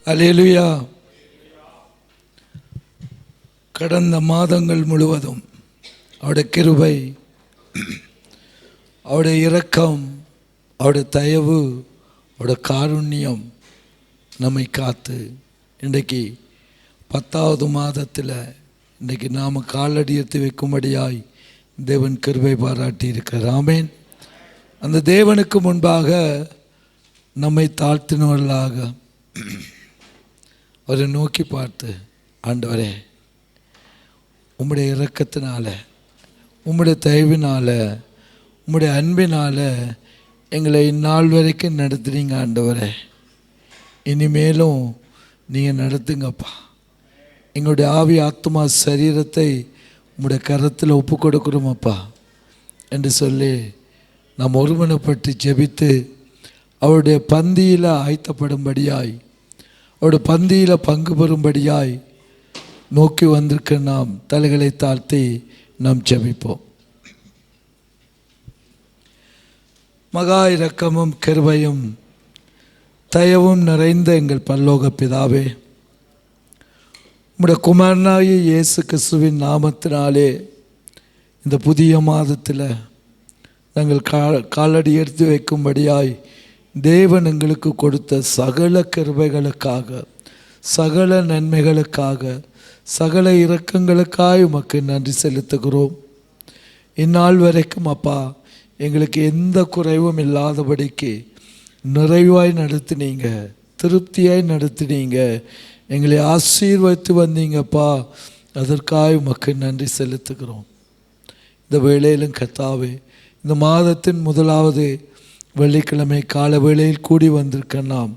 அல்லேலூயா. கடந்த மாதங்கள் முழுவதும் அவருடைய கிருபை, அவருடைய இரக்கம், அவருடைய தயவு, அவருடைய காருண்யம் நம்மை காத்து இன்றைக்கு 10வது மாதத்தில் இன்றைக்கு நாம் காலடி எடுத்து வைக்கும்படியாய் தேவன் கிருபை பாராட்டி இருக்கிறார். ஆமென். அந்த தேவனுக்கு முன்பாக நம்மை தாழ்த்தினவர்களாக அவரை நோக்கி பார்த்து, ஆண்டவரே, உம்முடைய இரக்கத்தினால, உம்முடைய தயவினால, உம்முடைய அன்பினால எங்களை இந்நாள் வரைக்கும் நடத்துனீங்க ஆண்டவரே. இனிமேலும் நீங்கள் நடத்துங்கப்பா. எங்களுடைய ஆவி, ஆத்மா, சரீரத்தை உம்முடைய கரத்தில் ஒப்பு கொடுக்குறோமப்பா என்று சொல்லி நாம் ஒருமனப்பட்டு ஜெபித்து அவருடைய பந்தியில் ஆயத்தப்படும்படியாய், அவருடைய பந்தியில் பங்கு பெறும்படியாய் நோக்கி வந்திருக்க நாம் தலைகளை தாழ்த்தி நாம் ஜெபிப்போம். மகா இரக்கமும் கிருபையும் தயவும் நிறைந்த எங்கள் பரலோக பிதாவே, உம்முடைய குமாரனாகிய இயேசு கிறிஸ்துவின் நாமத்தினாலே இந்த புதிய மாதத்தில் நாங்கள் காலடி எடுத்து வைக்கும்படியாய் தேவன் எங்களுக்கு கொடுத்த சகல கிருபைகளுக்காக, சகல நன்மைகளுக்காக, சகல இரக்கங்களுக்காக உமக்கு நன்றி செலுத்துகிறோம். இந்நாள் வரைக்கும் அப்பா எங்களுக்கு எந்த குறைவும் இல்லாதபடிக்கு நிறைவாய் நடத்தினீங்க, திருப்தியாய் நடத்தினீங்க, எங்களை ஆசீர்வதித்து வந்தீங்கப்பா. அதற்காக உமக்கு நன்றி செலுத்துகிறோம். இந்த வேளையிலும் கர்த்தாவே, இந்த மாதத்தின் முதலாவது வெள்ளிக்கிழமை கால வேளையில் கூடி வந்திருக்க நாம்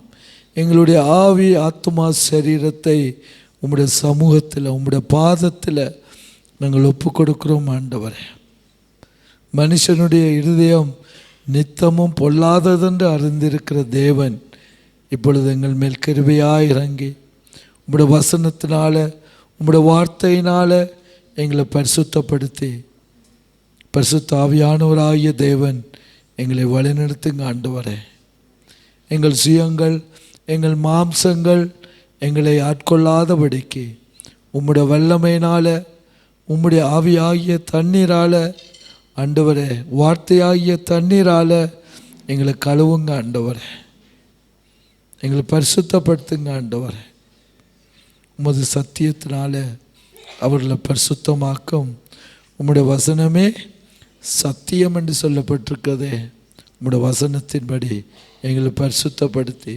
எங்களுடைய ஆவி, ஆத்மா, சரீரத்தை உம்முடைய சமூகத்தில், உம்முடைய பாதத்தில் நாங்கள் ஒப்பு கொடுக்கிறோம் ஆண்டவரே. மனுஷனுடைய இருதயம் நித்தமும் பொல்லாததென்று அறிந்திருக்கிற தேவன் இப்பொழுது எங்கள் மேல் கிருபையாய் இறங்கி உம்முடைய வசனத்தினால, உம்முடைய வார்த்தையினால் எங்களை பரிசுத்தப்படுத்தி, பரிசுத்த ஆவியானவராகிய தேவன் எங்களை வழிநடத்துங்க ஆண்டவரே. எங்கள் சுயங்கள், எங்கள் மாம்சங்கள் எங்களை ஆட்கொள்ளாதபடிக்கு உம்முடைய வல்லமையினால், உம்முடைய ஆவியாகிய தண்ணீரால் ஆண்டவரே, வார்த்தையாகிய தண்ணீரால் எங்களை கழுவுங்க ஆண்டவரே. எங்களை பரிசுத்தப்படுத்துங்க ஆண்டவரே. உமது சத்தியத்தினால அவர்களை பரிசுத்தமாக்கும். உம்முடைய வசனமே சத்தியம் என்று சொல்லப்பட்டிருக்கதே. உம்முடைய வசனத்தின்படி எங்களை பரிசுத்தப்படுத்தி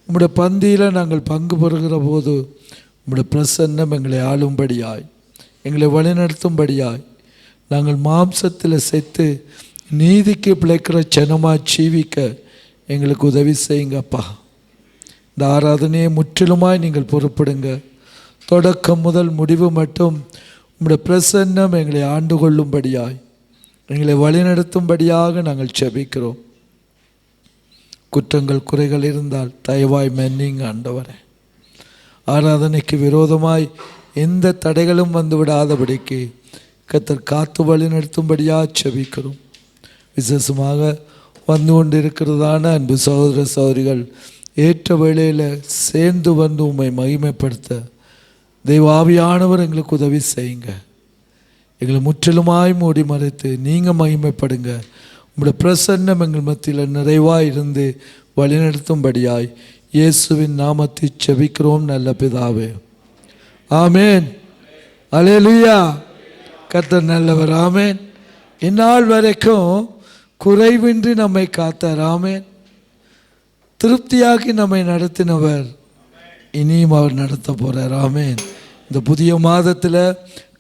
உம்முடைய பந்தியில் நாங்கள் பங்கு பெறுகிற போது உம்முடைய பிரசன்னம் எங்களை ஆளும்படியாய், எங்களை வழிநடத்தும்படியாய், நாங்கள் மாம்சத்தில் செத்து நீதிக்கு பிழைக்கிற ஜனமாக ஜீவிக்க எங்களுக்கு உதவி செய்யுங்கப்பா. இந்த ஆராதனையை முற்றிலுமாய் நீங்கள் பொறுப்படுங்க. தொடக்கம் முதல் முடிவு மட்டும் உம்முடைய பிரசன்னம் எங்களை ஆண்டு கொள்ளும்படியாய், எங்களை வழிநடத்தும்படியாக நாங்கள் ஜெபிக்கிறோம். குற்றங்கள், குறைகள் இருந்தால் தயவாய் மன்னிங்க ஆண்டவரே. ஆராதனைக்கு விரோதமாய் எந்த தடைகளும் வந்து விடாதபடிக்கு கர்த்தர் காத்து வழிநடத்தும்படியாக ஜெபிக்கிறோம். விசேஷமாக வந்து கொண்டு இருக்கிறதான அன்பு சகோதர சகோதரிகள் ஏற்ற வேளையில் சேர்ந்து வந்து உம்மை மகிமைப்படுத்த தெய்வ ஆவியானவர் எங்களுக்கு உதவி செய்யுங்க. எங்களை முற்றிலுமாய் மூடி மறைத்து நீங்கள் மகிமைப்படுங்க. உங்களுடைய பிரசன்னம் எங்கள் மத்தியில் நிறைவாக இருந்து வழிநடத்தும்படியாய் இயேசுவின் நாமத்தை ஜெபிக்கிறோம் நல்ல பிதாவே. ஆமேன். அல்லேலூயா. கர்த்தர் நல்லவர். ஆமேன். இந்நாள் வரைக்கும் குறைவின்றி நம்மை காத்தார். ஆமேன். திருப்தியாக்கி நம்மை நடத்தினவர் இனியும் அவர் நடத்த போகிறார். ஆமேன். இந்த புதிய மாதத்தில்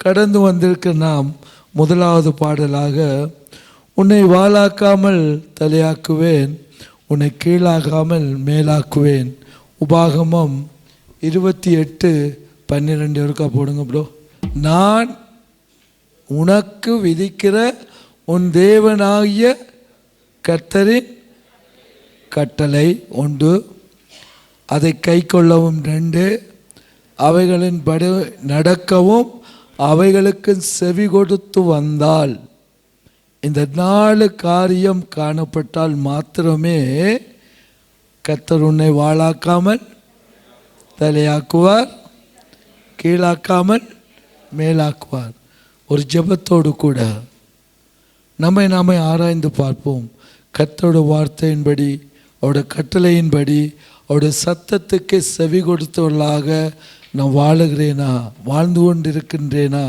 கடந்து வந்திருக்க நாம் முதலாவது பாடலாக, உன்னை வாளாக்காமல் தலையாக்குவேன், உன்னை கீழாகாமல் மேலாக்குவேன். உபாகமம் 28:12 இருக்கா போடுங்க ப்ரோ. நான் உனக்கு விதிக்கிற உன் தேவனாகிய கர்த்தரின் கட்டளை 1, அதை கை கொள்ளவும் 2, அவைகளின் படி நடக்கவும் அவைகளுக்கு செவி கொடுத்து வந்தால், இந்த 4 காரியம் காணப்பட்டால் மாத்திரமே கர்த்தர் உன்னை வாளாக்காமல் தலையாக்குவார், கீழாக்காமல் மேலாக்குவார். ஒரு ஜெபத்தோடு கூட நம்மை நாமே ஆராய்ந்து பார்ப்போம். கர்த்தரோட வார்த்தையின்படி, அவருடைய கட்டளையின்படி, அவருடைய சத்தத்துக்கு செவி கொடுத்தவர்களாக நான் வாழுகிறேனா, வாழ்ந்து கொண்டிருக்கின்றேனா?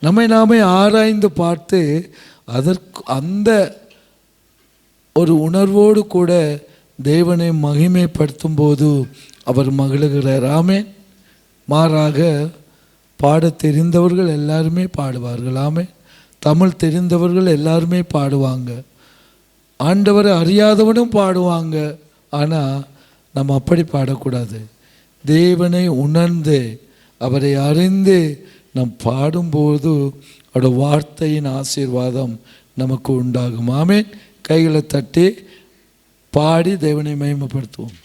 நம்மை நாமே ஆராய்ந்து பார்த்து அந்த ஒரு உணர்வோடு கூட தேவனை மகிமைப்படுத்தும் போது அவர் மகிழுகிறார். ஆமென். மாறாக பாட தெரிந்தவர்கள் எல்லாருமே பாடுவார்கள். ஆமென். தமிழ் தெரிந்தவர்கள் எல்லாருமே பாடுவாங்க. ஆண்டவரை அறியாதவனும் பாடுவாங்க. ஆனால் நம்ம அப்படி பாடக்கூடாது. தேவனை உணர்ந்து அவரை அறிந்து நாம் பாடும்போது அவருடைய வார்த்தையின் ஆசீர்வாதம் நமக்கு உண்டாகும். ஆமென். கைகளை தட்டி பாடி தேவனை மகிமைப்படுத்துவோம்.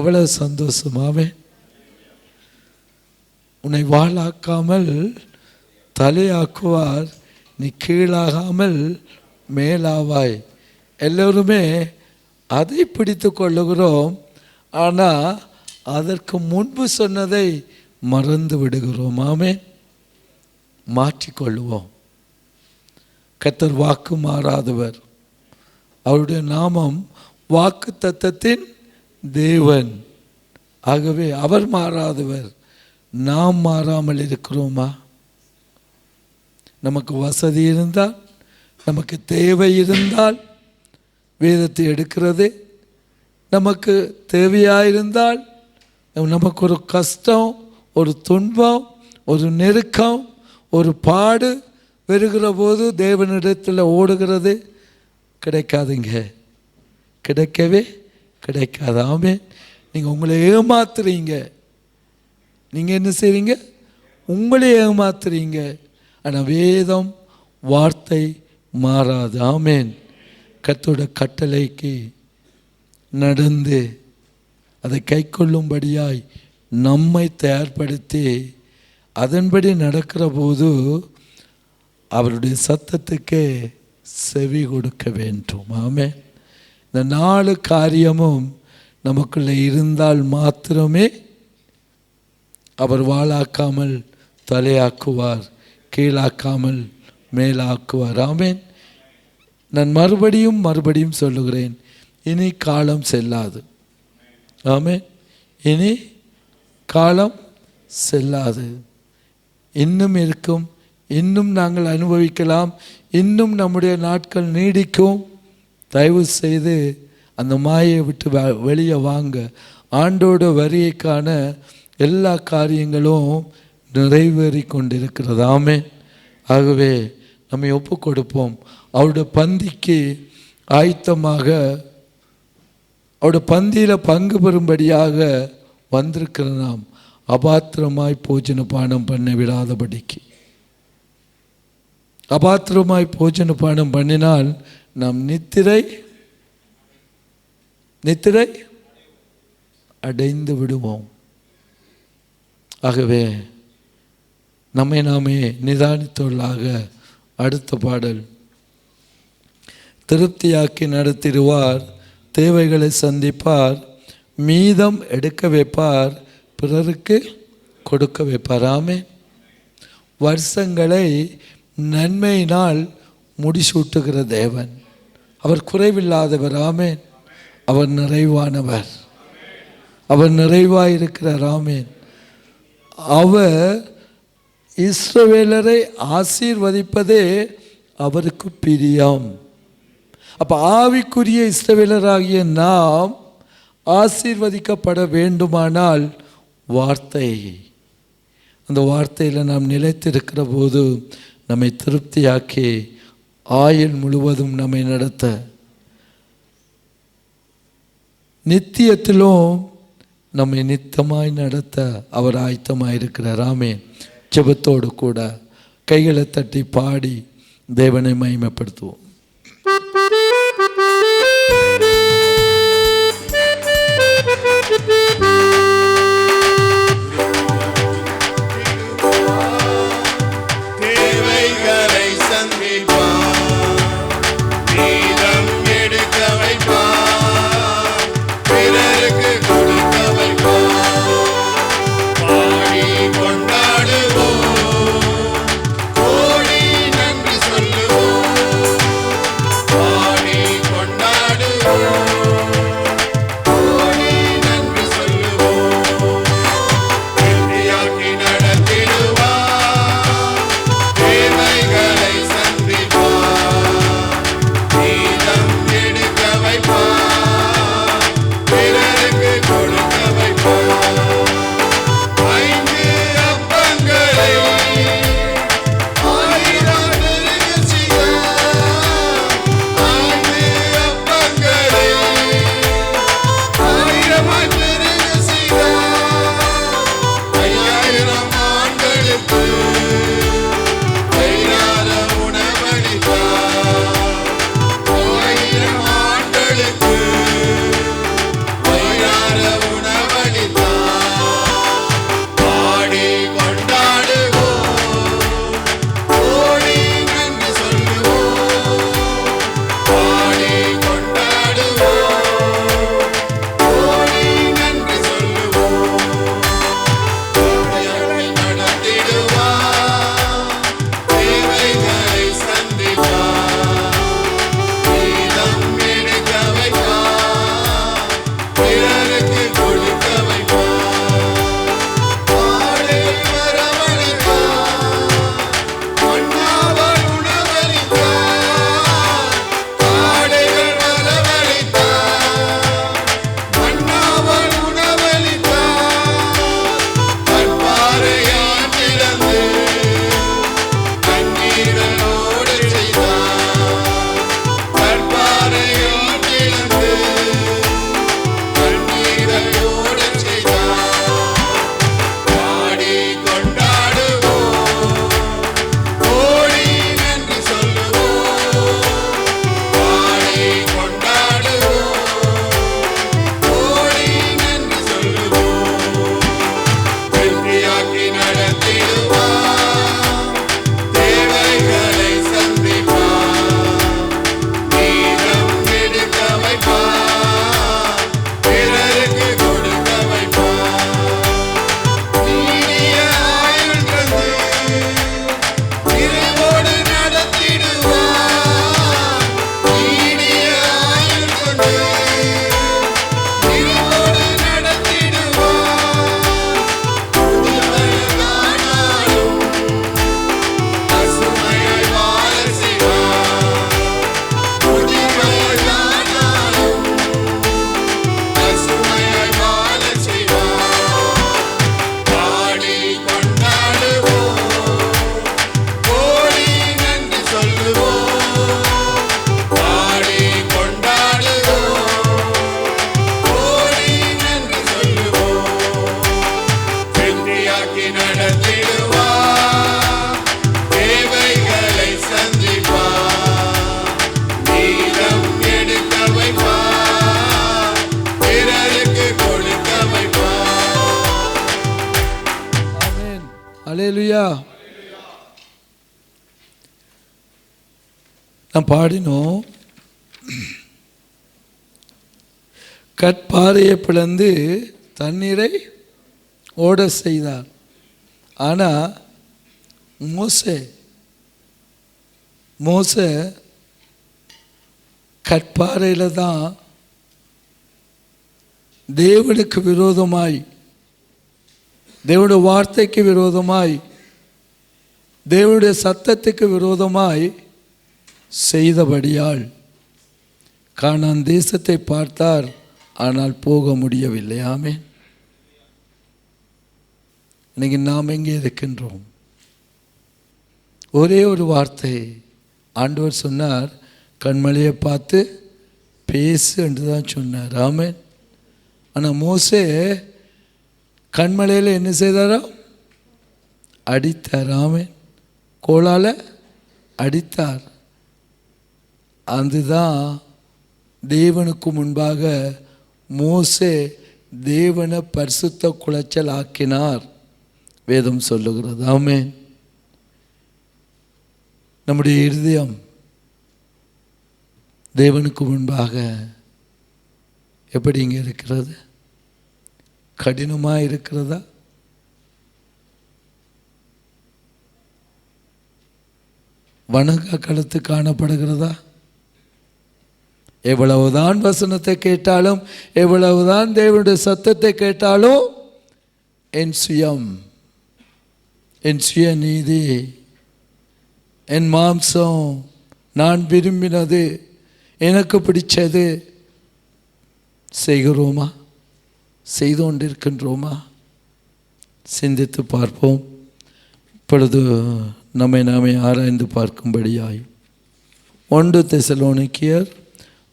எவ்வளவு சந்தோஷமாவே. உன்னை வாளாக்காமல் தலையாக்குவார், நீ கீழாகாமல் மேலாவாய். எல்லோருமே அதை பிடித்து கொள்ளுகிறோம், ஆனால் அதற்கு முன்பு சொன்னதை மறந்து விடுகிறோம். ஆமென். மாற்றிக்கொள்ளுவோம். கர்த்தர் வாக்கு மாறாதவர். அவருடைய நாமம் வாக்கு தத்தத்தின் தேவன். ஆகவே அவர் மாறாதவர். நாம் மாறாமல் இருக்கிறோமா? நமக்கு வசதி இருந்தால், நமக்கு தேவை இருந்தால் வேதத்தை எடுக்கிறது, நமக்கு தேவையாயிருந்தால், நமக்கு ஒரு கஷ்டம், ஒரு துன்பம், ஒரு நெருக்கம், ஒரு பாடு வருகிற போது தேவனிடத்தில் ஓடுகிறது கிடைக்காதுங்க. கிடைக்கவே கிடைக்காது. ஆமென். நீங்கள் உங்களை ஏமாத்துறீங்க. நீங்கள் என்ன செய்றீங்க? உங்களை ஏமாத்துறீங்க. ஆனால் வேதம் வார்த்தை மாறாது. ஆமென். கர்த்தருடைய கட்டளைக்கு நடந்து அதை கைக்கொள்ளும்படியாய் நம்மை தயார்படுத்தி அதன்படி நடக்கிற போது அவருடைய சத்தத்துக்கு செவி கொடுக்க வேண்டும். ஆமென். இந்த 4 காரியமும் நமக்குள்ளே இருந்தால் மாத்திரமே அவர் வாளாக்காமல் தலையாக்குவார், கீழாக்காமல் மேலாக்குவார். ஆமென். நான் மறுபடியும் சொல்லுகிறேன், இனி காலம் செல்லாது. ஆமென். இனி காலம் செல்லாது. இன்னும் இருக்கும், இன்னும் நாங்கள் அனுபவிக்கலாம், இன்னும் நம்முடைய நாட்கள் நீடிக்கும். தயவு செய்து அந்த மாயை விட்டு வெளியே வாங்க. ஆண்டோட வரியைக்கான எல்லா காரியங்களும் நிறைவேறி கொண்டிருக்கிறது. ஆமென். ஆகவே நம்மை ஒப்பு கொடுப்போம். அவருடைய பந்திக்கு ஆயத்தமாக, அவருடைய பந்தியில் பங்கு பெறும்படியாக வந்திருக்கிற நாம் அபாத்திரமாய் போஜன பானம் பண்ண விடாதபடிக்கு. அபாத்திரமாய் போஜன பானம் பண்ணினால் நாம் நித்திரை அடைந்து விடுவோம். ஆகவே நம்மை நாமே நிதானித்துள்ளாக. அடுத்த பாடல். திருப்தியாக்கி நடத்திடுவார், தேவைகளை சந்திப்பார், மீதம் எடுக்க வைப்பார், பிறருக்கு கொடுக்க வைப்பார். ஆமென். வருஷங்களை நன்மையினால் முடிசூட்டுகிற தேவன். அவர் குறைவில்லாதவர். ஆமென். அவர் நிறைவானவர். அவர் நிறைவாயிருக்கிறார். ஆமென். அவர் இஸ்ரவேலரை ஆசீர்வதிப்பதே அவருக்கு பிரியம். அப்போ ஆவிக்குரிய இஸ்ரவேலராகிய நாம் ஆசீர்வதிக்கப்பட வேண்டுமானால் வார்த்தை, அந்த வார்த்தையில் நாம் நிலைத்திருக்கிற போது நம்மை திருப்தியாக்கி ஆயுள் முழுவதும் நம்மை நடத்த, நித்தியத்திலும் நம்மை நித்தமாய் நடத்த அவர் ஆயத்தமாயிருக்கிறார். ஆமென். ஜெபத்தோடு கூட கைகளை தட்டி பாடி தேவனை மகிமைப்படுத்துவோம். கொண்டாடுவோம், கோடி நன்றி சொல்லுவோம். காக்கி நடத்திடுவார், தேவைகளை சந்திப்பார், நீளம் எடுக்க வைப்பார், பிறருக்கு கொடுக்க வைப்பார். ஆமென். அல்லேலூயா. நாம் பாடினோம், கற்பாறையை பிளந்து தண்ணீரை ஓட செய்தார். ஆனால் மோசே கற்பாறையில் தான் தேவனுக்கு விரோதமாய், தேவனுடைய வார்த்தைக்கு விரோதமாய், தேவனுடைய சத்தத்துக்கு விரோதமாய் செய்தபடியால் கானான் தேசத்தை பார்த்தார், ஆனால் போக முடியவில்லை. ஆமென். இன்னைக்கு நாம் எங்கே இருக்கின்றோம்? ஒரே ஒரு வார்த்தை ஆண்டவர் சொன்னார், கண்மலையை பார்த்து பேசு என்று தான் சொன்னார். ஆமென். ஆனால் மோசே கண்மலையில் என்ன செய்தாரோ அடித்தார். ஆமென். கோலால் அடித்தார். அதுதான் தேவனுக்கு முன்பாக மோசே தேவனை பரிசுத்த குலைச்சல் ஆக்கினார், வேதம் சொல்லுகிறது. ஆமென். நம்முடைய இருதயம் தேவனுக்கு முன்பாக எப்படி இங்கே இருக்கிறது? கடினமாக இருக்கிறதா? வணங்க களத்து காணப்படுகிறதா? எவ்வளவுதான் வசனத்தை கேட்டாலும், எவ்வளவுதான் தேவனுடைய சத்தத்தை கேட்டாலும், என் சுயம், என் சுய நீதி, என் மாம்சம், நான் விரும்பினது, எனக்கு பிடிச்சது செய்கிறோமா? செய்து கொண்டிருக்கின்றோமா? சிந்தித்து பார்ப்போம். இப்பொழுது நம்மை நாமே ஆராய்ந்து பார்க்கும்படியாய் 1 தெசலோனிக்கேயர்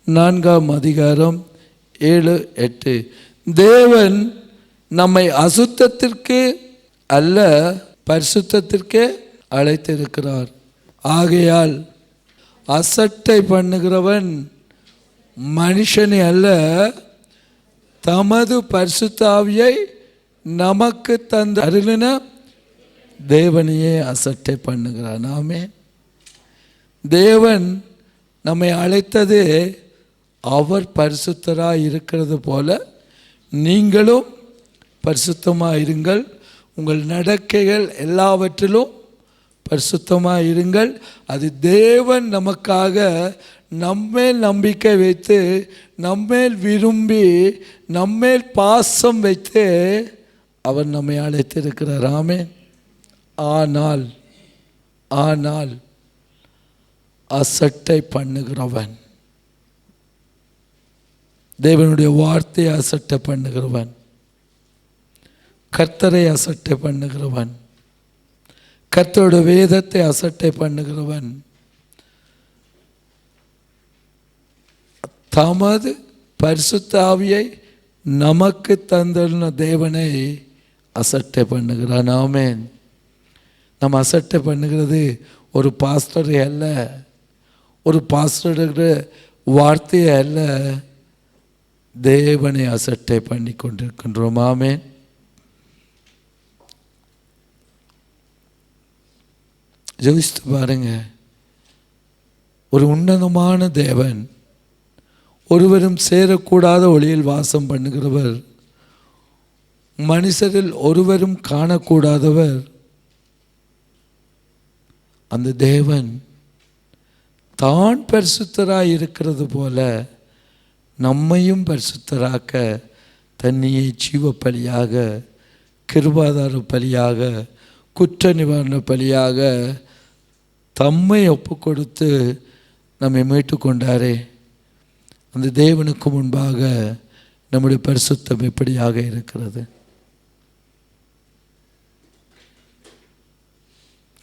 4:7-8. தேவன் நம்மை அசுத்தத்திற்கு அல்ல பரிசுத்தத்திற்கே அழைத்திருக்கிறார். ஆகையால் அசட்டை பண்ணுகிறவன் மனுஷனை அல்ல, தமது பரிசுத்தாவியை நமக்கு தந்த அருளின தேவனையே அசட்டை பண்ணுகிறார். நாமே தேவன் நம்மை அழைத்தது அவர் பரிசுத்தராக இருக்கிறது போல நீங்களும் பரிசுத்தமாக இருங்கள். உங்கள் நடக்கைகள் எல்லாவற்றிலும் பரிசுத்தமாக இருங்கள். அது தேவன் நமக்காக நம்மேல் நம்பிக்கை வைத்து, நம்மேல் விரும்பி, நம்மேல் பாசம் வைத்து அவர் நம்மை அழைத்திருக்கிறார். ஆமென். ஆனால் அசட்டை பண்ணுகிறவன், தேவனுடைய வார்த்தையை அசட்டை பண்ணுகிறவன், கர்த்தரை அசட்டை பண்ணுகிறவன், கர்த்தருடைய வேதத்தை அசட்டை பண்ணுகிறவன், தமது பரிசுத்த ஆவியை நமக்கு தந்தன தேவனை அசட்டை பண்ணுகிறான். ஆமென். நம்ம அசட்டை பண்ணுகிறது ஒரு பாஸ்டரை அல்ல, ஒரு பாஸ்டருடைய வார்த்தையை அல்ல, தேவனை அசட்டை பண்ணி கொண்டிருக்கின்றோம். ஆமென். யோசித்து பாருங்க, ஒரு உன்னதமான தேவன், ஒருவரும் சேரக்கூடாத ஒளியில் வாசம் பண்ணுகிறவர், மனுஷரில் ஒருவரும் காணக்கூடாதவர், அந்த தேவன் தான் பரிசுத்தராய் இருக்கிறது போல நம்மையும் பரிசுத்தராக்க தன்னையே ஜீவ பலியாக, கிருபாதார பலியாக, குற்ற நிவாரண பலியாக தம்மை ஒப்பு கொடுத்து நம்மை மீட்டு கொண்டாரே. அந்த தேவனுக்கு முன்பாக நம்முடைய பரிசுத்தம் எப்படியாக இருக்கிறது?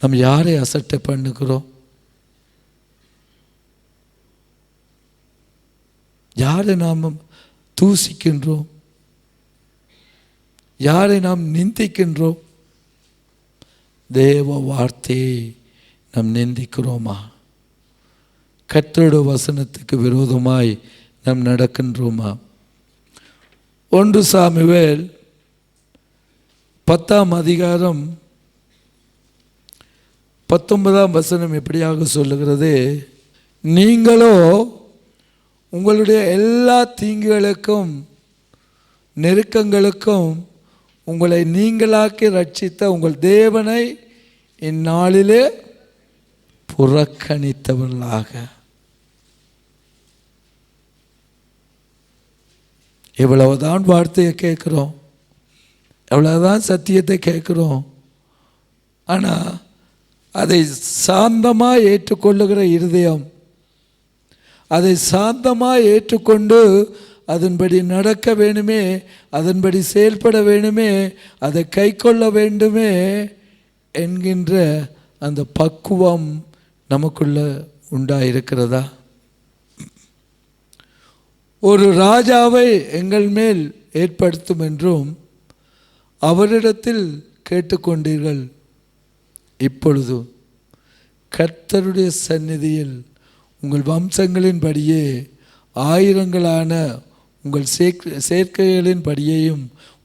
நாம் யாரை அசட்டை பண்ணுகிறோம்? யாரை நாம் தூசிக்கின்றோம்? யாரை நாம் நிந்திக்கின்றோம்? தேவ வார்த்தையை நாம் நிந்திக்கிறோமா? கர்த்தருடைய வசனத்துக்கு விரோதமாய் நாம் நடக்கின்றோமா? 1 சாமுவேல் 10ஆம் அதிகாரம் 19ஆம் வசனம் எப்படியாக சொல்லுகிறது, நீங்களோ உங்களுடைய எல்லா தீங்குகளுக்கும் நெருக்கங்களுக்கும் உங்களை நீங்களாக்கி ரட்சித்த உங்கள் தேவனை இந்நாளிலே புறக்கணித்தவர்களாக. எவ்வளவுதான் வார்த்தையை கேட்குறோம், எவ்வளவுதான் சத்தியத்தை கேட்குறோம், ஆனால் அதை சாந்தமாக ஏற்றுக்கொள்ளுகிற இருதயம், அதை சாந்தமாக ஏற்றுக்கொண்டு அதன்படி நடக்க வேணுமே, அதன்படி செயல்பட வேணுமே, அதை கை கொள்ள வேண்டுமே என்கின்ற அந்த பக்குவம் நமக்குள்ள உண்டாயிருக்கிறதா? ஒரு ராஜாவை எங்கள் மேல் ஏற்படுத்தும் என்றும் அவரிடத்தில் கேட்டுக்கொண்டீர்கள். இப்பொழுது கர்த்தருடைய சந்நிதியில் உங்கள் வம்சங்களின்படியே ஆயிரங்களான உங்கள் சேர்க்கைகளின் படியையும்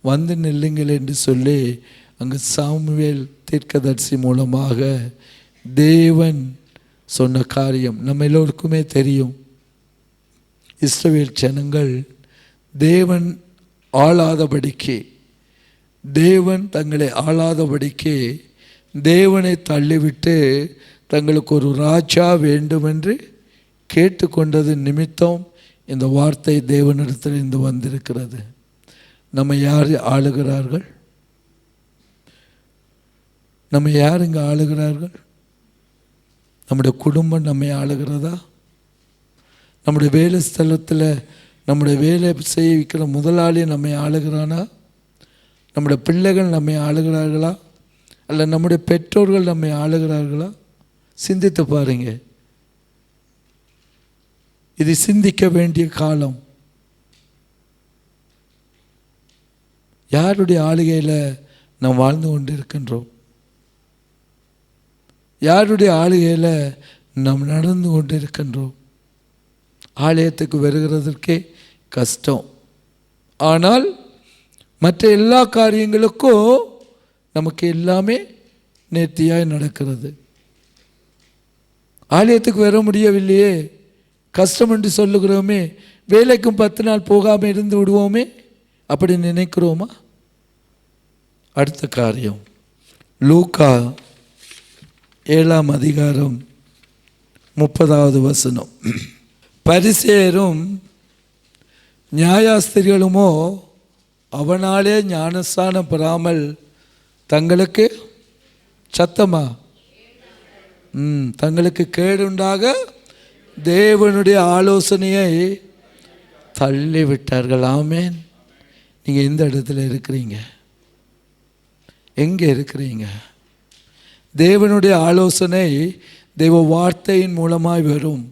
வந்து நில்லுங்கள் என்று சொல்லி அங்கு சாமுவேல் தீர்க்கதரிசி மூலமாக தேவன் சொன்ன காரியம் நம்ம எல்லோருக்குமே தெரியும். இஸ்ரவேல் ஜனங்கள் தேவன் ஆளாதபடிக்கு, தேவன் தங்களை ஆளாதபடிக்கு தேவனை தள்ளிவிட்டு தங்களுக்கு ஒரு ராஜா வேண்டுமென்று கேட்டுக்கொண்டது நிமித்தம் இந்த வார்த்தை தேவனிடத்தில் இருந்து வந்திருக்கிறது. நம்ம யார் ஆளுகிறார்கள்? நம்ம யார் இங்கே ஆளுகிறார்கள்? நம்முடைய குடும்பம் நம்மை ஆளுகிறதா? நம்முடைய வேலை ஸ்தலத்தில் நம்முடைய வேலை செய்விக்கிற முதலாளி நம்மை ஆளுகிறானா? நம்முடைய பிள்ளைகள் நம்மை ஆளுகிறார்களா? அல்ல நம்முடைய பெற்றோர்கள் நம்மை ஆளுகிறார்களா? சிந்தித்து பாருங்க. இது சிந்திக்க வேண்டிய காலம். யாருடைய ஆளுகையில் நாம் வாழ்ந்து கொண்டு இருக்கின்றோம்? யாருடைய ஆளுகையில் நாம் நடந்து கொண்டு இருக்கின்றோம்? ஆலயத்துக்கு வருகிறதற்கே கஷ்டம், ஆனால் மற்ற எல்லா காரியங்களுக்கும் நமக்கு எல்லாமே நேர்த்தியாய் நடக்கிறது. ஆலயத்துக்கு வர முடியவில்லையே, கஷ்டம் என்று சொல்லுகிறோமே, வேலைக்கும் 10 நாள் போகாமல் இருந்து விடுவோமே, அப்படி நினைக்கிறோமா? அடுத்த காரியம், லூக்கா 7ஆம் அதிகாரம் 30வது வசனம். பரிசேயரும் நியாயாஸ்திரிகளுமோ அவனாலே ஞானஸ்நானம் பெறாமல் தங்களுக்கு சத்தமா தங்களுக்கு கேடுண்டாக தேவனுடைய ஆலோசனையை தள்ளிவிட்டார்கள். ஆமேன். நீங்கள் எந்த இடத்துல இருக்கிறீங்க? எங்கே இருக்கிறீங்க? தேவனுடைய ஆலோசனை தெய்வ வார்த்தையின் மூலமாய் வரும்,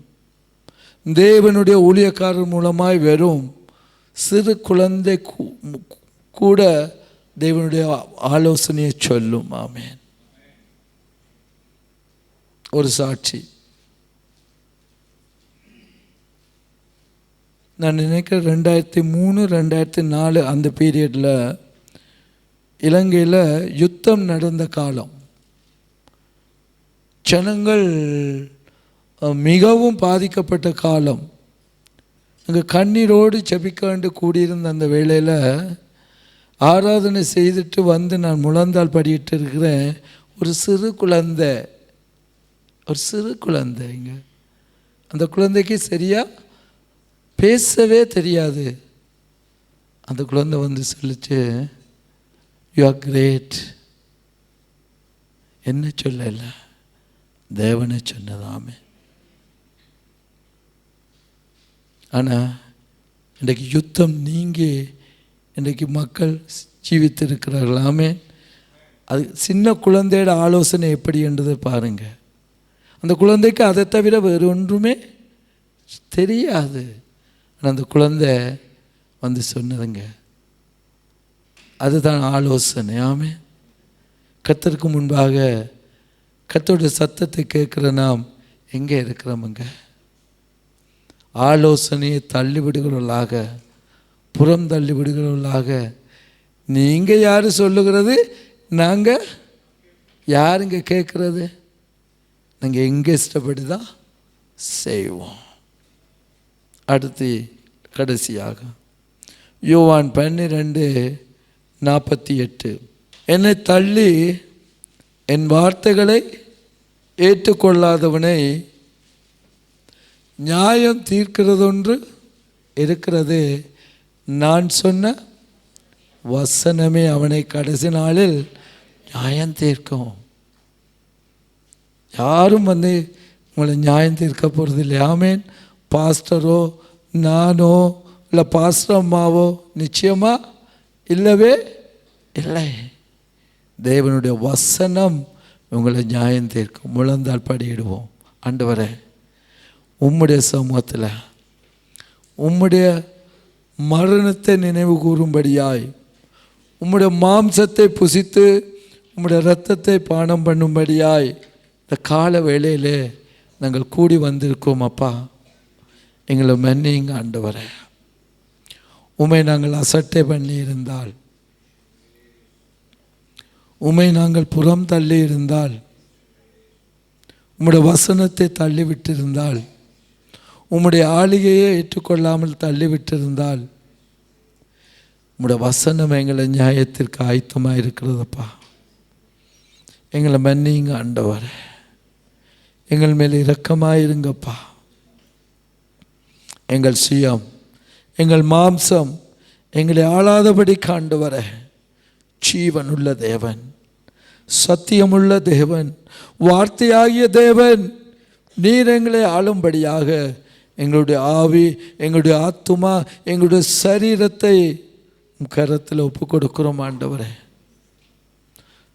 தேவனுடைய ஊழியக்காரர் மூலமாய் வரும். சிறு குழந்தை கூட தேவனுடைய ஆலோசனையை சொல்லும். ஆமேன். ஒரு சாட்சி நான் நினைக்கிறேன் 2003 2004 அந்த பீரியடில் இலங்கையில் யுத்தம் நடந்த காலம். ஜனங்கள் மிகவும் பாதிக்கப்பட்ட காலம். அங்கே கண்ணீரோடு ஜெபிக்க வேண்டி கூடியிருந்த அந்த வேளையில் ஆராதனை செய்துட்டு வந்து நான் முழந்தால் படிட்டு இருக்கிறேன். ஒரு சிறு குழந்தைங்க, அந்த குழந்தைக்கு சரியா பேசவே தெரியாது. அந்த குழந்தை வந்து சொல்லிச்சு, யூ ஆர் கிரேட். என்ன சொல்லல, தேவனை சொன்னதாமே. ஆனால் இன்றைக்கு யுத்தம் நீங்கி இன்றைக்கு மக்கள் ஜீவித்திருக்கிறார்களாமே. அது சின்ன குழந்தையோட ஆலோசனை எப்படி என்றதை பாருங்கள். அந்த குழந்தைக்கு அதை தவிர வேறு ஒன்றுமே தெரியாது. ஆனால் அந்த குழந்தை வந்து சொன்னதுங்க, அதுதான் ஆலோசனை. ஆமே. கர்த்தருக்கு முன்பாக கர்த்தருடைய சத்தத்தை கேட்குற நாம் எங்கே இருக்கிறோமுங்க? ஆலோசனையை தள்ளிவிடுகிறவர்களாக, புறம் தள்ளிவிடுகிறவர்களாக, நீங்கள் யார் சொல்லுகிறது, நாங்கள் யாருங்க கேட்குறது? நாங்கள் எங்கே இஷ்டப்படி தான் செய்வோம். அடுத்து கடைசியாக யோவான் 12:48, என்னை தள்ளி என் வார்த்தைகளை ஏற்றுக்கொள்ளாதவனை நியாயம் தீர்க்கிறதொன்று இருக்கிறது, நான் சொன்ன வசனமே அவனை கடைசி நாளில் நியாயம் தீர்க்கும். யாரும் உங்களை நியாயம் தீர்க்க போகிறதில்லை. ஆமேன். பாஸ்டரோ நானோ இல்லை பாஸ்டர் அம்மாவோ நிச்சயமாக இல்லவே இல்லை. தேவனுடைய வசனம் உங்களை நியாயம் தீர்க்கும். முழந்தால் படியிடுவோம். ஆண்டவரே, உம்முடைய சமூகத்தில் உம்முடைய மரணத்தை நினைவு கூறும்படியாய், உம்முடைய மாம்சத்தை புசித்து உம்முடைய இரத்தத்தை பானம் பண்ணும்படியாய் இந்த கால வேளையிலே நாங்கள் கூடி வந்திருக்கோம். அப்பா, எங்களை மன்னிங்க ஆண்டவரே. உம்மை நாங்கள் அசட்டை பண்ணி இருந்தால், உம்மை நாங்கள் புறம் தள்ளி இருந்தால், உம்முடைய வசனத்தை தள்ளிவிட்டிருந்தால், உம்முடைய ஆளுகையை ஏற்றுக்கொள்ளாமல் தள்ளிவிட்டிருந்தால், உம்முடைய வசனம் எங்களை நியாயத்திற்கு ஆயத்தமாக இருக்கிறதப்பா. எங்களை மன்னிங்க ஆண்டவரே. எங்கள் மேல் இரக்கமாயிருங்கப்பா. எங்கள் சுயம், எங்கள் மாம்சம் எங்களை ஆளாதபடி ஆண்டவரே, ஜீவனுள்ள தேவன், சத்தியமுள்ள தேவன், வார்த்தையாகிய தேவன், நீர் எங்களை ஆளும்படியாக எங்களுடைய ஆவி, எங்களுடைய ஆத்துமா, எங்களுடைய சரீரத்தை கரத்தில் ஒப்பு கொடுக்கிறோம் ஆண்டவரே.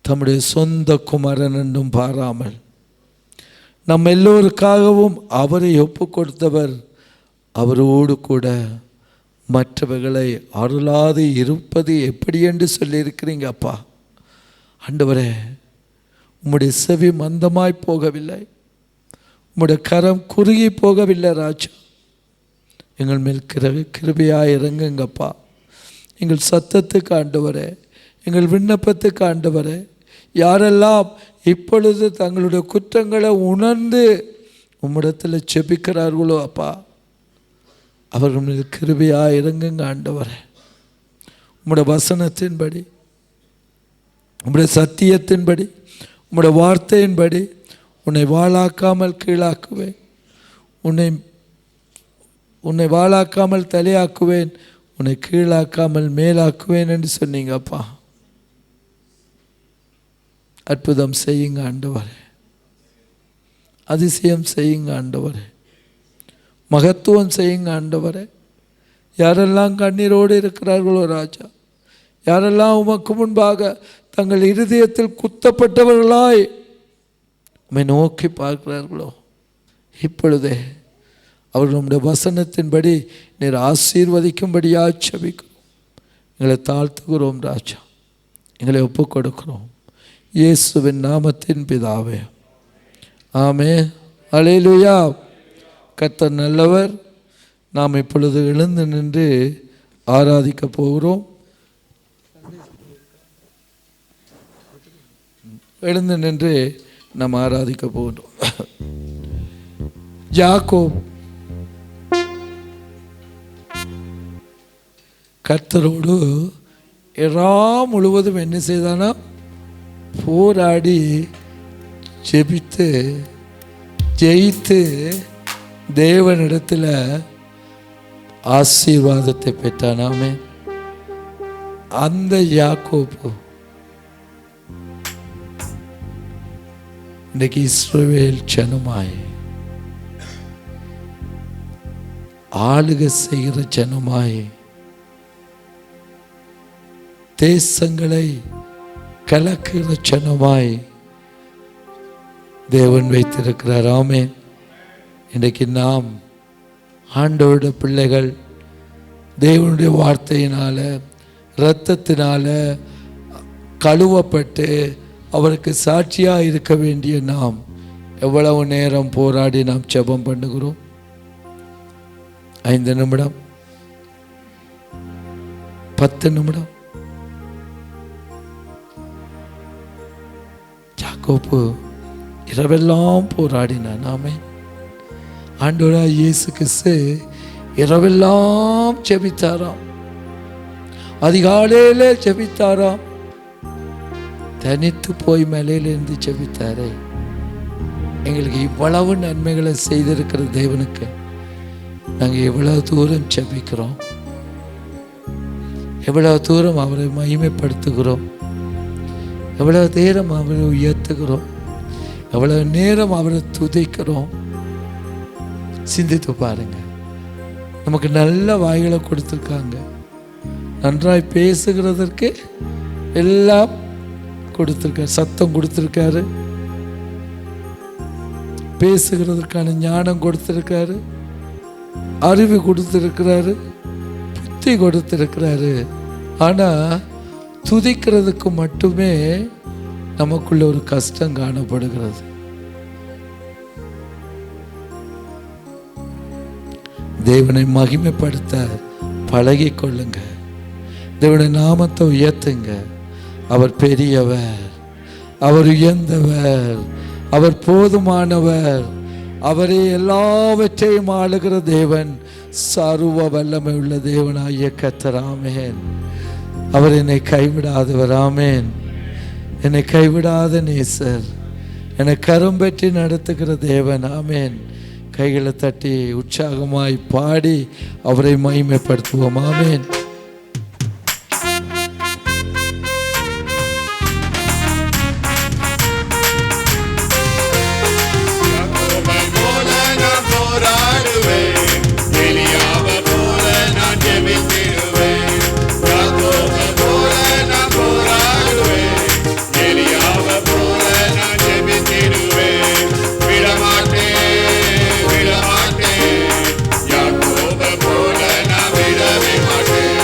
தம்முடைய சொந்த குமாரன் என்றும் பாராமல் நம் எல்லோருக்காகவும் அவரை ஒப்பு கொடுத்தவர், அவரோடு கூட மற்றவர்களை அருளாது இருப்பது எப்படி என்று சொல்லியிருக்கிறீங்க அப்பா. ஆண்டவரே, உம்முடைய செவி மந்தமாய் போகவில்லை, உம்முடைய கரம் குறுகி போகவில்லை ராஜா. எங்கள் மேல் கிருபையாக இறங்குங்கப்பா. எங்கள் சத்தத்துக்கு ஆண்டவரே, எங்கள் விண்ணப்பத்துக்கு ஆண்டவரே, யாரெல்லாம் இப்பொழுது தங்களுடைய குற்றங்களை உணர்ந்து உம்மிடத்தில் செபிக்கிறார்களோ அப்பா, அவர்கள் மீது கிருபையாக இறங்குங்க ஆண்டவரே. உம்முடைய வசனத்தின்படி, உம்முடைய சத்தியத்தின்படி, உம்முடைய வார்த்தையின்படி உன்னை வாளாக்காமல் கீழாக்குவேன், உன்னை வாளாக்காமல் தலையாக்குவேன், உன்னை கீழாக்காமல் மேலாக்குவேன் என்று சொன்னீங்கப்பா. அற்புதம் செய்யுங்க ஆண்டவரே, அதிசயம் செய்யுங்க ஆண்டவரே, மகத்துவம் செய்யுங்க ஆண்டவரே. யாரெல்லாம் கண்ணீரோடு இருக்கிறார்களோ ராஜா, யாரெல்லாம் உமக்கு முன்பாக தங்கள் இருதயத்தில் குத்தப்பட்டவர்களாய் உம்மை நோக்கி பார்க்கிறார்களோ, இப்பொழுதே அவர்களுடைய வசனத்தின்படி நீர் ஆசீர்வதிக்கும்படியாக செபிக்கிறோம். எங்களை தாழ்த்துகிறோம் ராஜா, எங்களை ஒப்புக் கொடுக்கிறோம். இயேசுவின் நாமத்தின் பிதாவே, ஆமென். அல்லேலூயா. கர்த்தர் நல்லவர். நாம் இப்பொழுது எழுந்து நின்று ஆராதிக்க போகிறோம். எழுந்து நின்று நாம் ஆராதிக்க போகிறோம். யாக்கோப் கர்த்தரோடு இரா முழுவதும் என்ன செய்தானா, போராடி ஜெபித்து ஜெயித்து தேவனிடத்தில் ஆசீர்வாதத்தை பெற்றானாமே. அந்த யாக்கோபு இன்றைக்கு இஸ்ரவேல் ஜனமாய் ஆளுகை செய்கிற ஜனமாய் தேசங்களை கலக்கிற ஜனமாய் தேவன் வைத்திருக்கிறார். ஆமென். இன்றைக்கு நாம் ஆண்டவருடைய பிள்ளைகள் தேவனுடைய வார்த்தையினால இரத்தத்தினால கழுவப்பட்டு அவருக்கு சாட்சியாக இருக்க வேண்டிய நாம் எவ்வளவு நேரம் போராடி நாம் ஜெபம் பண்ணுகிறோம்? 5 நிமிடம், 10 நிமிடம். யாக்கோபு இரவெல்லாம் போராடினான். ஆமென். ஆண்டவராய் இயேசு கிறிஸ்து இரவெல்லாம் ஜெபித்தாராம், அதிகாலையில ஜெபித்தாராம், தனித்து போய் மலையிலிருந்து ஜெபித்தாரே. எங்களுக்கு இவ்வளவு நன்மைகளை செய்திருக்கிற தேவனுக்கு நாங்கள் எவ்வளவு தூரம் ஜெபிக்கிறோம், எவ்வளவு தூரம் அவரை மகிமைப்படுத்துகிறோம், எவ்வளவு நேரம் அவரை உயர்த்துகிறோம், எவ்வளவு நேரம் அவரை துதிக்கிறோம். சிந்தித்து பாருங்க. நமக்கு நல்ல வாய்களை கொடுத்துருக்காங்க, நன்றாய் பேசுகிறதற்கு எல்லாம் கொடுத்துருக்காரு, சத்தம் கொடுத்துருக்காரு, பேசுகிறதற்கான ஞானம் கொடுத்துருக்காரு, அறிவு கொடுத்துருக்கிறாரு, புத்தி கொடுத்துருக்கிறாரு. ஆனால் துதிக்கிறதுக்கு மட்டுமே நமக்குள்ள ஒரு கஷ்டம் காணப்படுகிறது. தேவனை மகிமைப்படுத்த பழகி கொள்ளுங்க, தேவனுடைய நாமத்தை உயர்த்துங்க. அவர் பெரியவர், அவர் உயர்ந்தவர், அவர் போதுமானவர், அவரே எல்லாவற்றையும் ஆளுகிற தேவன், சர்வ வல்லமை உள்ள தேவனாகிய கர்த்தர். ஆமென். அவர் என்னை கைவிடாதவர். ஆமென். என்னை கைவிடாத நேசர், என்னை கரம் பற்றி நடத்துகிற தேவன். ஆமென். கைகளை தட்டி உற்சாகமாய் பாடி அவரை மகிமைப்படுத்துவோம். ஆமென். விடமாட்டேன், யாக்கோபை போல நான் விடவே மாட்டேன்.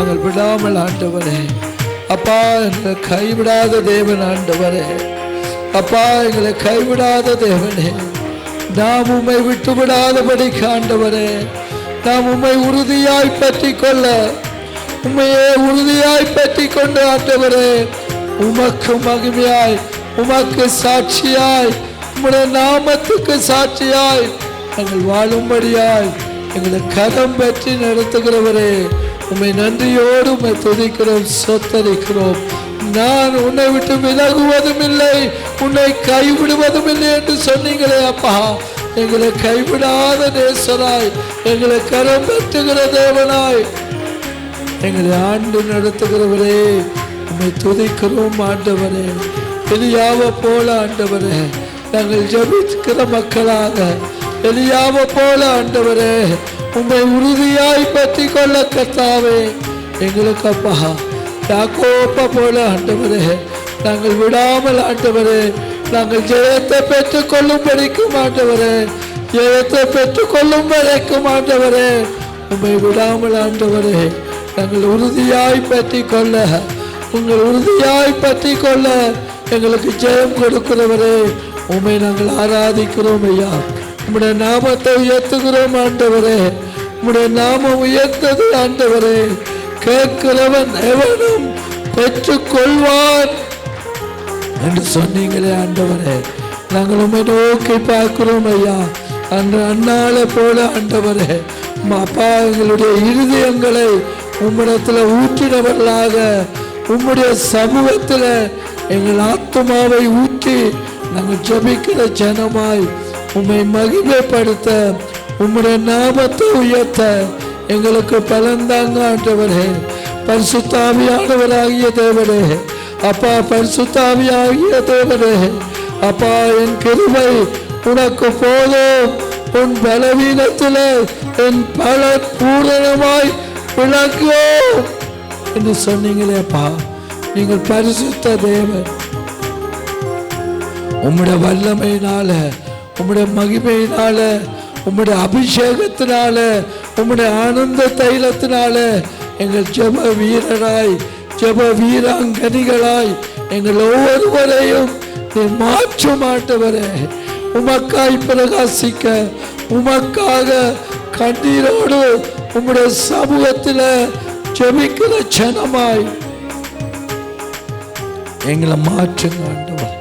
நாங்கள் விடாமல் ஆண்டவரே அப்பா எங்களை கைவிடாத தேவன் ஆண்டவரே அப்பா எங்களை கைவிடாத தேவனே நாம் உம்மை விட்டு விடாதபடிக்கு ஆண்டவரே நாம் உம்மை உறுதியாய் பற்றி கொள்ள உம்மையே உறுதியாய் பற்றி கொண்டு ஆண்டவரே உமக்கு மகிமையாய் உமக்கு சாட்சியாய் உம்முடைய நாமத்துக்கு சாட்சியாய் நாங்கள் வாழும்படியாய் எங்களை கரம் பற்றி நடத்துகிறவரே உம்மை நன்றியோடு உம்மை துதிக்கிறோம் சொத்தரிக்கிறோம். நான் உன்னை விட்டு விலகுவதும் இல்லை உன்னை கைவிடுவதும் இல்லை என்று சொன்னீங்களே அப்பா. எங்களை கைவிடாத நேசராய் எங்களை கரம் பற்றுகிற தேவனாய் எங்களை ஆண்டு நடத்துகிறவரே உம்மை துதிக்கிறோம் ஆண்டவரே. எலியாவை போல ஆண்டவரே நாங்கள் ஜெபிக்கிற மக்களாக எலியாவை போல ஆண்டவரே உம்மை உறுதியாய் பற்றி கொள்ள கர்த்தாவே எங்களுக்கு அப்பா. யாக்கோபை போல ஆண்டவரே நாங்கள் விடாமல் ஆண்டவரே நாங்கள் ஜெயத்தை பெற்றுக் கொள்ளும் வரைக்கும் ஆண்டவரே ஜெயத்தை பெற்றுக் கொள்ளும் வரைக்கும் ஆண்டவரே உம்மை விடாமல் ஆண்டவரே நாங்கள் உறுதியாய் பற்றி கொள்ள உங்கள் உறுதியாய் பற்றி கொள்ள எங்களுக்கு ஜெயம் கொடுக்கிறவரே உம்மை நாங்கள் ஆராதிக்கிறோம் ஐயா. உம்முடைய நாமத்தை உயர்த்துகிறோம் ஆண்டவரே. உம்முடைய நாமம் உயர்த்தது ஆண்டவரே. கேட்கிறவன் எவனும் பெற்றுக் கொள்வான் என்று சொன்னீங்களே ஆண்டவரே. நாங்கள் உம்மை நோக்கி பார்க்கிறோம் ஐயா. அன்று அண்ணாளை போல ஆண்டவரே அப்பா எங்களுடைய இருதயங்களை உம்மிடத்தில் ஊற்றினவர்களாக உம்முடைய சமூகத்தில் எங்கள் ஆத்மாவை ஊற்றி நாங்கள் ஜெபிக்கிற ஜனமாய் உம்மை மகிமைப்படுத்த உம்முடைய நாமத்தை உயர்த்த எங்களுக்கு பலந்தாங்க ஆண்டவரே. பரிசுத்த ஆவியானவராகிய தேவனே அப்பா பரிசுத்த ஆவியாகிய தேவனே அப்பா என் கிருபை உனக்கு போதும் உன் பலவீனத்தில் என் பலன் பூரணமாய் விளங்கும் என்று சொன்னீங்களே அப்பா. நீங்கள் பரிசுத்த தேவன். உம்முடைய வல்லமையினால உம்முடைய மகிமையினால உம்முடைய அபிஷேகத்தினால உம்முடைய ஆனந்த தைலத்தினால எங்கள் ஜெப வீரராய் ஜெப வீராங்கனிகளாய் எங்கள் ஒவ்வொருவரையும் நீ மாற்ற மாட்டவரே. உமக்காய் பிரகாசிக்க உமக்காக கண்ணீரோடு உம்முடைய சமூகத்தில் ஜெபிக்கிற ஜனமாய் எங்களை மாற்றுங்க ஆண்டவர்.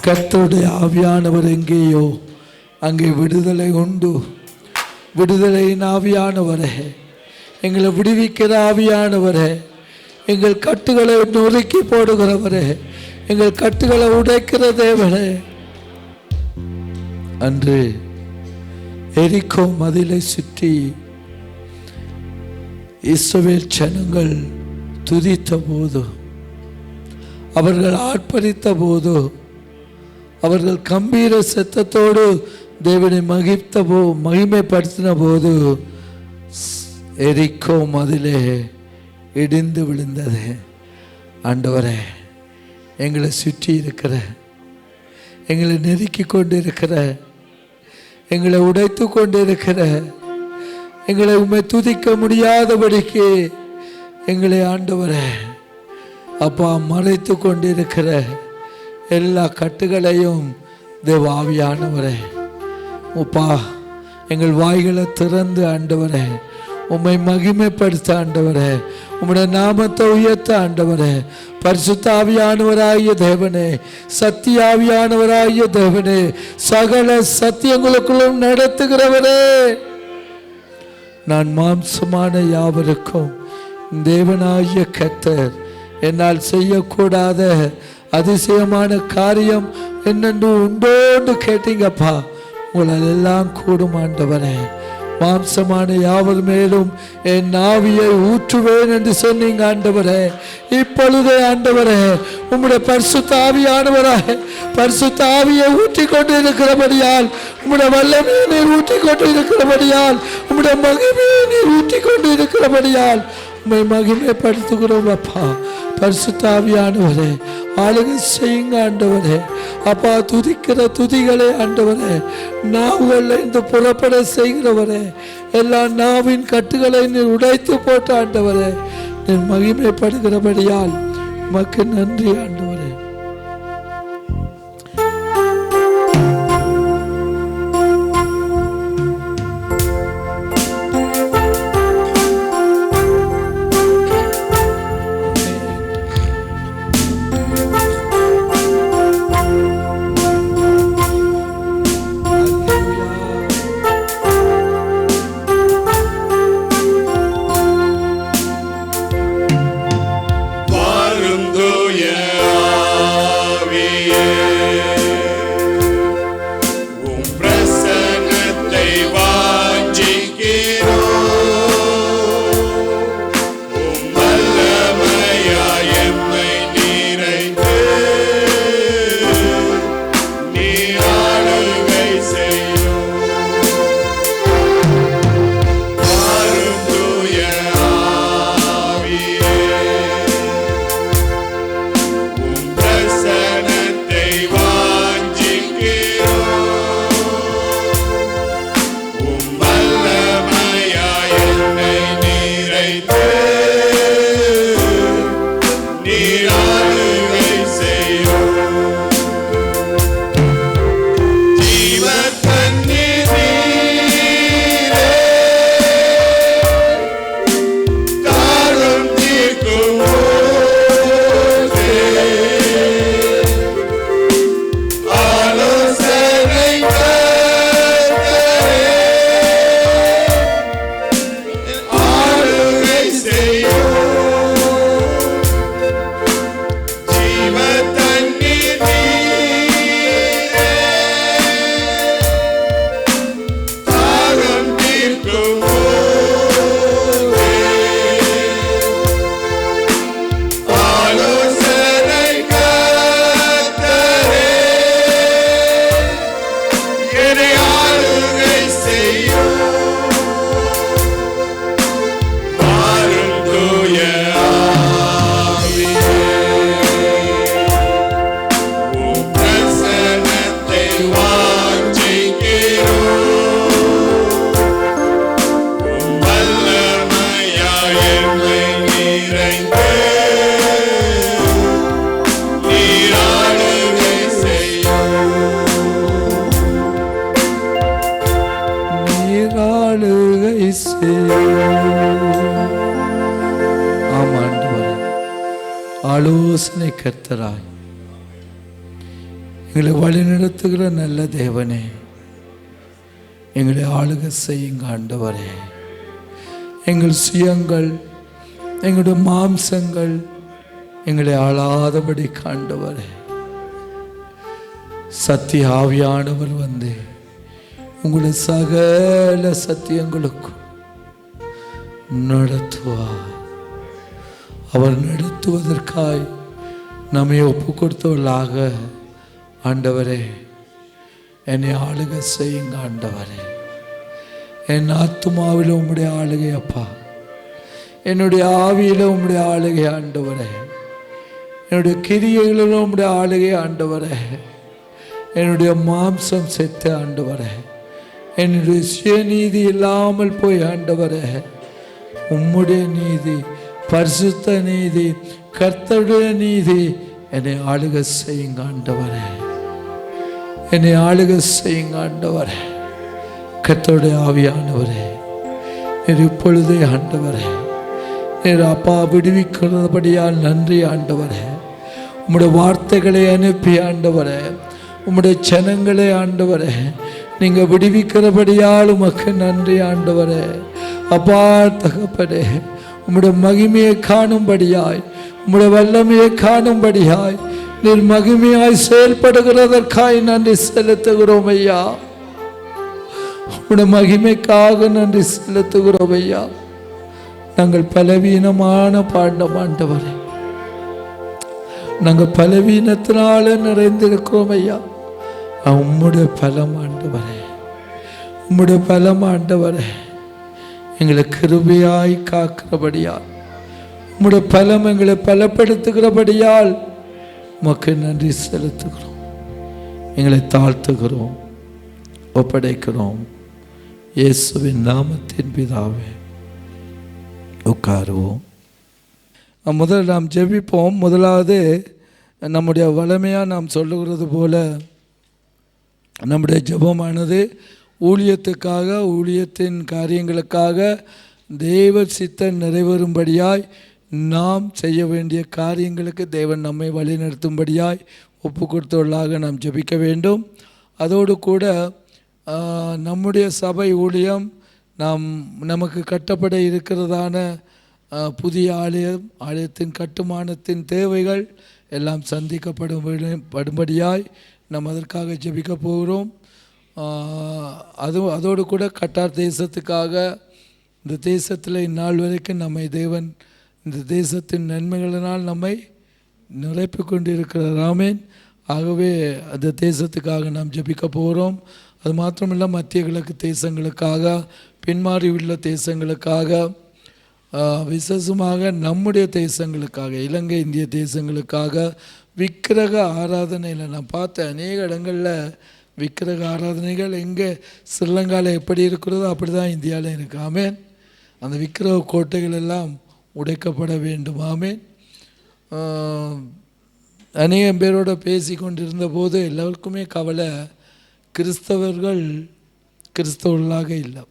கர்த்தருடைய ஆவியானவர் எங்கேயோ அங்கே விடுதலை உண்டு. விடுதலையின் ஆவியானவரே எங்களை விடுவிக்கிற ஆவியானவரே எங்கள் கட்டுகளை நொறுக்கி போடுகிறவரே எங்கள் கட்டுகளை உடைக்கிற தேவனே. அன்று எரிகோ மதிலை சுற்றி இஸ்ரவேல் ஜனங்கள் துதித்த போது அவர்கள் ஆர்ப்பரித்த போது அவர்கள் கம்பீர சத்தத்தோடு தேவனை மகிமைப்படுத்தின போது எரிகோ மதிலே இடிந்து விழுந்தது. ஆண்டவரே எங்களை சுற்றி இருக்கிற எங்களை நெருக்கி கொண்டு இருக்கிற எங்களை உடைத்து கொண்டு இருக்கிற எங்களை உம்மை துதிக்க முடியாதபடிக்கு எங்களை ஆண்டவரே அப்பா மறைத்து கொண்டிருக்கிற எல்லா கட்டுகளையும் தேவ ஆவியானவரே அப்பா எங்கள் வாய்களை திறந்து ஆண்டவரே உம்மை மகிமைப்படுத்த ஆண்டவரே உம்முடைய நாமத்தை உயர்த்த ஆண்டவரே. பரிசுத்த ஆவியானவராகிய தேவனே சத்திய ஆவியானவராகிய தேவனே சகல சத்தியங்களுக்குள்ளும் நடத்துகிறவரே நான் மாம்சமான யாவருக்கும் தேவனாகிய கர்த்தர் என்னால் செய்யக்கூடாத அதிசயமான காரியம் என்னென்று உண்டோன்னு கேட்டீங்கப்பா. உங்களால் எல்லாம் கூடும் ஆண்டவரே. மாம்சமான யாவர் மேலும் என் ஆவியை ஊற்றுவேன் என்று சொன்னீங்க ஆண்டவரே. இப்பொழுதே ஆண்டவரே உம்முடைய பரிசுத்த ஆவியானவராக பரிசுத்த ஆவியை ஊற்றி கொண்டு இருக்கிறபடியால் உம்முடைய வல்லமையை நீர் ஊற்றி கொண்டு இருக்கிறபடியால் உம்முடைய மகிமையை நீர் ஊற்றி கொண்டு இருக்கிறபடியால் உம்மை மகிமைப்படுத்துகிறோம் அப்பா. பரிசுத்த ஆவியானவரே ஆளுகை செய்யுங்க ஆண்டவரே. அப்பா, துதிக்கிற துதிகளே ஆண்டவரே, நாவுகளில் இந்த புறப்பட செய்கிறவரே, எல்லா நாவின் கட்டுகளை நீர் உடைத்து போட்ட ஆண்டவரே, நீர் மகிமைப்படுகிறபடியால் உமக்கு நன்றி ஆண்டவரே. ஆலோசனை கர்த்தராய் எங்களை வழிநடத்துகிற நல்ல தேவனே, எங்களை ஆளுகை செய்யுங்க ஆண்டவரே. எங்கள் சுயங்கள், எங்களுடைய மாம்சங்கள் எங்களை ஆளாதபடி ஆண்டவரே, சத்திய ஆவியானவர் வந்து உங்களுடைய சகல சத்தியங்களுக்கும் நடத்துவார். அவர் நடத்துவதற்காய் நம்மை ஒப்பு கொடுத்தவர்களாக ஆண்டவரே என்னை ஆளுகை செய்யுங்க ஆண்டவரே. என் ஆத்துமாவில் உம்முடைய ஆளுகை அப்பா, என்னுடைய ஆவியில் உம்முடைய ஆளுகை ஆண்டவரே, என்னுடைய கிரியைகளிலும் உம்முடைய ஆளுகை ஆண்டவரே. என்னுடைய மாம்சம் செத்து ஆண்டவரே, என்னுடைய சுயநீதி இல்லாமல் போய் ஆண்டவரே, உம்முடைய நீதி, பரிசுத்த நீதி, கர்த்தருடைய நீதி என்னை ஆளுகை செய்யுங்க ஆண்டவரே. என்னை ஆளுகை செய்யுங்க ஆண்டவரே. கர்த்தருடைய ஆவியானவரே, நீர் இப்பொழுதே ஆண்டவரே, நீர் அப்பா விடுவிக்கிறபடியால் நன்றி ஆண்டவரே. உம்முடைய வார்த்தைகளை அனுப்பி ஆண்டவரே, உம்முடைய ஜனங்களே ஆண்டவரே நீங்கள் விடுவிக்கிறபடியால் உமக்கு நன்றி ஆண்டவரே. அப்பா தகப்பனே, உம்முடைய மகிமையை காணும்படியாய், உம்முடைய வல்லமையை காணும்படியாய் நீர் மகிமையாய் செயல்படுகிறதற்காய் நன்றி செலுத்துகிறோம் ஐயா. உம்முடைய மகிமைக்காக நன்றி செலுத்துகிறோம் ஐயா. நாங்கள் பலவீனமான பாண்டம் ஆண்டவரே, நாங்கள் பலவீனத்தினால நிறைந்திருக்கிறோம் ஐயா. உம்முடைய பலம் ஆண்டவரே, உம்முடைய பலம் ஆண்டவரே எங்களை கிருபையாய் காக்கிறபடியா உம்முடைய பலம் எங்களை பலப்படுத்துகிறபடியால் உமக்கு நன்றி செலுத்துகிறோம். எங்களை தாழ்த்துகிறோம், ஒப்படைக்கிறோம். இயேசுவின் நாமத்தின் பிதாவே. உட்காருவோம். முதல்ல நாம் ஜெபிப்போம். முதலாவது நம்முடைய வளமையாக நாம் சொல்லுகிறது போல நம்முடைய ஜெபமானது ஊழியத்துக்காக, ஊழியத்தின் காரியங்களுக்காக, தேவ சித்தம் நிறைவேறும்படியாய் நாம் செய்ய வேண்டிய காரியங்களுக்கு தேவன் நம்மை வழிநடத்தும்படியாய் ஒப்பு கொடுத்தவர்களாக நாம் ஜெபிக்க வேண்டும். அதோடு கூட நம்முடைய சபை ஊழியம், நமக்கு கட்டப்பட இருக்கிறதான புதிய ஆலயத்தின் கட்டுமானத்தின் தேவைகள் எல்லாம் சந்திக்கப்படும்படியாய் நாம் அதற்காக ஜெபிக்க போகிறோம். அதோடு கூட கட்டார் தேசத்துக்காக, இந்த தேசத்தில் இந்நாள் வரைக்கும் நம்மை தேவன் இந்த தேசத்தின் நன்மைகளினால் நம்மை நிரப்பி கொண்டு இருக்கிறார். ஆமென். ஆகவே அந்த தேசத்துக்காக நாம் ஜெபிக்க போகிறோம். அது மாத்திரமில்லை, மத்திய கிழக்கு தேசங்களுக்காக, பின்மாறி உள்ள தேசங்களுக்காக, விசேஷமாக நம்முடைய தேசங்களுக்காக, இலங்கை இந்திய தேசங்களுக்காக, விக்கிரக ஆராதனையில் நான் பார்த்த அநேக இடங்களில் விக்கிரக ஆராதனைகள் எங்கே ஸ்ரீலங்காவில் எப்படி இருக்கிறதோ அப்படி தான் இந்தியாவில் இருக்குது. ஆமென். அந்த விக்கிரக கோட்டைகள் எல்லாம் உடைக்கப்பட வேண்டும். ஆமென். அநேகம் பேரோடு பேசி கொண்டிருந்த போது எல்லோருக்குமே கவலை, கிறிஸ்தவர்கள் கிறிஸ்தவர்களாக இல்லை,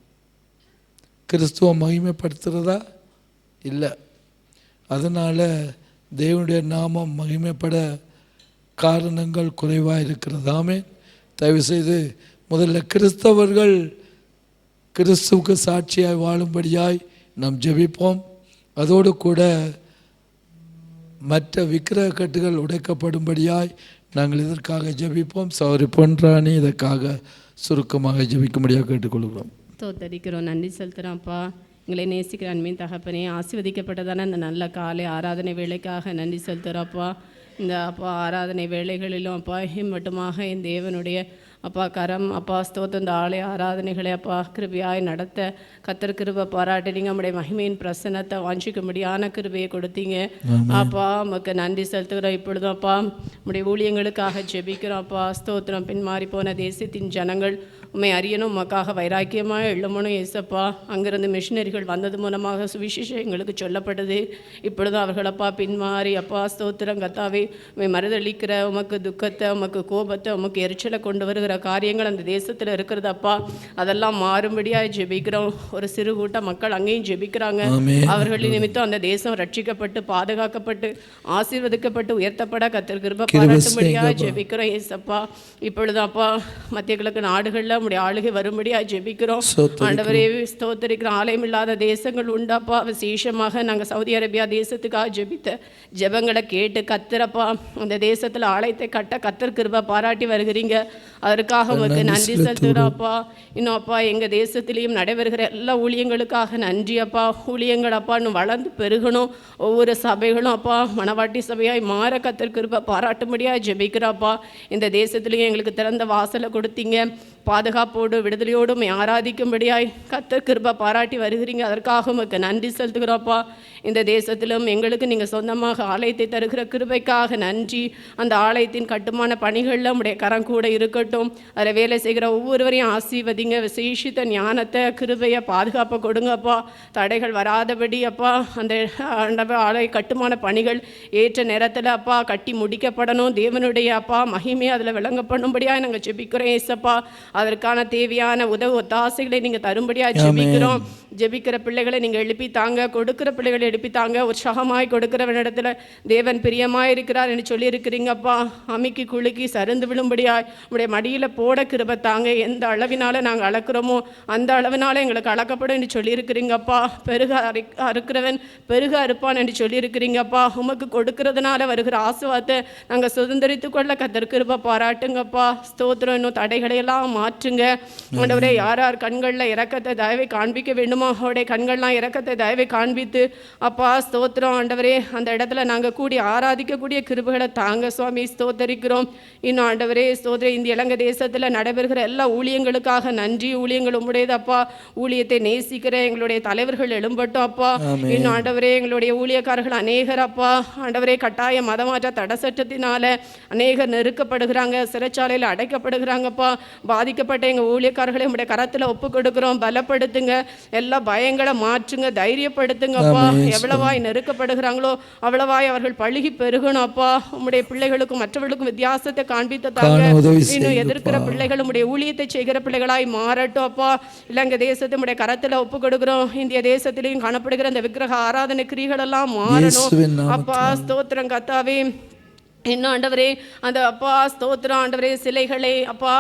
கிறிஸ்துவ மகிமைப்படுத்துகிறதா இல்லை. அதனால் தேவனுடைய நாமம் மகிமைப்பட காரணங்கள் குறைவாக இருக்கிறது. ஆமென். தயவுசெய்து முதல்ல கிறிஸ்தவர்கள் கிறிஸ்துவுக்கு சாட்சியாய் வாழும்படியாய் நாம் ஜெபிப்போம். அதோடு கூட மற்ற விக்கிரக கட்டுகள் உடைக்கப்படும்படியாய் நாங்கள் இதற்காக ஜெபிப்போம். சௌரி பொன்ராணி இதற்காக சுருக்கமாக ஜெபிக்கும்படியாக கேட்டுக்கொள்கிறோம். தோத்தரிக்கிறோம், நன்றி செலுத்துகிறோம்ப்பா. எங்களை நேசிக்கிற அன்பின் தகப்பனே, ஆசீர்வதிக்கப்பட்டதான இந்த நல்ல காலை ஆராதனை வேலைக்காக நன்றி செலுத்துகிறோம்ப்பா. இந்த அப்பா ஆராதனை வேலைகளிலும் அப்பா மட்டுமாக என் தேவனுடைய அப்பா கரம் அப்பா ஸ்தோத்திரம், இந்த ஆலய ஆராதனைகளை அப்பா கிருபையாய் நடத்த கத்தர் கிருபை பாராட்டினீங்க. நம்முடைய மகிமையின் பிரசன்னத்தை வாஞ்சிக்கும்படியான கிருபையை கொடுத்தீங்க அப்பா. நமக்கு நன்றி செலுத்துகிறோம். இப்பொழுதும் அப்பா நம்முடைய ஊழியங்களுக்காக ஜெபிக்கிறோம் அப்பா. ஸ்தோத்திரம். பின்மாறி போன தேசத்தின் ஜனங்கள் உண்மை அறியணும், உமக்காக வைராக்கியமாக எழுமணும் ஏசப்பா. அங்கிருந்து மிஷினரிகள் வந்தது மூலமாக சுவிசேஷம் எங்களுக்கு சொல்லப்பட்டது. இப்பொழுதும் அவர்களப்பா பின்மாறி அப்பா ஸ்தோத்திரம் கத்தாவே உண்மை மறுதளிக்கிற உமக்கு துக்கத்தை, உமக்கு கோபத்தை, உமக்கு எரிச்சலை கொண்டு வருகிற காரியங்கள் அந்த தேசத்தில் இருக்கிறது அப்பா. அதெல்லாம் மாறும்படியாக ஜெபிக்கிறோம். ஒரு சிறு கூட்ட மக்கள் அங்கேயும் ஜெபிக்கிறாங்க. அவர்களின் நிமித்தம் அந்த தேசம் ரட்சிக்கப்பட்டு பாதுகாக்கப்பட்டு ஆசீர்வதிக்கப்பட்டு உயர்த்தப்பட கர்த்தர் கிருபை பாராட்டும்படியாக ஜெபிக்கிறோம் ஏசப்பா. இப்பொழுது அப்பா மத்திய கிழக்கு நாடுகளில் உடைய ஆளுகை வரும்படியாக ஜெபிக்கிறோம். ஆண்டவரே ஸ்தோத்திரிக்கிற ஆலயம் இல்லாத தேசங்கள் உண்டாப்பா. விசேஷமாக நாங்கள் சவுதி அரேபியா தேசத்துக்காக ஜெபித்த ஜெபங்களை கேட்டு கர்த்தரப்பா அந்த தேசத்தில் ஆலயத்தை கட்ட கர்த்தர் கிருபை பாராட்டி வருகிறீங்க. அதற்காக உங்களுக்கு நன்றி செலுத்துகிறோம்ப்பா. இன்னும் அப்பா எங்கள் தேசத்திலையும் நடைபெறுகிற எல்லா ஊழியங்களுக்காக நன்றி அப்பா. ஊழியங்கள் அப்பா இன்னும் வளர்ந்து பெருகணும். ஒவ்வொரு சபைகளும் அப்பா மணவாட்டி சபையாய் மாற கர்த்தர் கிருபை பாராட்டும்படியாக ஜெபிக்கிறாப்பா. இந்த தேசத்துலேயும் எங்களுக்கு திறந்த வாசலை கொடுத்தீங்க. பாதுகாப்போடு விடுதலையோடும் ஆராதிக்கும்படியாய் கர்த்தர் கிருபை பாராட்டி வருகிறீங்க. அதற்காக உங்களுக்கு நன்றி செலுத்துகிறோம்ப்பா. இந்த தேசத்திலும் எங்களுக்கு நீங்கள் சொந்தமாக ஆலயத்தை தருகிற கிருபைக்காக நன்றி. அந்த ஆலயத்தின் கட்டுமான பணிகளில் உடைய கரம் கூட இருக்கட்டும். அதில் வேலை செய்கிற ஒவ்வொருவரையும் ஆசீர்வதிங்க. விசேஷித்த ஞானத்தை கிருபையை பாதுகாப்பை கொடுங்கப்பா. தடைகள் வராதபடி அப்பா அந்த ஆலய கட்டுமான பணிகள் ஏற்ற நேரத்தில் அப்பா கட்டி முடிக்கப்படணும். தேவனுடைய அப்பா மகிமையை அதில் விளங்கப்படும்படியாக நாங்கள் ஜெபிக்கிறோம் ஏசப்பா. அதற்கான தேவையான ஒத்தாசைகளை நீங்கள் தரும்படியாக ஜெபிக்கிறோம். ஜெபிக்கிற பிள்ளைகளை நீங்கள் எழுப்பி தாங்க, கொடுக்கிற பிள்ளைகளை எழுப்பி தாங்க. உற்சாகமாய் கொடுக்கிறவனிடத்தில் தேவன் பிரியமாய் இருக்கிறார் என்று சொல்லியிருக்கிறீங்கப்பா. அமிக்கி குலுக்கி சருந்து விழும்படியாய் உடைய மடியில் போட கிருபை தாங்க. எந்த அளவினால நாங்கள் அளக்கிறோமோ அந்த அளவினால எங்களுக்கு அளக்கப்படும் என்று சொல்லியிருக்கிறீங்கப்பா. பெருக அறுக்கிறவன் பெருக அறுப்பான் என்று சொல்லியிருக்கிறீங்கப்பா. உமக்கு கொடுக்கறதுனால வருகிற ஆசீர்வாதத்தை நாங்கள் சுதந்திரித்து கொள்ள கர்த்தர் கிருபை பாராட்டுங்கப்பா. ஸ்தோத்திரம். இன்னும் தடைகளையெல்லாம் மாற்றுங்க ஆண்டவரே. யார் யார் கண்களில் இரக்கத்தை தயவை காண்பிக்க வேண்டுமோ இறக்கமா அவருடைய கண்கள்லாம் இறக்கத்தை தயவை காண்பித்து அப்பா ஸ்தோத்திரம் ஆண்டவரே. அந்த இடத்துல நாங்கள் கூடி ஆராதிக்கக்கூடிய கிருபைகளை தாங்க சுவாமி, ஸ்தோத்தரிக்கிறோம். இன்னும் ஆண்டவரே ஸ்தோத்திர இந்த இலங்கை தேசத்தில் நடைபெறுகிற எல்லா ஊழியங்களுக்காக நன்றி. ஊழியங்கள் உம்முடையது அப்பா. ஊழியத்தை நேசிக்கிற எங்களுடைய தலைவர்கள் எழும்பட்டும் அப்பா. இன்னும் ஆண்டவரே எங்களுடைய ஊழியக்காரர்கள் அநேகர் அப்பா ஆண்டவரே கட்டாய மதமாற்ற தடசட்டத்தினால அநேகர் நெருக்கப்படுகிறாங்க, சிறைச்சாலையில் அடைக்கப்படுகிறாங்கப்பா. பாதிக்கப்பட்ட எங்கள் ஊழியக்காரர்களை உங்களுடைய கரத்தில் ஒப்பு கொடுக்குறோம். பலப்படுத்துங்க, எல்லா பயங்களை மாற்றுங்க, தைரியப்படுத்துங்கப்பா. எவ்வளவாய் நெருக்கப்படுகிறாங்களோ அவ்வளவாய் அவர்கள் பழுகி பெருகணும் அப்பா. உங்களுடைய பிள்ளைகளுக்கும் மற்றவர்களுக்கும் வித்தியாசத்தை காண்பித்து தாங்க. இன்னும் எதிர்க்கிற பிள்ளைகள் உங்களுடைய ஊழியத்தை செய்கிற பிள்ளைகளாய் மாறட்டும் அப்பா. இலங்கை தேசத்தை உங்களுடைய கரத்தில் ஒப்பு கொடுக்குறோம். இந்திய தேசத்திலையும் காணப்படுகிற அந்த விக்கிரக ஆராதனை கிரிகள் எல்லாம் மாறணும் அப்பா. ஸ்தோத்திரம் கர்த்தாவே. இன்னும் ஆண்டவரே அந்த அப்பா ஸ்தோத்திரம் ஆண்டவரே சிலைகளை அப்பா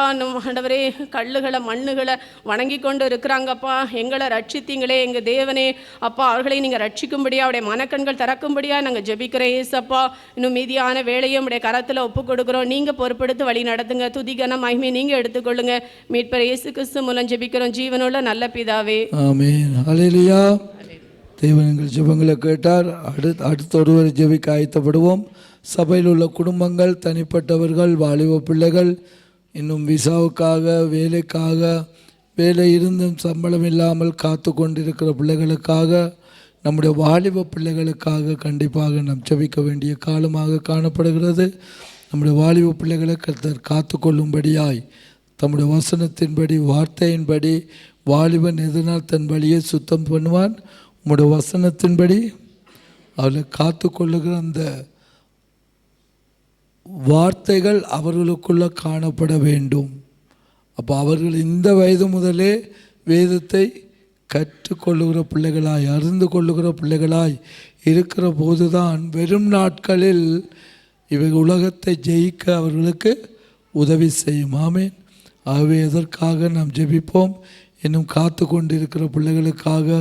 ஆண்டவரே கல்லுகளை மண்ணுகளை வணங்கி கொண்டு இருக்கிறாங்கப்பா. எங்களை ரட்சித்தீங்களே எங்கள் தேவனே அப்பா. அவர்களை நீங்கள் ரட்சிக்கும்படியா அவருடைய மனக்கண்கள் திறக்கும்படியா நாங்கள் ஜெபிக்கிறோம் ஏசப்பா. இன்னும் மீதியான வேலையும் உடைய கரத்தில் ஒப்பு கொடுக்குறோம். நீங்கள் பொறுப்படுத்தி வழி நடத்துங்க. துதிகன மகிமை நீங்கள் எடுத்துக்கொள்ளுங்க. மீட்பர் இயேசு கிறிஸ்து மூலம் ஜெபிக்கிறோம் ஜீவனுள்ள நல்ல பிதாவே. ஆமென். ஹல்லேலூயா. தேவன் எங்கள் ஜெபங்களை கேட்டார். அடுத்தொருவர் ஜெபிக்க ஆயத்தப்படுவோம். சபையில் உள்ள குடும்பங்கள், தனிப்பட்டவர்கள், வாலிப பிள்ளைகள், இன்னும் விசாவுக்காக வேலைக்காக, வேலை இருந்தும் சம்பளம் இல்லாமல் காத்து கொண்டிருக்கிற பிள்ளைகளுக்காக, நம்முடைய வாலிப பிள்ளைகளுக்காக கண்டிப்பாக நாம் ஜெபிக்க வேண்டிய காலமாக காணப்படுகிறது. நம்முடைய வாலிப பிள்ளைகளை கர்த்தர் காத்து கொள்ளும்படியாய் தம்முடைய வசனத்தின்படி வார்த்தையின்படி வாலிபன் எதனால் தன் வழியை சுத்தம் பண்ணுவான், உம்முடைய வசனத்தின்படி அவளை காத்து கொள்ளுகிற அந்த வார்த்தைகள் அவர்களுக்குள்ள காணப்பட வேண்டும். அப்போ அவர்கள் இந்த வயது முதலே வேதத்தை கற்றுக்கொள்ளுகிற பிள்ளைகளாய், அறிந்து கொள்ளுகிற பிள்ளைகளாய் இருக்கிற போதுதான் வெறும் நாட்களில் இவை உலகத்தை ஜெயிக்க அவர்களுக்கு உதவி செய்யும். ஆமேன். ஆகவே எதற்காக நாம் ஜெபிப்போம். இன்னும் காத்து கொண்டிருக்கிற பிள்ளைகளுக்காக,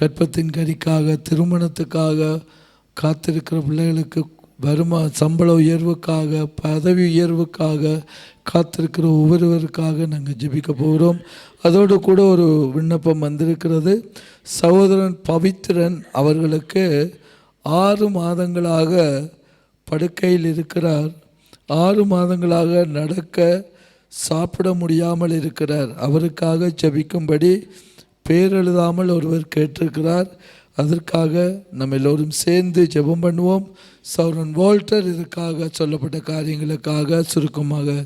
கற்பத்தின் கரிக்காக, திருமணத்துக்காக காத்திருக்கிற பிள்ளைகளுக்கு, சம்பள உயர்வுக்காக, பதவி உயர்வுக்காக காத்திருக்கிற ஒவ்வொருவருக்காக நாங்கள் ஜெபிக்க போகிறோம். அதோடு கூட ஒரு விண்ணப்பம் வந்திருக்கிறது. சகோதரன் பவித்ரன் அவர்களுக்கு 6 மாதங்களாக படுக்கையில் இருக்கிறார். 6 மாதங்களாக நடக்க சாப்பிட முடியாமல் இருக்கிறார். அவருக்காக ஜெபிக்கும்படி பேரெழுதாமல் ஒருவர் கேட்டிருக்கிறார். அதற்காக நம்ம எல்லோரும் சேர்ந்து ஜெபம் பண்ணுவோம். சௌரன் வால்டர் இதற்காக சொல்லப்பட்ட காரியங்களுக்காக சுருக்கமாக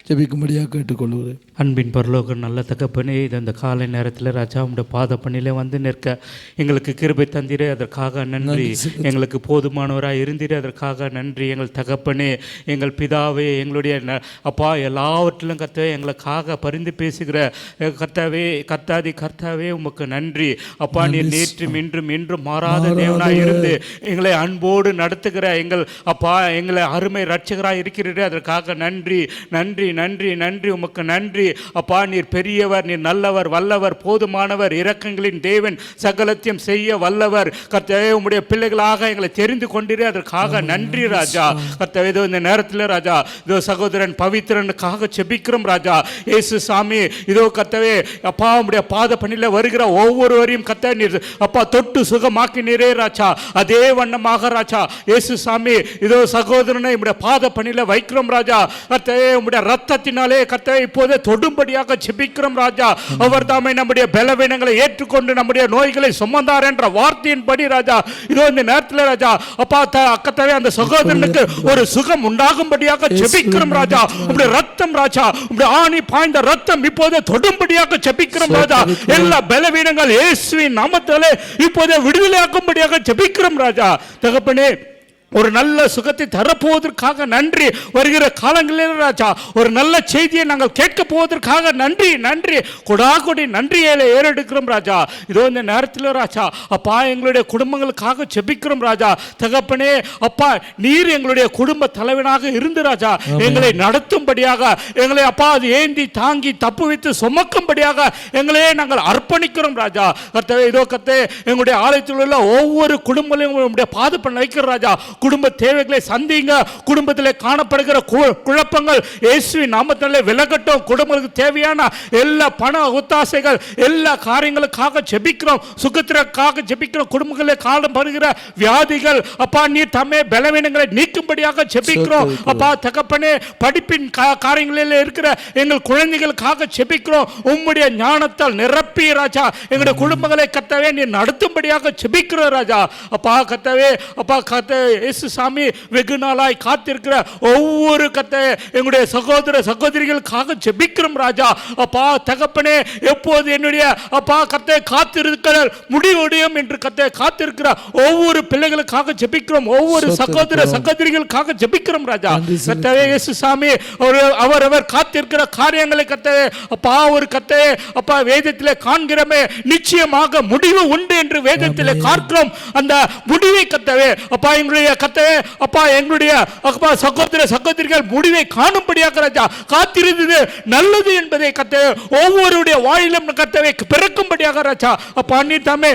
ஜெபிக்கும்படியாக கேட்டுக்கொள்கிறேன். அன்பின் பரலோக நல்ல தகப்பனே, இது அந்த காலை நேரத்தில் ராஜா உடைய பாத பணியிலே வந்து நிற்க எங்களுக்கு கிருபை தந்திரே, அதற்காக நன்றி. எங்களுக்கு போதுமானவராக இருந்தீரே, அதற்காக நன்றி. எங்கள் தகப்பனே, எங்கள் பிதாவே, எங்களுடைய அப்பா எல்லாவற்றிலும் கர்த்தாவே எங்களுக்காக பரிந்து பேசுகிற கர்த்தாவே உமக்கு நன்றி. அப்பா நீர் நேற்றும் இன்றும் இன்றும் மாறாத தேவனாய் இருந்து எங்களை அன்போடு நடத்துகிற எங்கள் அப்பா, எங்களை அருமை ரட்சகராக இருக்கிறீரே, அதற்காக நன்றி நன்றி நன்றி நன்றி. உமக்கு நன்றி அப்பா. நீர் பெரியவர், நீர் நல்லவர், வல்லவர், போதுமானவர், இரக்கங்களின் தேவன், சகலத்தையும் செய்ய வல்லவர். கர்த்தாவே உம்முடைய பிள்ளைகளாக எங்களை தெரிந்து கொண்டிரே, அதற்காக நன்றி ராஜா. கர்த்தாவே இதோ இந்த நேரத்தில் ராஜா இதோ சகோதரன் பவித்ரனுக்காக ஜெபிக்கிறோம் ராஜா. இயேசு சாமி இதோ கர்த்தாவே அப்பா உம்முடைய பாத பணியில் வருகிற ஒவ்வொருவரையும் கர்த்தாவே நீர் அப்பா தொட்டு சுகமாக்கினீரே ராஜா. அதே வண்ணமாக ராஜா இயேசு சாமி இதோ சகோதரனை உம்முடைய பாத பணியில் வைக்கிறோம் ராஜா. கர்த்தாவே உம்முடைய ரத்தத்தினாலே கர்த்தாவே இப்போதே தொடும்படியாக ஜெபிக்கிறோம் ராஜா. அவர் தாமே நம்முடைய பலவீனங்களை ஏற்றுக்கொண்டு நம்முடைய நோய்களை சுமந்தார் என்ற வார்த்தையின்படி ராஜா இதோ இந்த நேரத்தில் ராஜா அப்பா கர்த்தாவே அந்த சகோதரனுக்கு ஒரு சுகம் உண்டாகும்படியாக ஜெபிக்கிறோம் ராஜா. உம்முடைய ரத்தம் ராஜா, உம்முடைய ஆணி பாய்ந்த ரத்தம் இப்போதே தொடும்படியாக ஜெபிக்கிறோம் ராஜா. எல்லா பலவீனங்கள் இயேசுவின் நாமத்திலே இப்போதே விடுதலையாக்கும்படியாக ஜெபிக்கிறோம் ராஜா. தகப்பனே ஒரு நல்ல சுகத்தை தரப்போவதற்காக நன்றி. வருகிற காலங்களில் ராஜா ஒரு நல்ல செய்தியை நாங்கள் கேட்க போவதற்காக நன்றி நன்றி. கொடாகொடி நன்றியை ஏறெடுக்கிறோம் ராஜா. இதோ இந்த நேரத்தில் ராஜா அப்பா எங்களுடைய குடும்பங்களுக்காக ஜெபிக்கிறோம் ராஜா. தகப்பனே அப்பா நீர் எங்களுடைய குடும்ப தலைவனாக இருந்து ராஜா எங்களை நடத்தும்படியாக, எங்களை அப்பா அது ஏந்தி தாங்கி தப்பு வைத்து சுமக்கும்படியாக எங்களையே நாங்கள் அர்ப்பணிக்கிறோம் ராஜா. கர்த்தாவே இதோ கர்த்தாவே எங்களுடைய ஆலயத்தில் உள்ள ஒவ்வொரு குடும்பங்களையும் உங்களுடைய பாத பண்ண வைக்கிற ராஜா. குடும்ப தேவைகளை சந்திங்க. குடும்பத்தில் காணப்படுகிற குழப்பங்கள் இயேசுவின் நாமத்திலே விலகட்டும். குடும்பங்களுக்கு தேவையான எல்லா பண ஒத்தாசைகள் எல்லா காரியங்களுக்காக ஜெபிக்கிறோம். சுகத்திற்காக ஜெபிக்கிறோம். குடும்பங்களில் காணப்படுகிற வியாதிகள் அப்பா நீர் தம்மே பலவீனங்களை நீக்கும்படியாக ஜெபிக்கிறோம். அப்பா தகப்பனே படிப்பின் காரியங்களில் இருக்கிற எங்கள் குழந்தைகளுக்காக ஜெபிக்கிறோம். உம்முடைய ஞானத்தால் நிரப்பி ராஜா எங்களுடைய குடும்பங்களை கர்த்தாவே நீர் நடத்தும்படியாக ஜெபிக்கிறோம் ராஜா. அப்பா கர்த்தாவே அப்பா கர்த்தாவே இயேசு சாமி வெகு நாளாய் காத்திருக்கிற ஒவ்வொரு கர்த்தாவே எங்களுடைய சகோதர சகோதரிகளுக்காக ஜெபிக்கிறோம் ராஜா. அப்பா தகப்பனே எப்போது என்னுடைய அப்பா கர்த்தாவே காத்திருக்கிற முடிவடையும் என்று கர்த்தாவே காத்திருக்கிற ஒவ்வொரு பிள்ளைகளுக்காக ஜெபிக்கிறோம். ஒவ்வொரு சகோதர சகோதரிகளுக்காக ஜெபிக்கிறோம் ராஜா. கர்த்தாவே இயேசு சாமி அவர் காத்திருக்கிற காரியங்களை கர்த்தாவே அப்பா ஒரு கர்த்தாவே அப்பா வேதத்திலே காண்கிறோமே நிச்சயமாக முடிவு உண்டு என்று வேதத்திலே பார்க்கிறோம். அந்த முடிவை கர்த்தாவே அப்பா எங்களுடைய கர்த்தாவே அப்பா எங்களுடைய அப்பா சகோதர சகோதரிகள் முடிவை காணும்படியாக ராஜா காத்திருந்தது நல்லது என்பதை கர்த்தாவே ஒவ்வொருடைய வாயிலும் கர்த்தாவே பிறக்கும்படியாக ராஜா அப்பா நீ தாமே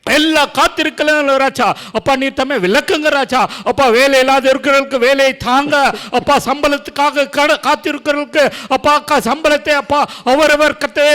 எல்லா காத்திருக்கலாம் ராஜா. அப்பா நீ தம்மை விளக்குங்க ராஜா. அப்பா வேலை இல்லாத இருக்கிறவர்களுக்கு வேலையை தாங்க. அப்பா சம்பளத்துக்காக காத்திருக்கிறவர்களுக்கு அப்பா சம்பளத்தை அப்பா அவரவர் கத்தவே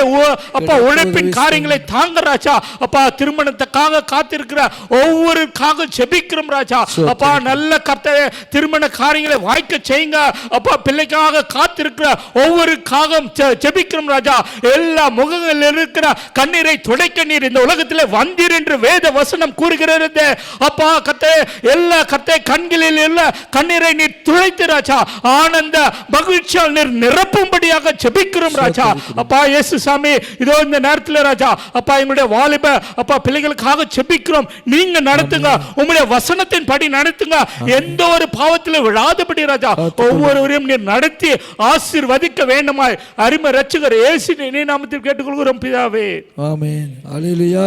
அப்பா உழைப்பின் காரியங்களை தாங்க ராஜா. அப்பா திருமணத்துக்காக காத்திருக்கிற ஒவ்வொருக்காக ஜெபிக்கிறோம் ராஜா. அப்பா நல்ல கத்தவே திருமண காரியங்களை வாய்க்க செய்யுங்க. அப்பா பிள்ளைக்காக காத்திருக்கிற ஒவ்வொருக்காக ஜெபிக்கிறோம் ராஜா. எல்லா முகங்களில் இருக்கிற கண்ணீரை துடைக்க நீர் இந்த உலகத்தில் வந்தீர் என்று வேத வசனம் கூறுகிறது. அப்பா கர்த்தே எல்லா கர்த்தே கண்களில் உள்ள கண்ணீரை நீர் துடைத்து ராஜா ஆனந்த மகிழ்ச்சியால் நீர் நிரப்பும்படியாக ஜெபிக்கிறோம் ராஜா. அப்பா இயேசு சாமி இதோ இந்த நேரத்தில் ராஜா அப்பா எங்களுடைய வாலிப அப்பா பிள்ளைகளுக்காக ஜெபிக்கிறோம். நீங்க நடத்துங்க. உம்முடைய வசனத்தின் படி நடத்துங்க. எந்த ஒரு பாவத்தில் விழாதபடி ராஜா ஒவ்வொருவரையும் நீர் நடத்தி ஆசீர்வதிக்க வேண்டுமாய் அருமை இரட்சகர் இயேசுவின் நாமத்தில் கேட்டுக்கொள்கிறோம் பிதாவே. ஆமென். அல்லேலூயா.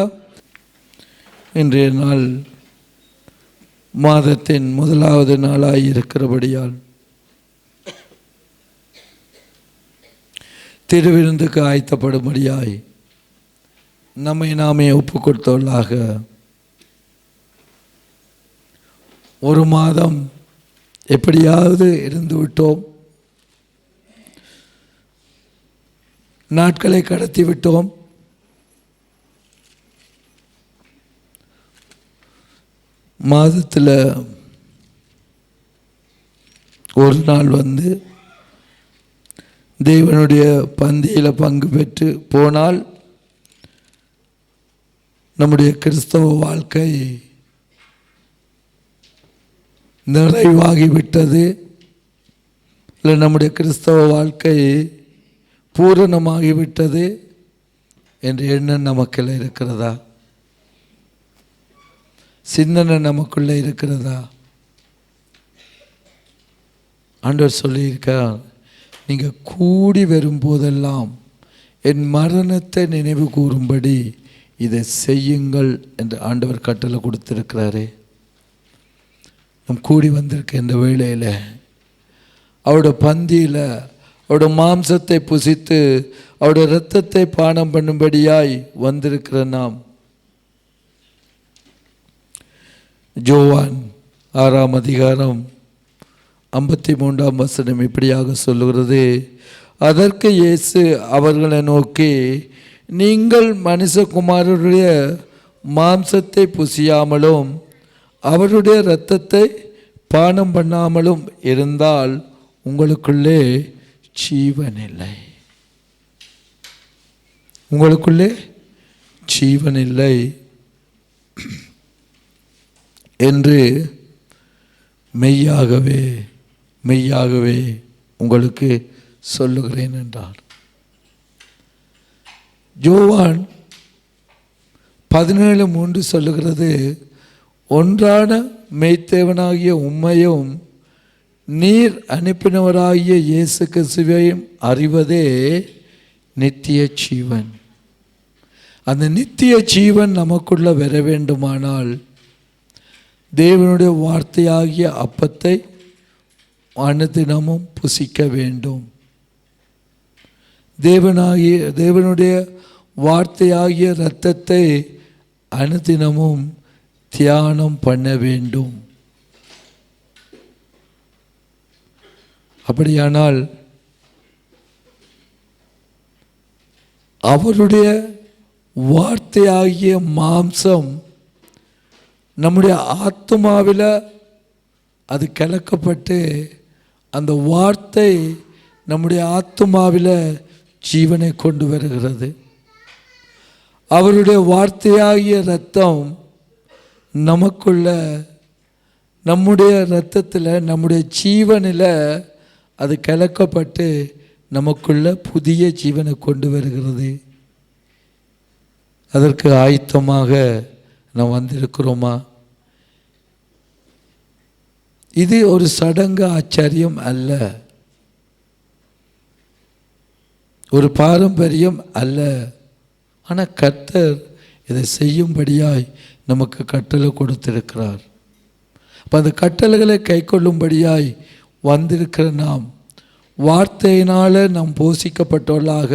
இன்றைய நாள் மாதத்தின் முதலாவது நாளாய் இருக்கிறபடியால் திருவிருந்துக்கு ஆயத்தப்படும்படியாய் நம்மை நாமே ஒப்பு கொடுத்தவர்களாக ஒரு மாதம் எப்படியாவது இருந்து விட்டோம். நாட்களை கடத்தி விட்டோம். மாதத்தில் ஒரு நாள் வந்து தேவனுடைய பந்தியில் பங்கு பெற்று போனால் நம்முடைய கிறிஸ்தவ வாழ்க்கை நிறைவாகிவிட்டது, இல்லை நம்முடைய கிறிஸ்தவ வாழ்க்கை பூரணமாகிவிட்டது என்ற எண்ணம் நமக்குள்ள இருக்கிறதா? சிந்தனை நமக்குள்ளே இருக்கிறதா? ஆண்டவர் சொல்லியிருக்கார், நீங்கள் கூடி வரும்போதெல்லாம் என் மரணத்தை நினைவு கூறும்படி இதை செய்யுங்கள் என்று ஆண்டவர் கட்டளை கொடுத்திருக்கிறாரே. நம் கூடி வந்திருக்க இந்த வேளையில் அவரோட பந்தியில் அவரோட மாம்சத்தை புசித்து அவரோட இரத்தத்தை பானம் பண்ணும்படியாய் வந்திருக்கிற நாம் யோவான் 6ஆம் அதிகாரம் 53ஆம் வசனம் இப்படியாக சொல்லுகிறது. அதற்கு இயேசு அவர்களை நோக்கி, நீங்கள் மனுஷகுமாரருடைய மாம்சத்தை புசியாமலும் அவருடைய இரத்தத்தை பானம் பண்ணாமலும் இருந்தால் உங்களுக்குள்ளே ஜீவன் இல்லை. உங்களுக்குள்ளே ஜீவன் இல்லை என்று மெய்யாகவே மெய்யாகவே உங்களுக்கு சொல்லுகிறேன் என்றார். யோவான் 17:3 சொல்லுகிறது, ஒன்றான மெய்த்தேவனாகிய உம்மையும் நீர் அனுப்பினவராகிய இயேசு கிறிஸ்துவையும் அறிவதே நித்திய ஜீவன். அந்த நித்திய ஜீவன் நமக்குள்ள வர வேண்டுமானால் தேவனுடைய வார்த்தையாகிய அப்பத்தை அனுதினமும் புசிக்க வேண்டும். தேவனுடைய வார்த்தையாகிய இரத்தத்தை அனுதினமும் தியானம் பண்ண வேண்டும். அப்படியானால் அவருடைய வார்த்தையாகிய மாம்சம் நம்முடைய ஆத்துமாவில் அது கலக்கப்பட்டு அந்த வார்த்தை நம்முடைய ஆத்துமாவில் ஜீவனை கொண்டு வருகிறது. அவருடைய வார்த்தையாகிய இரத்தம் நமக்குள்ள, நம்முடைய இரத்தத்தில், நம்முடைய ஜீவனில் அது கலக்கப்பட்டு நமக்குள்ள புதிய ஜீவனை கொண்டு வருகிறது. அதற்கு ஆயத்தமாக நாம் வந்திருக்கிறோமா? இது ஒரு சடங்கு ஆச்சரியம் அல்ல, ஒரு பாரம்பரியம் அல்ல. ஆனால் கர்த்தர் இதை செய்யும்படியாய் நமக்கு கட்டளை கொடுத்திருக்கிறார். அப்போ அந்த கட்டளைகளை கை கொள்ளும்படியாய் வந்திருக்கிற நாம் வார்த்தையினால் நாம் போஷிக்கப்பட்டவர்களாக,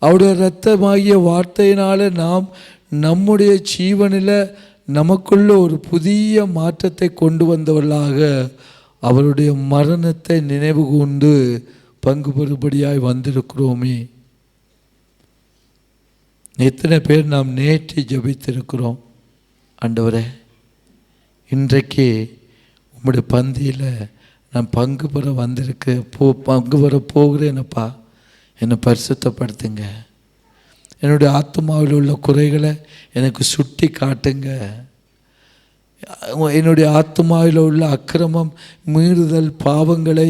அவருடைய இரத்தமாகிய வார்த்தையினால் நாம் நம்முடைய ஜீவனில் நமக்குள்ள ஒரு புதிய மாற்றத்தை கொண்டு வந்தவர்களாக அவருடைய மரணத்தை நினைவு கூர்ந்து பங்கு பெறும்படியாய் வந்திருக்கிறோமே. எத்தனை பேர் நாம் நேற்று ஜெபித்திருக்கிறோம், ஆண்டவரே இன்றைக்கு உம்முடைய பந்தியில் நான் பங்கு பெற பங்கு பெற போகிறேனப்பா, என்னை பரிசுத்தப்படுத்துங்க, என்னுடைய ஆத்மாவில் உள்ள குறைகளை எனக்கு சுட்டி காட்டுங்க, என்னுடைய ஆத்மாவில் உள்ள அக்கிரமம், மீறுதல், பாவங்களை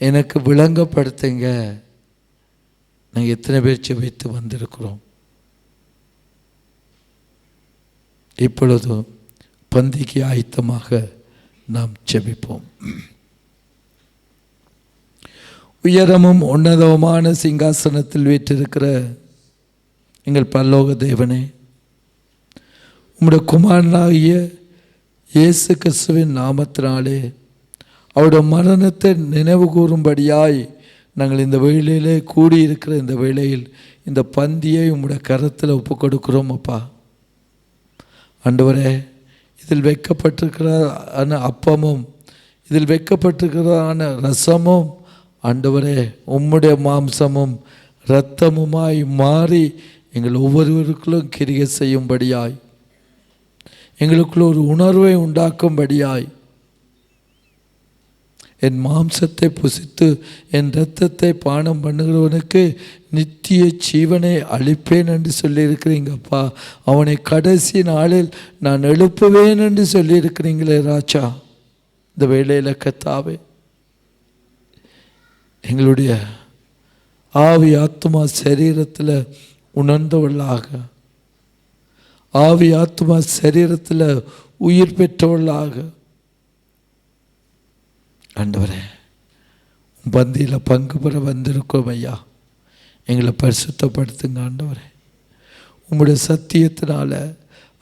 எனக்கு விளங்கப்படுத்துங்க. நாங்கள் எத்தனை பேர் ஜெபித்து வந்திருக்கிறோம்? இப்பொழுதும் பந்திக்கு ஆயத்தமாக நாம் ஜெபிப்போம். உயரமும் உன்னதமான சிங்காசனத்தில் வீற்றிருக்கிற எங்கள் பரலோக தேவனே, உம்முடைய குமாரனாகிய இயேசு கிறிஸ்துவின் நாமத்தினாலே அவருடைய மரணத்தை நினைவு கூறும்படியாய் நாங்கள் இந்த வேளையிலே கூடியிருக்கிற இந்த வேளையில் இந்த பந்தியை உம்முடைய கரத்தில் ஒப்பு கொடுக்கிறோம் அப்பா. ஆண்டவரே, இதில் வைக்கப்பட்டிருக்கிற அப்பமும் இதில் வைக்கப்பட்டிருக்கிறதான ரசமும் ஆண்டவரே உம்முடைய மாம்சமும் இரத்தமுமாய் மாறி எங்கள் ஒவ்வொருவருக்குள்ளும் கிரியை செய்யும்படியாய், எங்களுக்குள்ள ஒரு உணர்வை உண்டாக்கும்படியாய், என் மாம்சத்தை புசித்து என் இரத்தத்தை பானம் பண்ணுகிறவனுக்கு நித்திய ஜீவனை அளிப்பேன் என்று சொல்லியிருக்கிறீங்கப்பா. அவனை கடைசி நாளில் நான் எழுப்புவேன் என்று சொல்லியிருக்கிறீங்களே ராஜா. இந்த வேளையில் கர்த்தாவே, எங்களுடைய ஆவி ஆத்மா சரீரத்தில் உணர்ந்தவர்களாக, ஆவி ஆத்மா சரீரத்தில் உயிர் பெற்றவர்களாக ஆண்டவரே பந்தியில் பங்கு பெற வந்திருக்கோம் ஐயா. எங்களை பரிசுத்தப்படுத்துங்க ஆண்டவரே. உம்முடைய சத்தியத்தினால்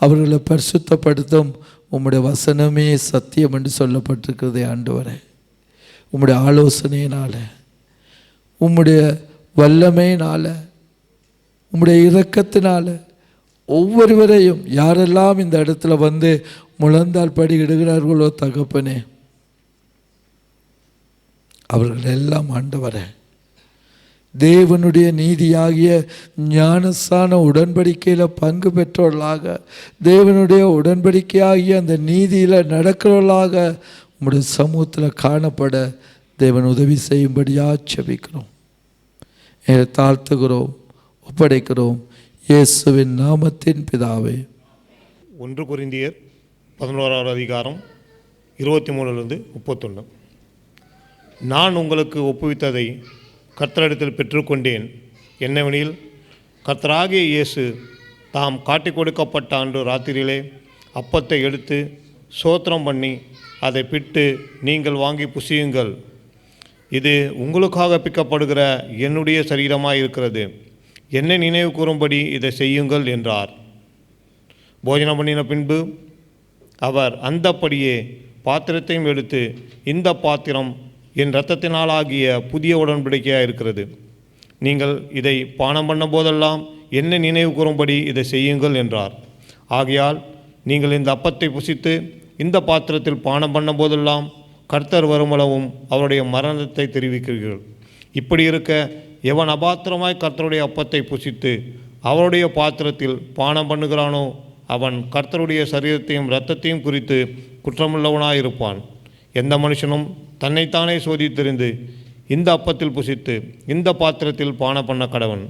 அவர்களை பரிசுத்தப்படுத்தும் உம்முடைய வசனமே சத்தியம் என்று சொல்லப்பட்டிருக்கிறதே ஆண்டவரே. உம்முடைய ஆலோசனையினால், உம்முடைய வல்லமையினால், உம்முடைய இரக்கத்தினால் ஒவ்வொருவரையும் யாரெல்லாம் இந்த இடத்துல வந்து முழந்தால் படியிடுகிறார்களோ தகப்பனே, அவர்கள் எல்லாம் ஆண்டவரே தேவனுடைய நீதியாகிய ஞானஸ்தான உடன்படிக்கையில் பங்கு பெற்றவர்களாக, தேவனுடைய உடன்படிக்கையாகிய அந்த நீதியில் நடக்கிறவர்களாக உம்முடைய சமூகத்தில் காணப்பட தேவன் உதவி செய்யும்படியாக ஜெபிக்கிறோம், தாழ்த்துகிறோம், ஒப்படைக்கிறோம் இயேசுவின் நாமத்தின் பிதாவே. 1 கொரிந்தியர் 11 அதிகாரம் 23-31. நான் உங்களுக்கு ஒப்புவித்ததை கர்த்தரிடத்தில் பெற்றுக்கொண்டேன். என்னவெனில், கர்த்தராகிய இயேசு தாம் காட்டிக் கொடுக்கப்பட்ட அன்று ராத்திரியிலே அப்பத்தை எடுத்து ஸ்தோத்திரம் பண்ணி அதை பிட்டு, நீங்கள் வாங்கி புசியுங்கள், இது உங்களுக்காக பிக்கப்படுகிற என்னுடைய சரீரமாக இருக்கிறது, என்னை நினைவு கூறும்படி இதை செய்யுங்கள் என்றார். போஜனம் பண்ணின பின்பு அவர் அந்தப்படியே பாத்திரத்தையும் எடுத்து, இந்த பாத்திரம் என் இரத்தத்தினாலாகிய புதிய உடன்படிக்கையாக இருக்கிறது, நீங்கள் இதை பானம் பண்ண போதெல்லாம் என்னை நினைவு கூறும்படி இதை செய்யுங்கள் என்றார். ஆகையால் நீங்கள் இந்த அப்பத்தை புசித்து இந்த பாத்திரத்தில் பானம் பண்ண போதெல்லாம் கர்த்தர் வருமளவும் அவருடைய மரணத்தை தெரிவிக்கிறீர்கள். இப்படி இருக்க எவன் அபாத்திரமாய் கர்த்தருடைய அப்பத்தை புசித்து அவருடைய பாத்திரத்தில் பானம் பண்ணுகிறானோ அவன் கர்த்தருடைய சரீரத்தையும் இரத்தத்தையும் குறித்து குற்றமுள்ளவனாயிருப்பான். எந்த மனுஷனும் தன்னைத்தானே சோதித்தறிந்து இந்த அப்பத்தில் புசித்து இந்த பாத்திரத்தில் பானம் பண்ண கடவன்.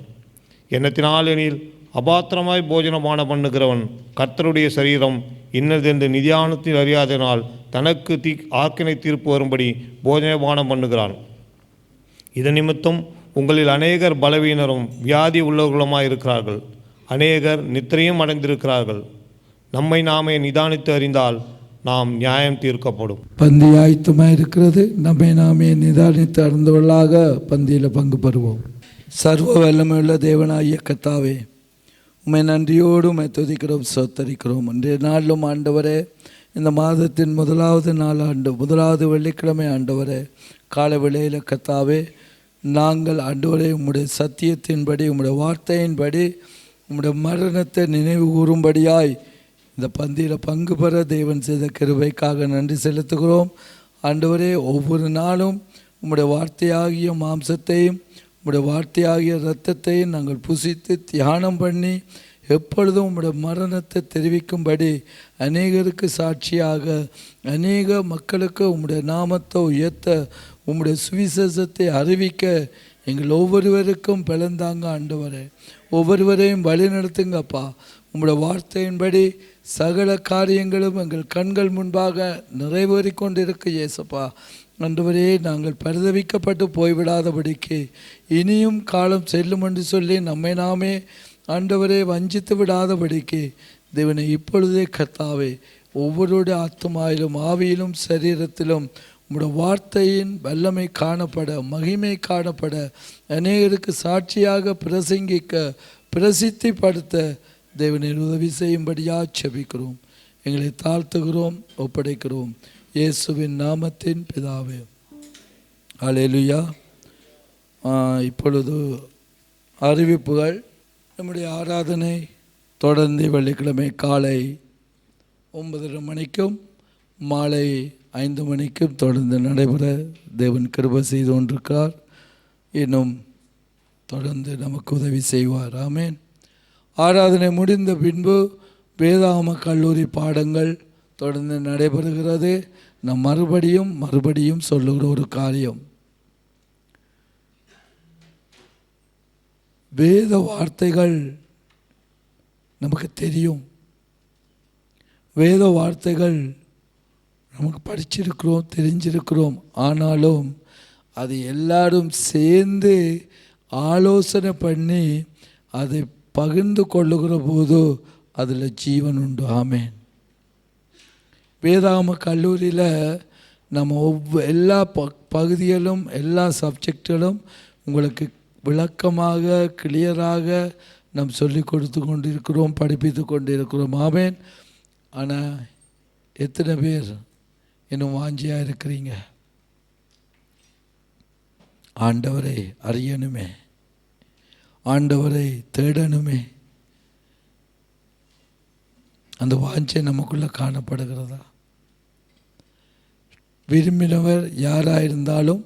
எண்ணத்தினாலெனில் அபாத்திரமாய் போஜன பானம் பண்ணுகிறவன் கர்த்தருடைய சரீரம் இன்னதென்று நிதியானத்தில் அறியாதனால் தனக்கு ஆக்கினை தீர்ப்பு வரும்படி போஜன பானம் பண்ணுகிறான். இதன் நிமித்தம் உங்களில் அநேகர் பலவீனரும் வியாதி உள்ளவர்களுமாய் இருக்கிறார்கள். அநேகர் நித்திரையும் அடைந்திருக்கிறார்கள். நம்மை நாமே நிதானித்து அறிந்தால் நாம் நியாயம் தீர்க்கப்படும். பந்தி ஆயத்தமாக இருக்கிறது. நம்மை நாமே நிதானித்து அறிந்தவர்களாக பந்தியில் பங்கு பெறுவோம். சர்வ வல்லமையுள்ள தேவனாகிய கர்த்தாவே, உம்மை நன்றியோடு உம்மை துதிக்கிறோம், சோத்தரிக்கிறோம். இன்றைய நாளிலும் ஆண்டவரே, இந்த மாதத்தின் முதலாவது வெள்ளிக்கிழமை ஆண்டவரே, காலை வேளையில் கர்த்தாவே, நாங்கள் ஆண்டவரே உம்முடைய சத்தியத்தின்படி உம்முடைய வார்த்தையின்படி உம்முடைய மரணத்தை நினைவு கூறும்படியாய் இந்த பந்தியில் பங்கு பெற தேவன் செய்த கிருபைக்காக நன்றி செலுத்துகிறோம். ஆண்டவரே, ஒவ்வொரு நாளும் உம்முடைய வார்த்தையாகிய மாம்சத்தையும் உம்முடைய வார்த்தையாகிய இரத்தத்தையும் நாங்கள் புசித்து தியானம் பண்ணி எப்பொழுதும் உம்முடைய மரணத்தை தெரிவிக்கும்படி அநேகருக்கு சாட்சியாக அநேக மக்களுக்கு உம்முடைய நாமத்தை உயர்த்த உம்முடைய சுவிசேஷத்தை அறிவிக்க எங்கள் ஒவ்வொருவருக்கும் பிளந்தாங்க ஆண்டவரே. ஒவ்வொருவரையும் வழி நடத்துங்கப்பா. உம்முடைய வார்த்தையின்படி சகல காரியங்களும் எங்கள் கண்கள் முன்பாக நிறைவேறி கொண்டிருக்கு இயேசப்பா. ஆண்டவரே, நாங்கள் பரிதவிக்கப்பட்டு போய்விடாதபடிக்கு இனியும் காலம் செல்லும் என்று சொல்லி நம்மை நாமே ஆண்டவரே வஞ்சித்து விடாதபடிக்கு தேவனை இப்பொழுதே கர்த்தாவே ஒவ்வொருடைய ஆத்துமாயிலும் ஆவியிலும் சரீரத்திலும் உம்முடைய வார்த்தையின் வல்லமை காணப்பட மகிமை காணப்பட அநேகருக்கு சாட்சியாக பிரசித்திப்படுத்த தேவனின் உதவி செய்யும்படியாக செபிக்கிறோம். எங்களை தாழ்த்துகிறோம், ஒப்படைக்கிறோம். இயேசுவின் நாமத்தின் பிதாவே, அல்லேலூயா. இப்பொழுது அறிவிப்புகள். நம்முடைய ஆராதனை தொடர்ந்து வெள்ளிக்கிழமை காலை 9:30 மணிக்கும் மாலை 5 மணிக்கும் தொடர்ந்து நடைபெற தேவன் கிருபை செய்து கொண்டிருக்கிறார். இன்னும் தொடர்ந்து நமக்கு உதவி செய்வார். ஆமேன். ஆராதனை முடிந்த பின்பு வேதாகம கல்லூரி பாடங்கள் தொடர்ந்து நடைபெறுகிறது. நாம் மறுபடியும் சொல்லுகிற ஒரு காரியம், வேத வார்த்தைகள் நமக்கு தெரியும், வேத வார்த்தைகள் நமக்கு படிச்சிருக்கிறோம், தெரிஞ்சிருக்கிறோம். ஆனாலும் அது எல்லாரும் சேர்ந்து ஆலோசனை பண்ணி அதை பகிர்ந்து கொள்ளுகிற போது அதில் ஜீவன் உண்டு. ஆமேன். வேதாகம கல்லூரியில் நம்ம எல்லா பகுதிகளும் எல்லா சப்ஜெக்டுகளும் உங்களுக்கு விளக்கமாக கிளியராக நாம் சொல்லி கொடுத்து கொண்டிருக்கிறோம், படிப்பித்து கொண்டிருக்கிறோம். ஆமேன். ஆனால் எத்தனை பேர் இன்னும் வாஞ்சியாக இருக்கிறீங்க? ஆண்டவரை அறியணுமே, ஆண்டவரை தேடணுமே. அந்த வாஞ்சை நமக்குள்ளே காணப்படுகிறதா? விரும்பினவர் யாராக இருந்தாலும்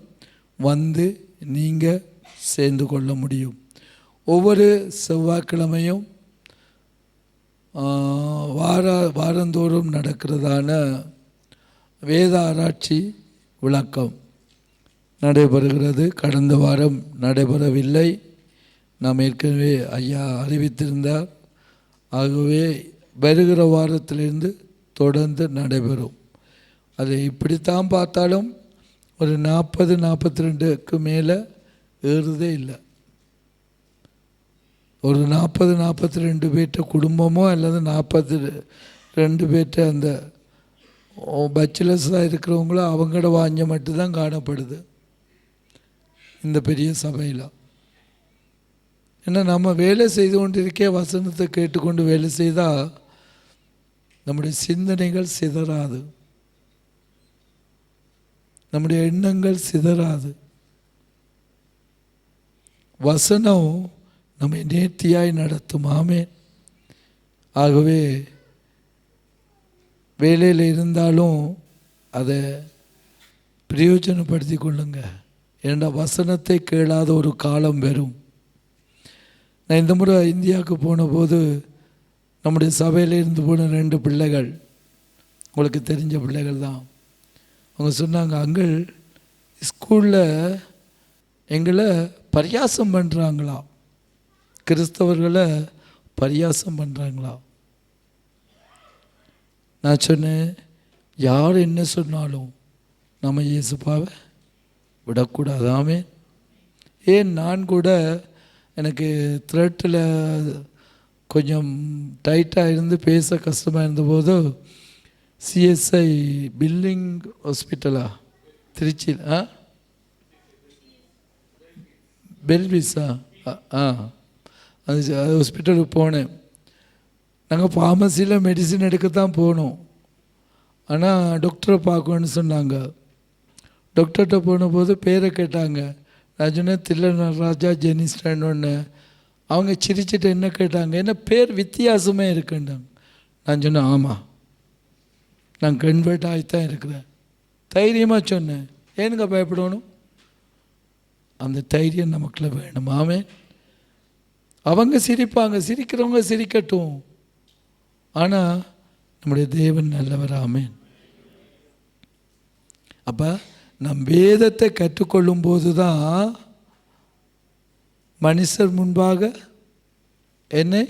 வந்து நீங்கள் சேர்ந்து கொள்ள முடியும். ஒவ்வொரு செவ்வாய்க்கிழமையும் வாரந்தோறும் நடக்கிறதான வேத ஆராய்ச்சி விளக்கம் நடைபெறுகிறது. கடந்த வாரம் நடைபெறவில்லை. நாம் ஏற்கனவே ஐயா அறிவித்திருந்தார். ஆகவே வருகிற வாரத்திலிருந்து தொடர்ந்து நடைபெறும். அது இப்படித்தான் பார்த்தாலும் ஒரு 40-42க்கு மேலே ஏறுதே இல்லை. ஒரு 40-42 பேர்ட்ட குடும்பமோ அல்லது 42 பேர்ட்ட அந்த பேச்சுலர்ஸாக இருக்கிறவங்களோ அவங்களோட வாஞ்ச மட்டும்தான் காணப்படுது இந்த பெரிய சபையில். ஏன்னா நம்ம வேலை செய்து கொண்டிருக்கே வசனத்தை கேட்டுக்கொண்டு வேலை செய்தால் நம்முடைய சிந்தனைகள் சிதறாது, நம்முடைய எண்ணங்கள் சிதறாது. வசனம் நம்மை நேர்த்தியாய் நடத்தும். ஆமேன். ஆகவே வேலையில் இருந்தாலும் அதை பிரயோஜனப்படுத்தி கொள்ளுங்க. ஏன்னா வசனத்தை கேளாத ஒரு காலம் வரும். நான் இந்த முறை இந்தியாவுக்கு போன போது நம்முடைய சபையில் இருந்து போன 2 பிள்ளைகள், உங்களுக்கு தெரிஞ்ச பிள்ளைகள் தான், அவங்க சொன்னாங்க, அங்கிள் ஸ்கூலில் எங்களை பரியாசம் பண்ணுறாங்களா, கிறிஸ்தவர்களை பரியாசம் பண்ணுறாங்களா. நான் சொன்னேன், யார் என்ன சொன்னாலும் நம்ம இயேசுப்பாவை விடக்கூடாதாமே. ஏன் நான் கூட எனக்கு த்ரெட்டில் கொஞ்சம் டைட்டாக இருந்து பேச கஷ்டமாக இருந்தபோது சிஎஸ்ஐ பில்லிங் ஹாஸ்பிட்டலா திருச்சியில் பெல்விஸா அது ஹாஸ்பிட்டலுக்கு போனேன். நாங்கள் ஃபார்மசியில் மெடிசின் எடுக்கத்தான் போனோம். ஆனால் டாக்டரை பார்க்கணுன்னு சொன்னாங்க. டாக்டர்கிட்ட போனபோது பேரை கேட்டாங்க. நான் சொன்னேன் தில்லை நடராஜா ஜெனிஸ்டான்னு ஒன்று. அவங்க சிரிச்சிட்டு என்ன கேட்டாங்க, என்ன பேர் வித்தியாசமே இருக்குண்டாங்க. நான் சொன்னேன், ஆமாம் நான் கன்வெர்ட் ஆகித்தான் இருக்கிறேன். தைரியமாக சொன்னேன். ஏனுங்க பயப்படணும்? அந்த தைரியம் நமக்குள்ள வேணும். ஆமே. அவங்க சிரிப்பாங்க, சிரிக்கிறவங்க சிரிக்கட்டும். ஆனால் நம்முடைய தேவன் நல்லவர். ஆமேன். அப்போ நம் வேதத்தை கற்றுக்கொள்ளும் போது தான் மனுஷர் முன்பாக என்னை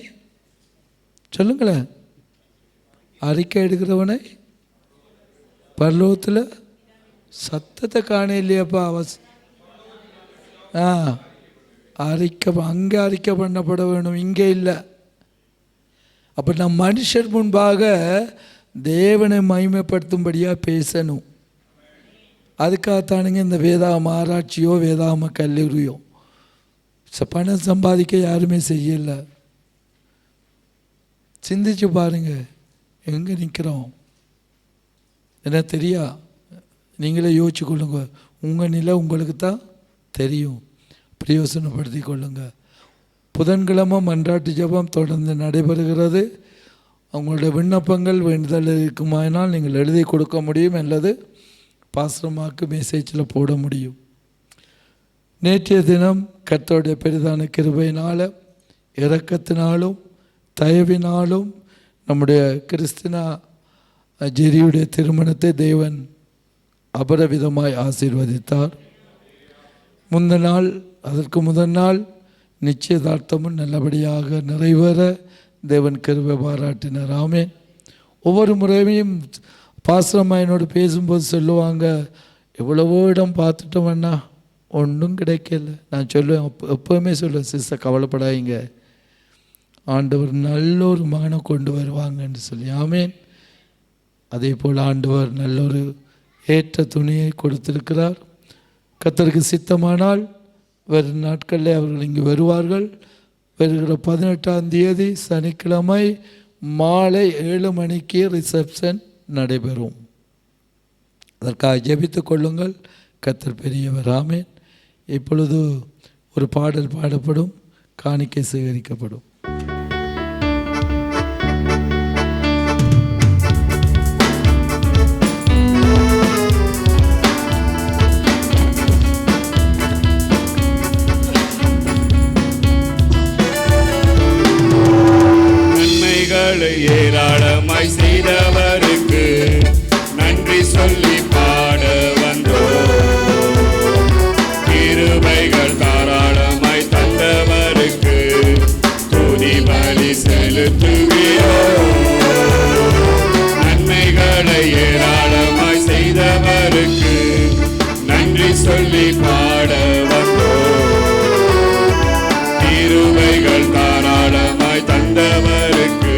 சொல்லுங்களேன், அறிக்கை எடுக்கிறவனை பரலோகத்தில் சத்தத்தை காண இல்லையாப்பா அறிக்கை அங்கே அறிக்கை பண்ணப்பட வேணும், இங்கே இல்லை. அப்போ நம் மனுஷர் முன்பாக தேவனை மகிமைப்படுத்தும்படியாக பேசணும். அதுக்காகத்தானுங்க இந்த வேதாகம ஆராய்ச்சியோ வேதாகம கல்லூரியோ. பணம் சம்பாதிக்க யாருமே செய்யலை. சிந்திச்சு பாருங்க எங்கே நிற்கிறோம். என்ன தெரியா? நீங்களே யோசிச்சு கொள்ளுங்க. உங்கள் நிலை உங்களுக்கு தான் தெரியும். பிரயோசனப்படுத்தி கொள்ளுங்க. புதன்கிழமை மன்றாட்டு ஜெபம் தொடர்ந்து நடைபெறுகிறது. அவங்களுடைய விண்ணப்பங்கள் வேண்டுதல் இருக்குமானால் நீங்கள் எழுதி கொடுக்க முடியும், அல்லது பாஸ்ரமாக்கு மெசேஜில் போட முடியும். நேற்றைய தினம் கர்த்தருடைய பெரிதான கிருபையினால், இரக்கத்தினாலும் தயவினாலும் நம்முடைய கிறிஸ்தினா ஜெரியுடைய திருமணத்தை தேவன் அபரவிதமாய் ஆசீர்வதித்தார். அதற்கு முதல் நாள் நிச்சயதார்த்தமும் நல்லபடியாக நிறைவேற தேவன் கிருபை பாராட்டினார். ஆமென். ஒவ்வொரு முறையும் பாஸ்ரம்மா என்னோடு பேசும்போது சொல்லுவாங்க, எவ்வளவோ இடம் பார்த்துட்டோம் அண்ணா, ஒன்றும் கிடைக்கல. நான் சொல்லுவேன், எப்போவுமே சொல்லுவேன், சிஸ்டர் கவலைப்படாதீங்க, ஆண்டவர் நல்ல ஒரு மகனை கொண்டு வருவாங்கன்னு சொல்லி. ஆமேன். அதே போல் ஆண்டவர் நல்ல ஒரு ஏற்ற துணியை கொடுத்திருக்கிறார். கர்த்தருக்கு சித்தமானால் வரும் நாட்களில் அவர்கள் இங்கு வருவார்கள். வருகிற 18ஆம் தேதி சனிக்கிழமை மாலை 7 மணிக்கு ரிசப்ஷன் நடைபெறும். அதற்காக ஜெபித்துக் கொள்ளுங்கள். கர்த்தர் பெரியவர். ஆமென். இப்பொழுது ஒரு பாடல் பாடப்படும், காணிக்கை சேகரிக்கப்படும். ஏராளமாய் செய்தவருக்கு நன்றி சொல்லி பாட வந்தோம். கிருபைகள் தாராளமாய் தந்தவருக்கு துதி பலி செலுத்துகிறோம். நன்மைகளை ஏராளமாய் செய்தவருக்கு நன்றி சொல்லி பாட வந்தோம். கிருபைகள் தாராளமாய் தந்தவருக்கு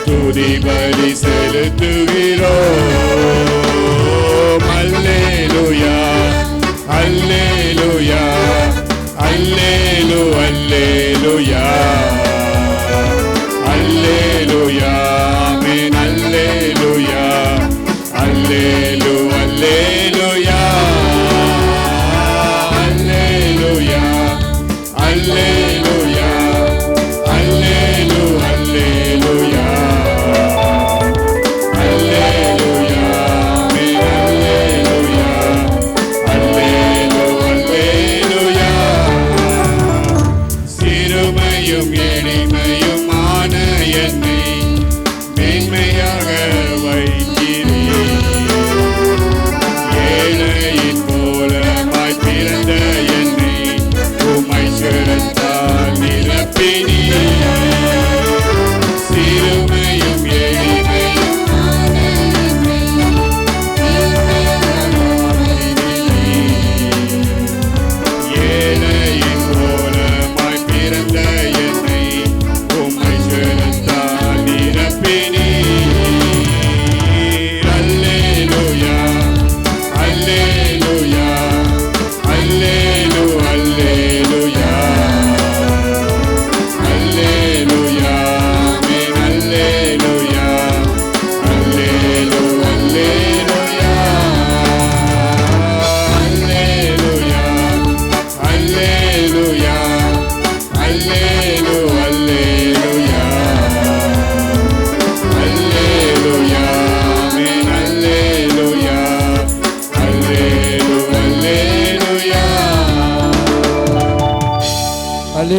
துதி பலி செலுத்துகிறோம். அல்லேலூயா அல்லேலூயா அல்லேலூ அல்லேலூயா அல்லேலூயா ஆமென். அல்லேலூயா அல்லேலூ அல்லேலூயா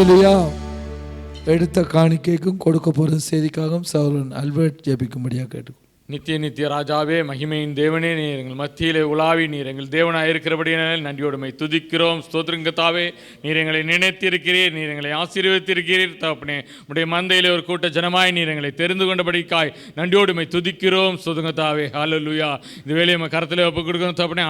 அல்லேலூயா. எடுத்த காணிக்கைக்கும் கொடுக்க போகிற செய்திக்காகவும் சகோதரன் அல்பர்ட் ஜெபிக்கும்படியாக கேட்டுக்கொள்கிறேன். நித்திய நித்திய ராஜாவே, மகிமையின் தேவனே, நீர் எங்கள் மத்தியிலே உலாவி நீர் எங்கள் தேவனாக இருக்கிறபடியால் நன்றியோடுமை துதிக்கிறோம். ஸ்தோத்திரங்கத்தாவே, நீர் எங்களை நினைத்திருக்கிறீர், நீர் எங்களை ஆசீர்வதித்திருக்கிறீர். தகப்பனே, உடைய மந்தையிலே ஒரு கூட்ட ஜனமாய் நீர் எங்களை தெரிந்து கொண்டபடிக்காய் நன்றியோடுமை துதிக்கிறோம். ஸ்தோத்திரங்கத்தாவே, ஹல்லேலூயா. இந்த வேலையை நம்ம கருத்தில் ஒப்புக் கொடுக்கணும். தகப்பனே,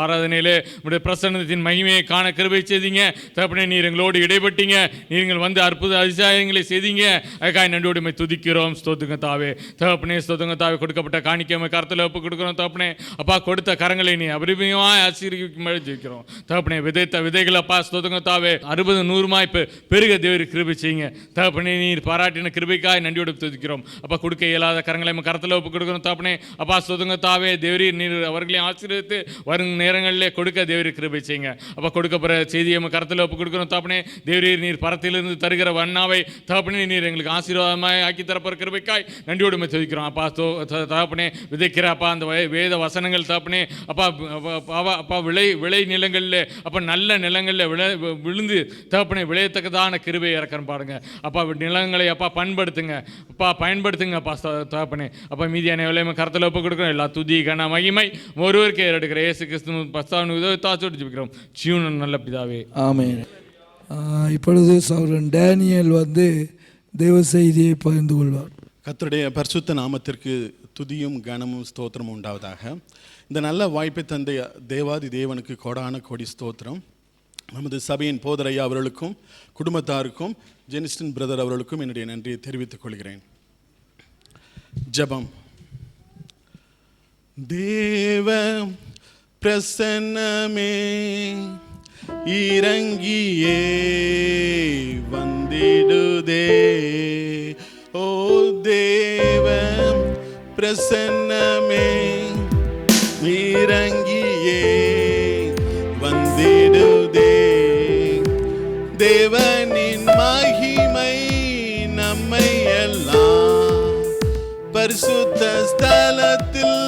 ஆராதனையிலே உடைய பிரசன்னத்தின் மகிமையை காண கிருபை செய்தீங்க. தகப்பனே, நீர் எங்களோடு இடைப்பட்டீங்க, நீங்கள் வந்து அற்புத அதிசயங்களை செய்தீங்க. அதுக்காக நன்றியோடுமை துதிக்கிறோம். ஸ்தோத்திரங்கத்தாவே, தகப்பனே, ஸ்தோத்திரங்கத்தாவே, கொடுக்கப்பட்ட காணிக்கை கருத்தில் ஒப்பு கொடுக்கிறோம். தகப்பனே, அப்பா, கொடுத்த கரங்களை நீ அபரிமியமாய் ஆசீர்வதிக்கும்படி ஜெபிக்கிறோம். தகப்பனே, விதைத்த விதைகள் அப்பா ஸ்தோத்திரங்கத்தாவே 60-100 பெருக தேவரி கிருபை செய்யுங்க. தகப்பனே, நீர் பாராட்டின கிருபைக்காய் நன்றியோடு துதிக்கிறோம். அப்பா, கொடுக்க இயலாத கரங்களை நம்ம கருத்தில் ஒப்பு கொடுக்கிறோம். தகப்பனே, அப்பா ஸ்தோத்திரங்கத்தாவே, தேவரி நீர் அவர்களையும் ஆசீர்வதித்து வரும் நேரங்களிலே கொடுக்க தேவரி கிருபை செய்யுங்க. அப்பா, கொடுக்கப்படுற செய்தியை நம்ம கருத்தில் ஒப்பு கொடுக்கிறோம். தகப்பனே, தேவரி நீர் பரத்திலிருந்து தருகிற வண்ணாவை தகப்பனே நீர் எங்களுக்கு ஆசீர்வாதமாய் ஆக்கி தரப்போற கிருபைக்காய் நன்றியோடு துதிக்கிறோம். அப்பா தகப்பனே, விதைக்கிற அப்பா அந்த வேத வசனங்கள் தகப்பனே அப்பா அப்பா விளை நிலங்களில் அப்பா நல்ல நிலங்களில் விழுந்து தகப்பனே விளையத்தக்கதான கிருபை இறக்கணும் பாருங்க. அப்பா நிலங்களை அப்பா பயன்படுத்துங்க, அப்பா பயன்படுத்துங்க. அப்பா தகப்பனே, அப்பா மீதியான விளையாம கருத்தில் ஒப்பு கொடுக்குறோம். எல்லா துதி கன மகிமை ஒருவருக்கு ஏறெடுக்கிற இயேசு கிறிஸ்து பஸ்தாவின் உதவித்தாச்சோடு ஜெபிக்கிறோம். ஜீவன் நல்ல பிதாவே, ஆமென். இப்பொழுது சகோதரன் டேனியல் வந்து தேவ செய்தியை பகிர்ந்து கொள்வார். கர்த்தருடைய பரிசுத்த நாமத்திற்கு துதியும் கனமும் ஸ்தோத்திரமும் உண்டாவதாக. இந்த நல்ல வாய்ப்பை தந்த தேவாதி தேவனுக்கு கோடான கோடி ஸ்தோத்திரம். நமது சபையின் போதரையா அவர்களுக்கும் குடும்பத்தாருக்கும் ஜெனிஸ்டன் பிரதர் அவர்களுக்கும் என்னுடைய நன்றியை தெரிவித்துக் கொள்கிறேன். ஜெபம். தேவ பிரசன்னமே இறங்கியே வந்திடுதே, ஓ தேவ பிரசன்னமே இறங்கியே வந்திடுதே, தேவனின் மகிமை நம்மை எல்லாம் பரிசுத்த ஸ்தலத்தில்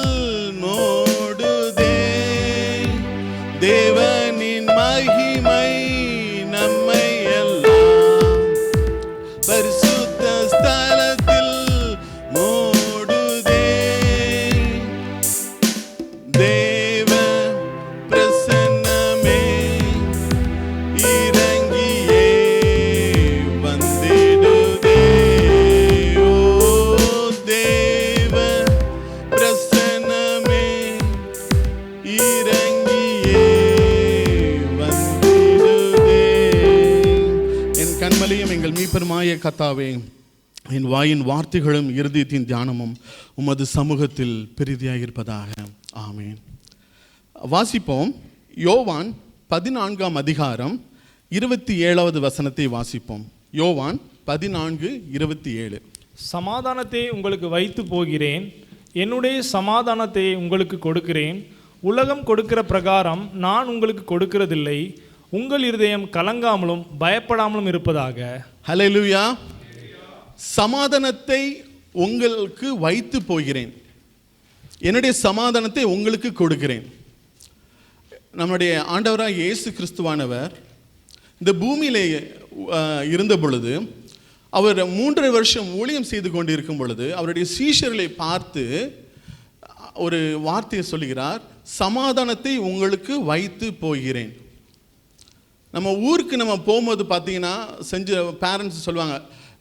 மூடுதே, தேவனின் மகிமை நம்மை எல்லாம் பரிசுத்த ஸ்தலத்தில் மூடுதே, தேவ பிரசன்னமே இறங்கியே வந்திடுதே, ஓ தேவ பிரசன்னமே இறங்கியே வந்திடுதே. என் கண்மலையும் எங்கள் மீட்பருமாய கர்த்தாவே, என் வாயின் வார்த்தைகளும் இருதயத்தின் தியானமும் உமது சமூகத்தில் பெரிதியாக இருப்பதாக. ஆமென். வாசிப்போம். யோவான் 14ஆம் அதிகாரம் 27வது வசனத்தை வாசிப்போம். யோவான் 14:27. சமாதானத்தை உங்களுக்கு வைத்து போகிறேன், என்னுடைய சமாதானத்தை உங்களுக்கு கொடுக்கிறேன். உலகம் கொடுக்கிற பிரகாரம் நான் உங்களுக்கு கொடுக்கிறதில்லை. உங்கள் இருதயம் கலங்காமலும் பயப்படாமலும் இருப்பதாக. ஹல்லேலூயா. சமாதானத்தை உங்களுக்கு வைத்து போகிறேன், என்னுடைய சமாதானத்தை உங்களுக்கு கொடுக்கிறேன். நம்முடைய ஆண்டவராக இயேசு கிறிஸ்துவானவர் இந்த பூமியிலே இருந்த பொழுது, அவர் 3.5 வருஷம் ஊழியம் செய்து கொண்டிருக்கும் பொழுது அவருடைய சீஷர்களை பார்த்து ஒரு வார்த்தையை சொல்லுகிறார், சமாதானத்தை உங்களுக்கு வைத்து போகிறேன். நம்ம ஊருக்கு நம்ம போகும்போது பார்த்தீங்கன்னா பேரண்ட்ஸ் சொல்லுவாங்க,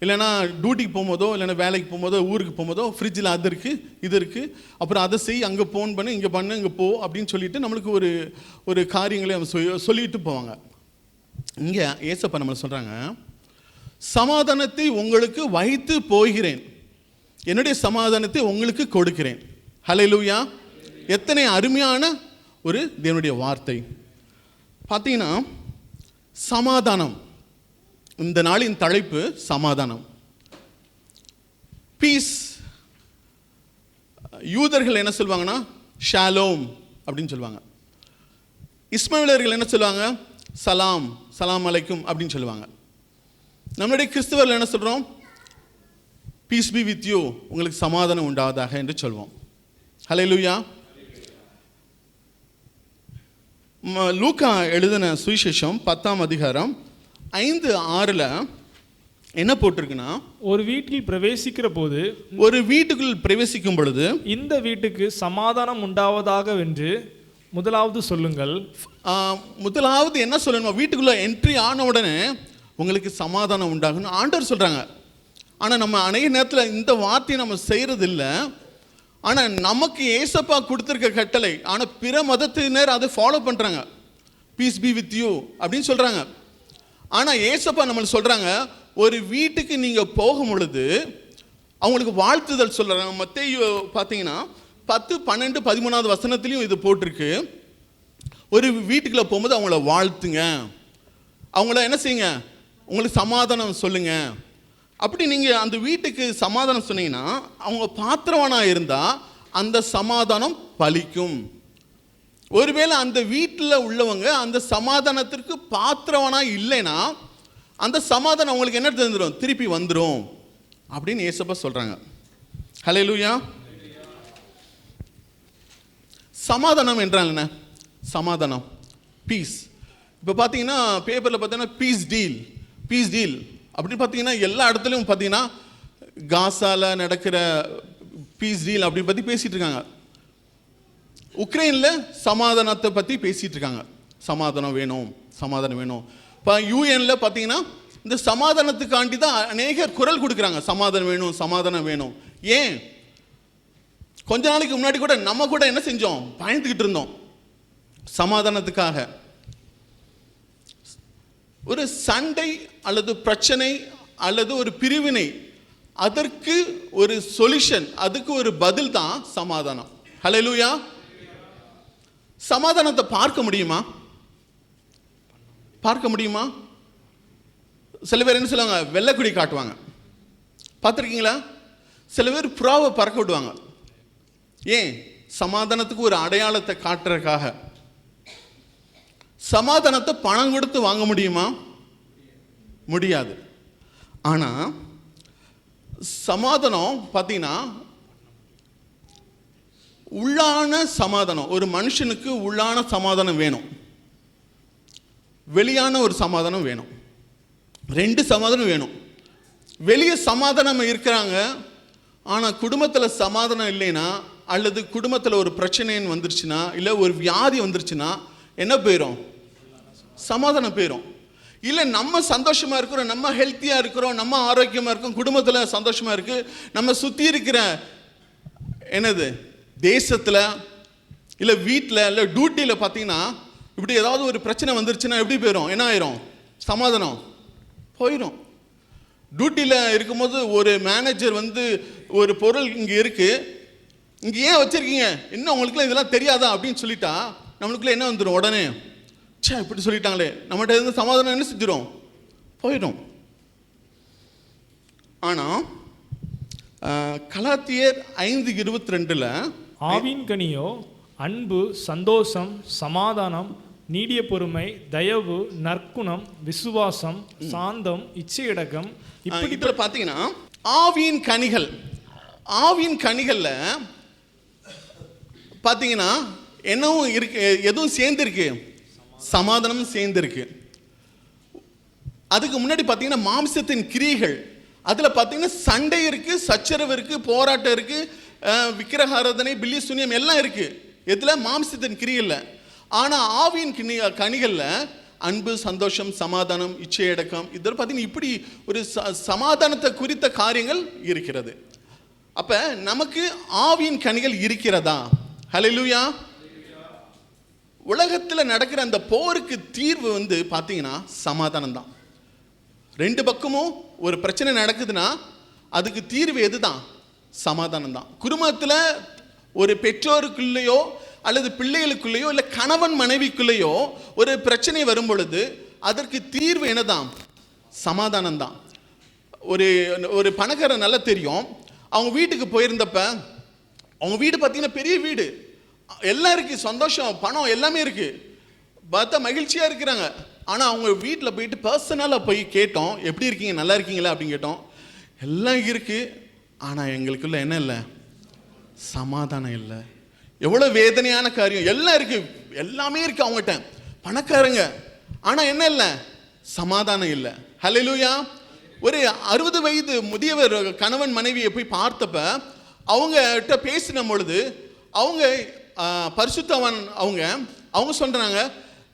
இல்லைனா டியூட்டிக்கு போகும்போதோ இல்லைனா வேலைக்கு போகும்போதோ ஊருக்கு போகும்போதோ ஃப்ரிட்ஜில் அது இருக்குது இது இருக்குது, அப்புறம் அதை செய், அங்கே ஃபோன் பண்ணு, இங்கே பண்ணு, இங்கே போ அப்படின்னு சொல்லிட்டு நம்மளுக்கு ஒரு காரியங்களை சொல்லிட்டு போவாங்க. இங்கே ஏசப்பா நம்மளை சொல்கிறாங்க, சமாதானத்தை உங்களுக்கு வைத்து போகிறேன், என்னுடைய சமாதானத்தை உங்களுக்கு கொடுக்கிறேன். ஹல்லேலூயா. எத்தனை அருமையான ஒரு தேவனுடைய வார்த்தை. பார்த்தீங்கன்னா சமாதானம், இந்த நாளின் தலைப்பு சமாதானம், பீஸ். யூதர்கள் என்ன சொல்லுவாங்கன்னா ஷாலோம் அப்படின்னு சொல்லுவாங்க. இஸ்மாயிலர்கள் என்ன சொல்லுவாங்க, சலாம், சலாம் அலைக்கும் அப்படின்னு சொல்லுவாங்க. நம்மளுடைய கிறிஸ்தவர்கள் என்ன சொல்கிறோம், பீஸ் பி வித் யூ, உங்களுக்கு சமாதானம் உண்டாவதாக என்று சொல்வோம். ஹல்லேலூயா. லூக்கா எழுதின சுவிசேஷம் 10ஆம் அதிகாரம் 5:6 என்ன போட்டிருக்குன்னா, ஒரு வீட்டில் பிரவேசிக்கிற போது ஒரு வீட்டுக்குள் பிரவேசிக்கும் பொழுது இந்த வீட்டுக்கு சமாதானம் உண்டாவதாக என்று முதலாவது சொல்லுங்கள். முதலாவது என்ன சொல்லணுமா, வீட்டுக்குள்ள என்ட்ரி ஆன உடனே உங்களுக்கு சமாதானம் உண்டாகுன்னு ஆண்டவர் சொல்றாங்க. ஆனால் நம்ம அநேக நேரத்தில் இந்த வார்த்தையை நம்ம செய்கிறது இல்லை. ஆனால் நமக்கு ஏசப்பா கொடுத்துருக்க கட்டளை, ஆனால் பிற மதத்தினர் அதை ஃபாலோ பண்ணுறாங்க. பீஸ் பி வித் யூ அப்படின்னு சொல்கிறாங்க. ஆனால் ஏசப்பா நம்மளுக்கு சொல்கிறாங்க, ஒரு வீட்டுக்கு நீங்கள் போகும் பொழுது அவங்களுக்கு வாழ்த்துதல் சொல்கிறாங்க. மத்தேயு பார்த்தீங்கன்னா 10, 12, 13 வசனத்துலேயும் இது போட்டிருக்கு. ஒரு வீட்டுக்குள்ளே போகும்போது அவங்கள வாழ்த்துங்க, அவங்கள என்ன செய்யுங்க, உங்களுக்கு சமாதானம் சொல்லுங்க. அப்படி நீங்கள் அந்த வீட்டுக்கு சமாதானம் சொன்னீங்கன்னா, அவங்க பாத்திரவனாக இருந்தால் அந்த சமாதானம் பலிக்கும். ஒருவேளை அந்த வீட்டில் உள்ளவங்க அந்த சமாதானத்திற்கு பாத்திரவனாக இல்லைன்னா அந்த சமாதானம் அவங்களுக்கு என்ன தெரிஞ்சிடும், திருப்பி வந்துடும் அப்படின்னு ஏசப்பா சொல்கிறாங்க. ஹல்லேலூயா. சமாதானம் என்றால் என்ன? சமாதானம், பீஸ். இப்போ பார்த்தீங்கன்னா பேப்பரில் பார்த்தீங்கன்னா பீஸ் டீல் அப்படின்னு பார்த்தீங்கன்னா எல்லா இடத்துலையும் பார்த்தீங்கன்னா காசால நடக்கிற பீஸ் டீல் அப்படி பற்றி பேசிகிட்டு இருக்காங்க. உக்ரைனில் சமாதானத்தை பற்றி பேசிகிட்டு இருக்காங்க. சமாதானம் வேணும். இப்போ யூஎனில் பார்த்தீங்கன்னா இந்த சமாதானத்துக்காண்டி தான் அநேகர் குரல் கொடுக்குறாங்க, சமாதானம் வேணும். ஏன்? கொஞ்ச நாளைக்கு முன்னாடி கூட நம்ம கூட என்ன செஞ்சோம், பயந்துக்கிட்டு இருந்தோம் சமாதானத்துக்காக. ஒரு சண்டை அல்லது பிரச்சனை அல்லது ஒரு பிரிவினை, அதற்கு ஒரு சொல்யூஷன், அதுக்கு ஒரு பதில் தான் சமாதானம். ஹல்லேலூயா. சமாதானத்தை பார்க்க முடியுமா? சில பேர் என்ன சொல்லுவாங்க, வெள்ளைக்குடி காட்டுவாங்க, பார்த்துருக்கீங்களா? சில பேர் புறாவை பறக்க விடுவாங்க. ஏன்? சமாதானத்துக்கு ஒரு அடையாளத்தை காட்டுறதுக்காக. சமாதானத்தை பணம் கொடுத்து வாங்க முடியுமா? முடியாது. ஆனால் சமாதானம் பார்த்தீங்கன்னா உள்ளான சமாதானம், ஒரு மனுஷனுக்கு உள்ளான சமாதானம் வேணும், வெளியான ஒரு சமாதானம் வேணும். 2 சமாதானம் வேணும். வெளியே சமாதானம் இருக்கிறாங்க, ஆனால் குடும்பத்தில் சமாதானம் இல்லைன்னா, அல்லது குடும்பத்தில் ஒரு பிரச்சனைன்னு வந்துருச்சுன்னா, இல்லை ஒரு வியாதி வந்துருச்சுன்னா என்ன போயிடும்? சமாதானம் போயிடும். இல்லை நம்ம சந்தோஷமாக இருக்கிறோம், நம்ம ஹெல்த்தியாக இருக்கிறோம், நம்ம ஆரோக்கியமாக இருக்கோம், குடும்பத்தில் சந்தோஷமாக இருக்குது, நம்ம சுற்றி இருக்கிற என்னது தேசத்தில் இல்லை வீட்டில் இல்லை டியூட்டியில் பார்த்தீங்கன்னா இப்படி ஏதாவது ஒரு பிரச்சனை வந்துருச்சுன்னா எப்படி போயிடும்? என்ன ஆயிரும்? சமாதானம் போயிடும். டியூட்டியில் இருக்கும்போது ஒரு மேனேஜர் வந்து ஒரு பொருள் இங்கே இருக்குது, இங்கே ஏன் வச்சுருக்கீங்க, இன்னும் உங்களுக்குலாம் இதெல்லாம் தெரியாதா அப்படின்னு சொல்லிட்டா நம்மளுக்குள்ளே என்ன வந்துடும்? உடனே இப்படி சொல்லிட்டாங்களே, நம்மகிட்ட இருந்து சமாதானம் என்ன செஞ்சிடும்? போயிடும். ஆனால் கலாத்தியர் 5:22 ஆவின் கனியோ அன்பு, சந்தோஷம், சமாதானம், நீடிய பொறுமை, தயவு, நற்குணம், விசுவாசம், சாந்தம், இச்சையடக்கம். இப்படி பார்த்தீங்கன்னா ஆவியின் கனிகளில் பார்த்தீங்கன்னா என்னவும் இருக்கு, எதுவும் சேர்ந்துருக்கு, சமாதானமும் சேர்ந்துருக்கு. அதுக்கு முன்னாடி பார்த்தீங்கன்னா மாம்சத்தின் கிரியைகள், அதில் பார்த்தீங்கன்னா சண்டை இருக்குது, சச்சரவு இருக்குது, போராட்டம் இருக்குது, விக்கிரகாராதனை, பில்லி சூனியம் எல்லாம் இருக்குது. இதில் மாம்சத்தின் கிரியில். ஆனால் ஆவியின் கனிகளில் அன்பு, சந்தோஷம், சமாதானம், இச்சையடக்கம், இதில் பார்த்தீங்கன்னா இப்படி ஒரு சமாதானத்தை குறித்த காரியங்கள் இருக்கிறது. அப்போ நமக்கு ஆவியின் கனிகள் இருக்கிறதா? ஹல்லேலூயா. உலகத்தில் நடக்கிற அந்த போருக்கு தீர்வு வந்து பார்த்தீங்கன்னா சமாதானம் தான். 2 பக்கமும் ஒரு பிரச்சனை நடக்குதுன்னா அதுக்கு தீர்வு எது தான்? சமாதானம் தான். குடும்பத்தில் ஒரு பெற்றோருக்குள்ளேயோ அல்லது பிள்ளைகளுக்குள்ளேயோ இல்லை கணவன் மனைவிக்குள்ளேயோ ஒரு பிரச்சனை வரும் பொழுது அதற்கு தீர்வு என்னதான்? சமாதானம் தான். ஒரு பணக்காரன் நல்லா தெரியும், அவங்க வீட்டுக்கு போயிருந்தப்ப அவங்க வீடு பார்த்தீங்கன்னா பெரிய வீடு, எல்லாம் இருக்குது, சந்தோஷம், பணம் எல்லாமே இருக்குது, பார்த்தா மகிழ்ச்சியாக இருக்கிறாங்க. ஆனால் அவங்க வீட்டில் போயிட்டு பர்சனலாக போய் கேட்டோம், எப்படி இருக்கீங்க, நல்லா இருக்கீங்களா அப்படின்னு கேட்டோம். எல்லாம் இருக்குது, ஆனால் எங்களுக்குள்ள என்ன இல்லை? சமாதானம் இல்லை. எவ்வளோ வேதனையான காரியம். எல்லாம் இருக்குது, எல்லாமே இருக்குது அவங்ககிட்ட, பணக்காரங்க, ஆனால் என்ன இல்லை? சமாதானம் இல்லை. ஹல்லேலூயா. ஒரு 60 வயது முதியவர் கணவன் மனைவியை போய் பார்த்தப்ப அவங்ககிட்ட பேசின பொழுது அவங்க பரிசுத்தவான் அவங்க சொல்கிறாங்க,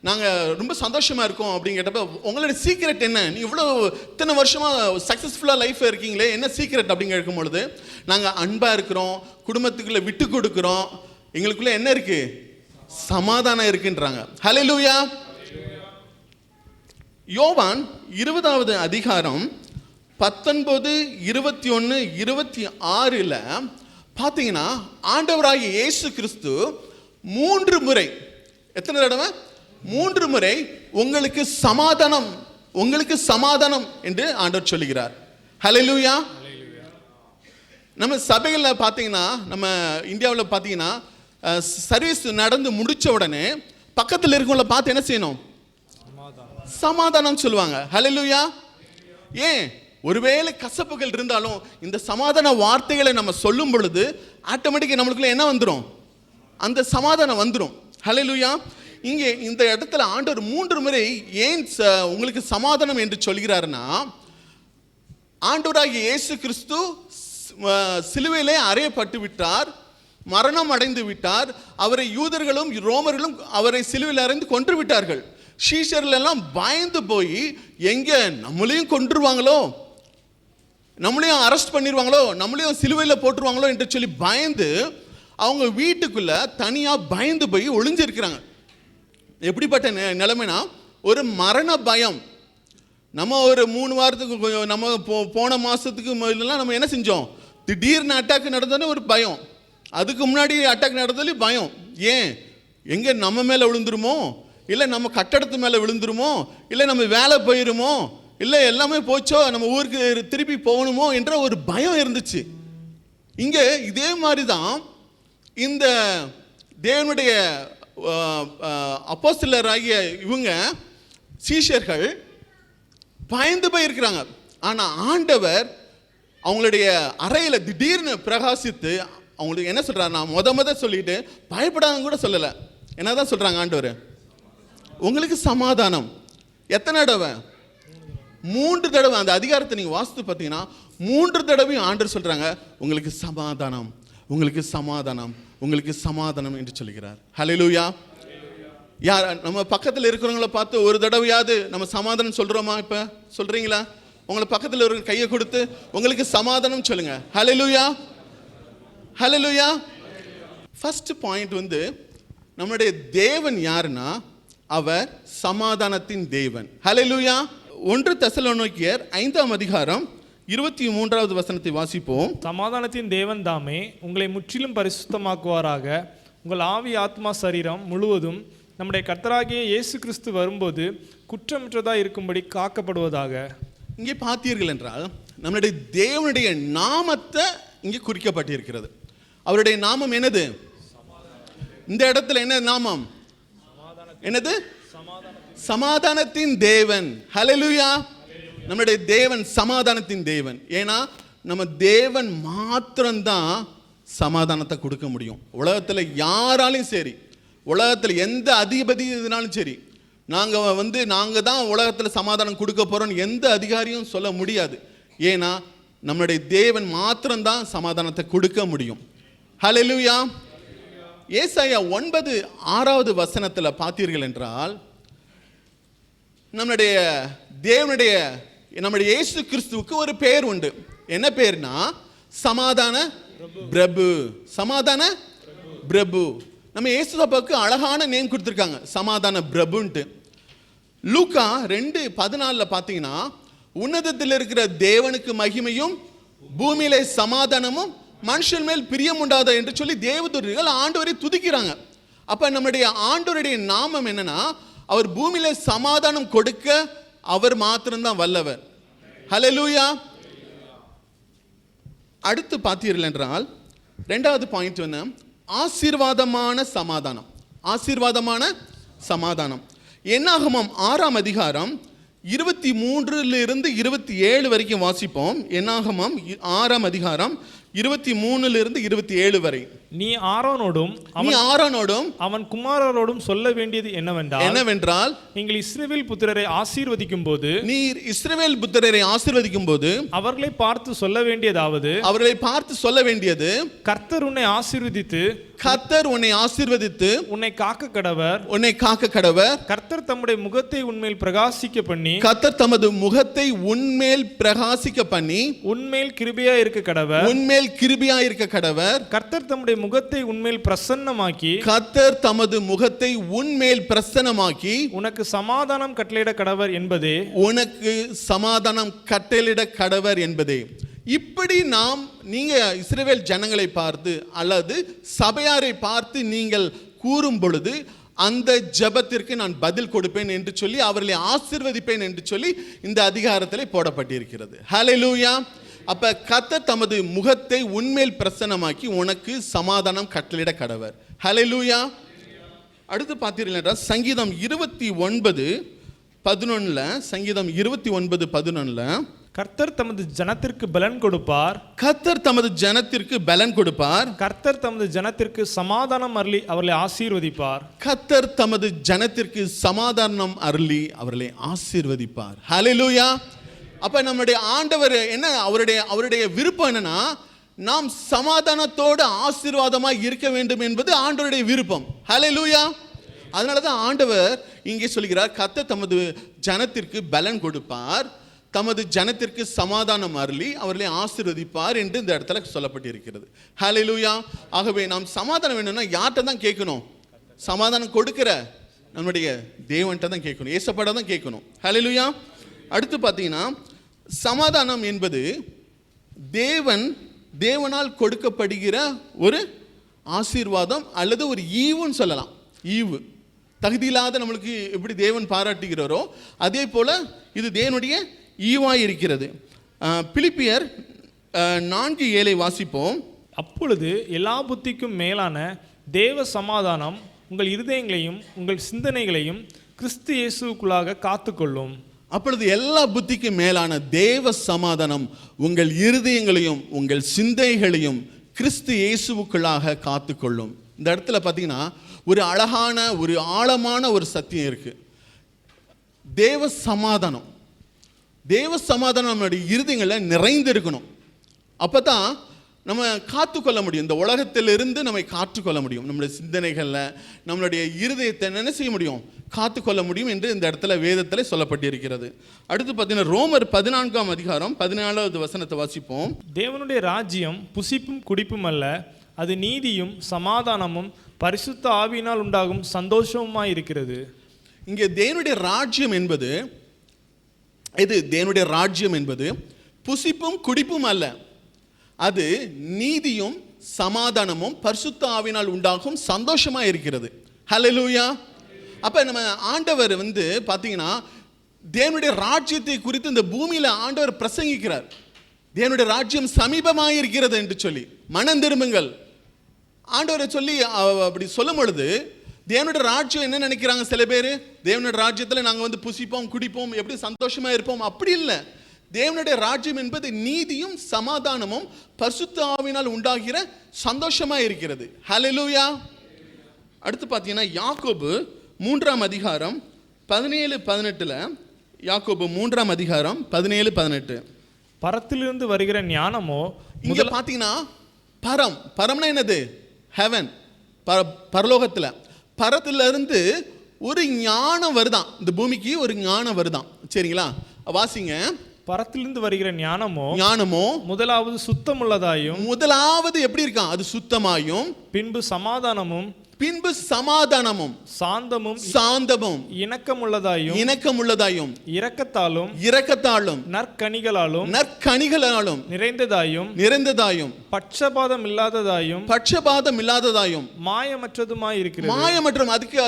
நாங்கள் ரொம்ப சந்தோஷமாக இருக்கோம் அப்படின்னு கேட்டப்ப, உங்களோட சீக்ரெட் என்ன, நீ இவ்வளோ இத்தனை வருஷமாக சக்ஸஸ்ஃபுல்லாக லைஃப்பில் இருக்கீங்களே, என்ன சீக்ரெட் அப்படின்னு கேட்கும் பொழுது, நாங்கள் அன்பாக இருக்கிறோம், குடும்பத்துக்குள்ளே விட்டு கொடுக்குறோம், எங்களுக்குள்ளே என்ன இருக்குது, சமாதானம் இருக்குன்றாங்க. ஹல்லேலூயா. யோவான் 20வது அதிகாரம் 19, 21, 26 பார்த்தீங்கன்னா ஆண்டவராகிய இயேசு கிறிஸ்து 3 முறை, எத்தனை தடவை, 3 முறை உங்களுக்கு சமாதானம், உங்களுக்கு சமாதானம் என்று ஆண்டவர் சொல்லுகிறார். ஹல்லேலூயா. நம்ம சபைகளில் பார்த்தீங்கன்னா, நம்ம இந்தியாவில் பார்த்தீங்கன்னா சர்வீஸ் நடந்து முடித்த உடனே பக்கத்தில் இருக்கவங்கள பார்த்து என்ன செய்யணும், சமாதானம் சொல்லுவாங்க. ஹல்லேலூயா. ஏன், ஒருவேளை கசப்புகள் இருந்தாலும் இந்த சமாதான வார்த்தைகளை நம்ம சொல்லும் பொழுது ஆட்டோமேட்டிக்காக நம்மளுக்குள்ள என்ன வந்துடும், அந்த சமாதானம் வந்துடும். ஹல்லேலூயா. இங்கே இந்த இடத்துல ஆண்டவர் 3 முறை ஏன் உங்களுக்கு சமாதானம் என்று சொல்கிறாருன்னா, ஆண்டவராகிய இயேசு கிறிஸ்து சிலுவையிலே அறையப்பட்டு விட்டார், மரணம் அடைந்து விட்டார். அவரை யூதர்களும் ரோமர்களும் அவரை சிலுவையில் அறைந்து கொன்று விட்டார்கள். சீஷர்கள் எல்லாம் பயந்து போய், எங்கே நம்மளையும் கொன்றுவாங்களோ, நம்மளையும் அரெஸ்ட் பண்ணிடுவாங்களோ, நம்மளையும் சிலுவையில் போட்டுருவாங்களோ என்று சொல்லி பயந்து அவங்க வீட்டுக்குள்ள தனியாக பயந்து போய் ஒளிஞ்சிருக்கிறாங்க. எப்படிப்பட்ட நிலைமைனா, ஒரு மரண பயம். நம்ம ஒரு 3 வாரத்துக்கு, நம்ம போன மாதத்துக்கு முதல்லாம் நம்ம என்ன செஞ்சோம், திடீர்னு அட்டாக் நடந்தோன்னே ஒரு பயம், அதுக்கு முன்னாடி அட்டாக் நடந்தாலே பயம். ஏன், எங்கே நம்ம மேலே விழுந்துருமோ, இல்லை நம்ம கட்டடத்து மேலே விழுந்துருமோ, இல்லை நம்ம வேலை போயிருமோ, இல்லை எல்லாமே போச்சோ, நம்ம ஊருக்கு திருப்பி போகணுமோ என்ற ஒரு பயம் இருந்துச்சு. இங்கே இதே மாதிரி தான் இந்த தேவனுடைய அப்போஸ்தலராகிய இவங்க சீஷர்கள் பயந்து போயிருக்கிறாங்க. ஆனால் ஆண்டவர் அவங்களுடைய அறையில் திடீர்னு பிரகாசித்து அவங்களுக்கு என்ன சொல்கிறார், நான் முத சொல்லிட்டு பயப்படாத கூட சொல்லலை. என்ன தான் சொல்கிறாங்க ஆண்டவர், உங்களுக்கு சமாதானம். எத்தனை தடவை, 3 தடவை. அந்த அதிகாரத்தை நீங்கள் வாசித்து பார்த்தீங்கன்னா 3 தடவையும் ஆண்டவர் சொல்கிறாங்க, உங்களுக்கு சமாதானம், உங்களுக்கு சமாதானம், உங்களுக்கு சமாதானம் என்று சொல்கிறார். ஹல்லேலூயா. யார் நம்ம பக்கத்தில் இருக்கிறவங்கள பார்த்து ஒரு தடவையாவது நம்ம சமாதானம் சொல்கிறோமா? இப்போ சொல்கிறீங்களா? உங்களை பக்கத்தில் ஒரு கையை கொடுத்து உங்களுக்கு சமாதானம் சொல்லுங்க. ஹல்லேலூயா, ஹல்லேலூயா. ஃபர்ஸ்ட் பாயிண்ட் நம்மளுடைய தேவன் யாருன்னா, அவர் சமாதானத்தின் தேவன். ஹல்லேலூயா. 1 தெசலோனிக்கேயர் 5ஆம் அதிகாரம் 23வது வசனத்தை வாசிப்போம். சமாதானத்தின் தேவன் தாமே உங்களை முற்றிலும் பரிசுத்தமாக்குவாராக, உங்கள் ஆவி ஆத்மா சரீரம் முழுவதும் நம்முடைய கர்த்தராகிய இயேசு கிறிஸ்து வரும்போது குற்றமற்றதாக இருக்கும்படி காக்கப்படுவதாக. இங்கே பார்த்தீர்கள் என்றால் நம்மளுடைய தேவனுடைய நாமத்தை இங்கே குறிக்கப்பட்டிருக்கிறது. அவருடைய நாமம் என்னது? இந்த இடத்துல என்ன நாமம்? என்னது? சமாதானத்தின் தேவன். ஹல்லேலூயா. நம்முடைய தேவன் சமாதானத்தின் தேவன். ஏன்னா நம்ம தேவன் மாத்திரம்தான் சமாதானத்தை கொடுக்க முடியும். உலகத்தில் யாராலையும் சரி, உலகத்தில் எந்த அதிபதி இதனாலும் சரி, நாங்கள் தான் உலகத்தில் சமாதானம் கொடுக்க போகிறோன்னு எந்த அதிகாரியும் சொல்ல முடியாது. ஏன்னா நம்மளுடைய தேவன் மாத்திரம்தான் சமாதானத்தை கொடுக்க முடியும். ஹல்லேலூயா. ஏசாயா 9:6 வசனத்தில் பார்த்தீர்கள் என்றால், நம்முடைய தேவனுடைய நம்முடைய இயேசு கிறிஸ்துவுக்கு ஒரு பெயர் உண்டு. என்ன பேர்னா சமாதான பிரபு. சமாதான பிரபு. நம்ம இயேசுவுக்கு அழகான நேம் கொடுத்துருக்காங்க, சமாதான பிரபுன்ட்டு. லூக்கா 2:14 பார்த்தீங்கன்னா, உன்னதத்தில் இருக்கிற தேவனுக்கு மகிமையும் பூமியிலே சமாதானமும் மனுஷன் மேல் பிரியம் உண்டாத என்று சொல்லி தேவதூதர்கள் ஆண்டவரை துதிக்கிறாங்க. அப்ப நம்முடைய ஆண்டவருடைய நாமம் என்னன்னா, அவர் பூமியில சமாதானம் கொடுக்க அவர் மாத்திரம்தான் வல்லவர். ஹல்லேலூயா. அடுத்து பார்த்தீர்கள் என்றால் 2வது பாயிண்ட் ஆசீர்வாதமான சமாதானம். ஆசீர்வாதமான சமாதானம். என்னாகமம் 6ஆம் அதிகாரம் 23 இருந்து 27 வரைக்கும் வாசிப்போம். என்னாகமம் 6ஆம் அதிகாரம் 23 27 வரை. நீ ஆரோனோடும் அவன் குமாரரோடும் சொல்ல வேண்டியது என்னவென்றால் நீங்கள் இஸ்ரவேல் புத்திரரை ஆசீர்வதிக்கும் போது அவர்களை பார்த்து சொல்ல வேண்டியது கர்த்தர் உன்னை ஆசீர்வதித்து உன்னை காக்க கடவர். கர்த்தர் தம்முடைய முகத்தை உன்மேல் பிரகாசிக்க பண்ணி உன்மேல் கிருபையா இருக்க கடவர். கர்த்தர் தம்முடைய முகத்தை உன்மேல் பிரசன்னமாக்கி உனக்கு சமாதானம் கட்டளையிட கடவர் என்பதே. இப்படி நீங்க இஸ்ரவேல் ஜனங்களை பார்த்து அல்லது சபையாரை பார்த்து நீங்கள் கூறும் பொழுது அந்த ஜெபத்திற்கு நான் பதில் கொடுப்பேன் என்று சொல்லி அவர்களை ஆசீர்வதிப்பேன் என்று சொல்லி இந்த அதிகாரத்திலே போடப்பட்டிருக்கிறது. ஹல்லேலூயா. அப்ப கர்த்தர் தமது முகத்தை உன்மேல் பிரசன்னமாக்கி உனக்கு சமாதானம் கட்டளையிட கடவர். ஹல்லேலூயா. அடுத்து பார்த்தீர்கள் சங்கீதம் 29:11 சங்கீதம் 29:11 கர்த்தர் தமது ஜனத்திற்கு பலன் கொடுப்பார். கர்த்தர் தமது ஜனத்திற்கு சமாதானம் அருளி அவர்களை ஆசீர்வதிப்பார். கர்த்தர் தமது ஜனத்திற்கு சமாதானம் அருளி அவர்களை ஆசீர்வதிப்பார். ஹல்லேலூயா. அப்ப நம்முடைய ஆண்டவர் என்ன, அவருடைய விருப்பம் என்னன்னா, நாம் சமாதானத்தோடு ஆசீர்வாதமாக இருக்க வேண்டும் என்பது ஆண்டவருடைய விருப்பம். ஹல்லேலூயா. அதனாலதான் ஆண்டவர் இங்கே சொல்கிறார், கர்த்தர் தமது ஜனத்திற்கு பலன் கொடுப்பார், தமது ஜனத்திற்கு சமாதானம் அருளி அவர்களை ஆசீர்வதிப்பார் என்று இந்த இடத்துல சொல்லப்பட்டிருக்கிறது. ஹல்லேலூயா. ஆகவே நாம் சமாதானம் வேணும்னா யார்கிட்ட தான் கேட்கணும்? சமாதானம் கொடுக்கிற நம்முடைய தேவன்கிட்ட தான் கேட்கணும், ஏசப்பாட தான் கேட்கணும். ஹல்லேலூயா. அடுத்து பார்த்தீங்கன்னா, சமாதானம் என்பது தேவனால் கொடுக்கப்படுகிற ஒரு ஆசீர்வாதம் அல்லது ஒரு ஈவுன்னு சொல்லலாம். ஈவு தகுதியில்லாத நம்மளுக்கு எப்படி தேவன் பாராட்டுகிறாரோ அதே போல இது தேவனுடைய ஈவாய் இருக்கிறது. பிலிப்பியர் 4:7 வாசிப்போம். அப்பொழுது எல்லா புத்திக்கும் மேலான தேவ சமாதானம் உங்கள் இருதயங்களையும் உங்கள் சிந்தனைகளையும் கிறிஸ்து இயேசுவுக்குள்ளாக காத்துக்கொள்ளும். அப்பொழுது எல்லா புத்திக்கும் மேலான தேவ சமாதானம் உங்கள் இருதயங்களையும் உங்கள் சிந்தைகளையும் கிறிஸ்து இயேசுவுக்குள்ளாக காத்துக்கொள்ளும். இந்த இடத்துல பார்த்தீங்கன்னா ஒரு அழகான ஒரு ஆழமான ஒரு சத்தியம் இருக்கு. தேவ சமாதானம் நம்மளுடைய இருதயங்களில் நிறைந்து இருக்கணும். அப்பதான் நம்ம காத்துக்கொள்ள முடியும். இந்த உலகத்திலிருந்து நம்மை காத்துக்கொள்ள முடியும். நம்மளுடைய சிந்தனைகளில் நம்மளுடைய இருதயத்தை என்ன செய்ய முடியும்? காத்துக்கொள்ள முடியும் என்று இந்த இடத்துல வேதத்தில் சொல்லப்பட்டிருக்கிறது. அடுத்து பார்த்தீங்கன்னா ரோமர் 14:14 வாசிப்போம். தேவனுடைய ராஜ்யம் புசிப்பும் குடிப்பும் அல்ல, அது நீதியும் சமாதானமும் பரிசுத்த ஆவியினால் உண்டாகும் சந்தோஷமுமாய் இருக்கிறது. இங்கே தேவனுடைய ராஜ்யம் என்பது புசிப்பும் குடிப்பும் அல்ல, அது நீதியும் சமாதானமும் பரிசுத்த ஆவியினால் உண்டாகும் சந்தோஷமா இருக்கிறது. ஹல்லேலூயா. அப்ப நம்ம ஆண்டவர் பாத்தீங்கன்னா தேவனுடைய ராஜ்யத்தை குறித்து இந்த பூமியில ஆண்டவர் பிரசங்கிக்கிறார். தேவனுடைய ராஜ்யம் சமீபமாக இருக்கிறது என்று சொல்லி மனம் திரும்புங்கள் ஆண்டவரை சொல்லி அப்படி சொல்லும் பொழுது தேவனுடைய ராஜ்யம் என்ன நினைக்கிறாங்க சில பேர்? தேவனுடைய ராஜ்யத்தில் நாங்கள் புசிப்போம் குடிப்போம் எப்படி சந்தோஷமா இருப்போம், அப்படி இல்லை. தேவனுடைய ராஜ்யம் என்பது நீதியும் சமாதானமும் பரிசுத்த ஆவியினால் உண்டாகிற சந்தோஷமா இருக்கிறது. ஹல்லேலூயா. அடுத்து பார்த்தீங்கன்னா யாக்கோபு 3:17 யாக்கோபு 3:17 பரத்திலிருந்து வருகிற ஞானமோ, இங்க பார்த்தீங்கன்னா பரம்னா என்னது? ஹெவன், பரலோகத்தில். பரத்திலிருந்து ஒரு ஞானம் வருதான், இந்த பூமிக்கு ஒரு ஞானம் வருதான். சரிங்களா, வாசிங்க. பரத்திலிருந்து வருகிற ஞானமோ முதலாவது சுத்தமுள்ளதாயும், முதலாவது எப்படி இருக்கான்? அது சுத்தமாயும், பின்பு சமாதானமும் சாந்தமும் இணக்கமுள்ளதாயும் இரக்கத்தாலும் நற்கனிகளாலும் நிறைந்ததாயும் பட்சபாதம் இல்லாததாயும் மாயமற்றதுமாய் இருக்கிறது. மாயமற்றம் அதுக்கு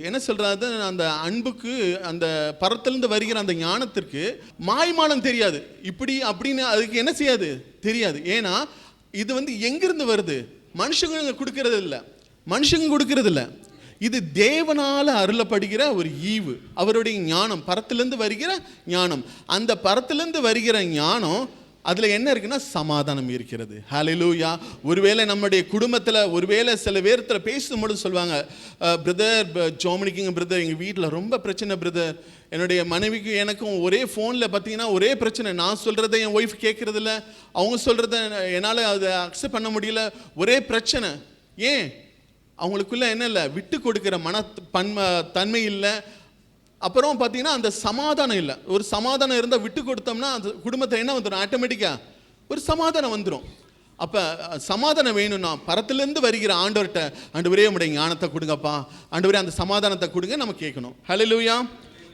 என்ன சொல்றது? அந்த அன்புக்கு, அந்த பரத்திலிருந்து வருகிற அந்த ஞானத்திற்கு மாய்மானம் தெரியாது. இப்படி அப்படின்னு அதுக்கு என்ன செய்யாது? தெரியாது. ஏன்னா இது எங்கிருந்து வருது? மனுஷங்க கொடுக்கிறது இல்லை. இது தேவனால அருளப்படுகிற ஒரு ஈவு, அவருடைய ஞானம், பரத்திலிருந்து வருகிற ஞானம். அந்த பரத்திலிருந்து வருகிற ஞானம் அதில் என்ன இருக்குன்னா சமாதானம் இருக்கிறது. ஹல்லேலூயா. ஒருவேளை நம்முடைய குடும்பத்தில் ஒருவேளை சில பேர்த்தில் பேசும்பொழுது சொல்லுவாங்க, பிரதர் ஜோமனிக்குங்க பிரதர், எங்கள் வீட்டில் ரொம்ப பிரச்சனை பிரதர், என்னுடைய மனைவிக்கு எனக்கும் ஒரே ஃபோனில் பார்த்தீங்கன்னா ஒரே பிரச்சனை, நான் சொல்கிறத என் ஒய்ஃப் கேட்குறதில்ல, அவங்க சொல்கிறத என்னால் அதை அக்செப்ட் பண்ண முடியல, ஒரே பிரச்சனை. ஏன்? அவங்களுக்குள்ள என்ன இல்லை, விட்டு கொடுக்குற தன்மை இல்லை. அப்புறம் பார்த்தீங்கன்னா அந்த சமாதானம் இல்லை. ஒரு சமாதானம் இருந்தால் விட்டு கொடுத்தோம்னா அந்த குடும்பத்தை என்ன வந்துடும், ஆட்டோமேட்டிக்காக ஒரு சமாதானம் வந்துடும். அப்போ சமாதானம் வேணும்னா பரத்திலேருந்து வருகிற ஆண்டவர்கிட்ட, ஆண்டவரே உடைய ஞானத்தை கொடுங்கப்பா, ஆண்டவரே அந்த சமாதானத்தை கொடுங்க நம்ம கேட்கணும். ஹல்லேலூயா.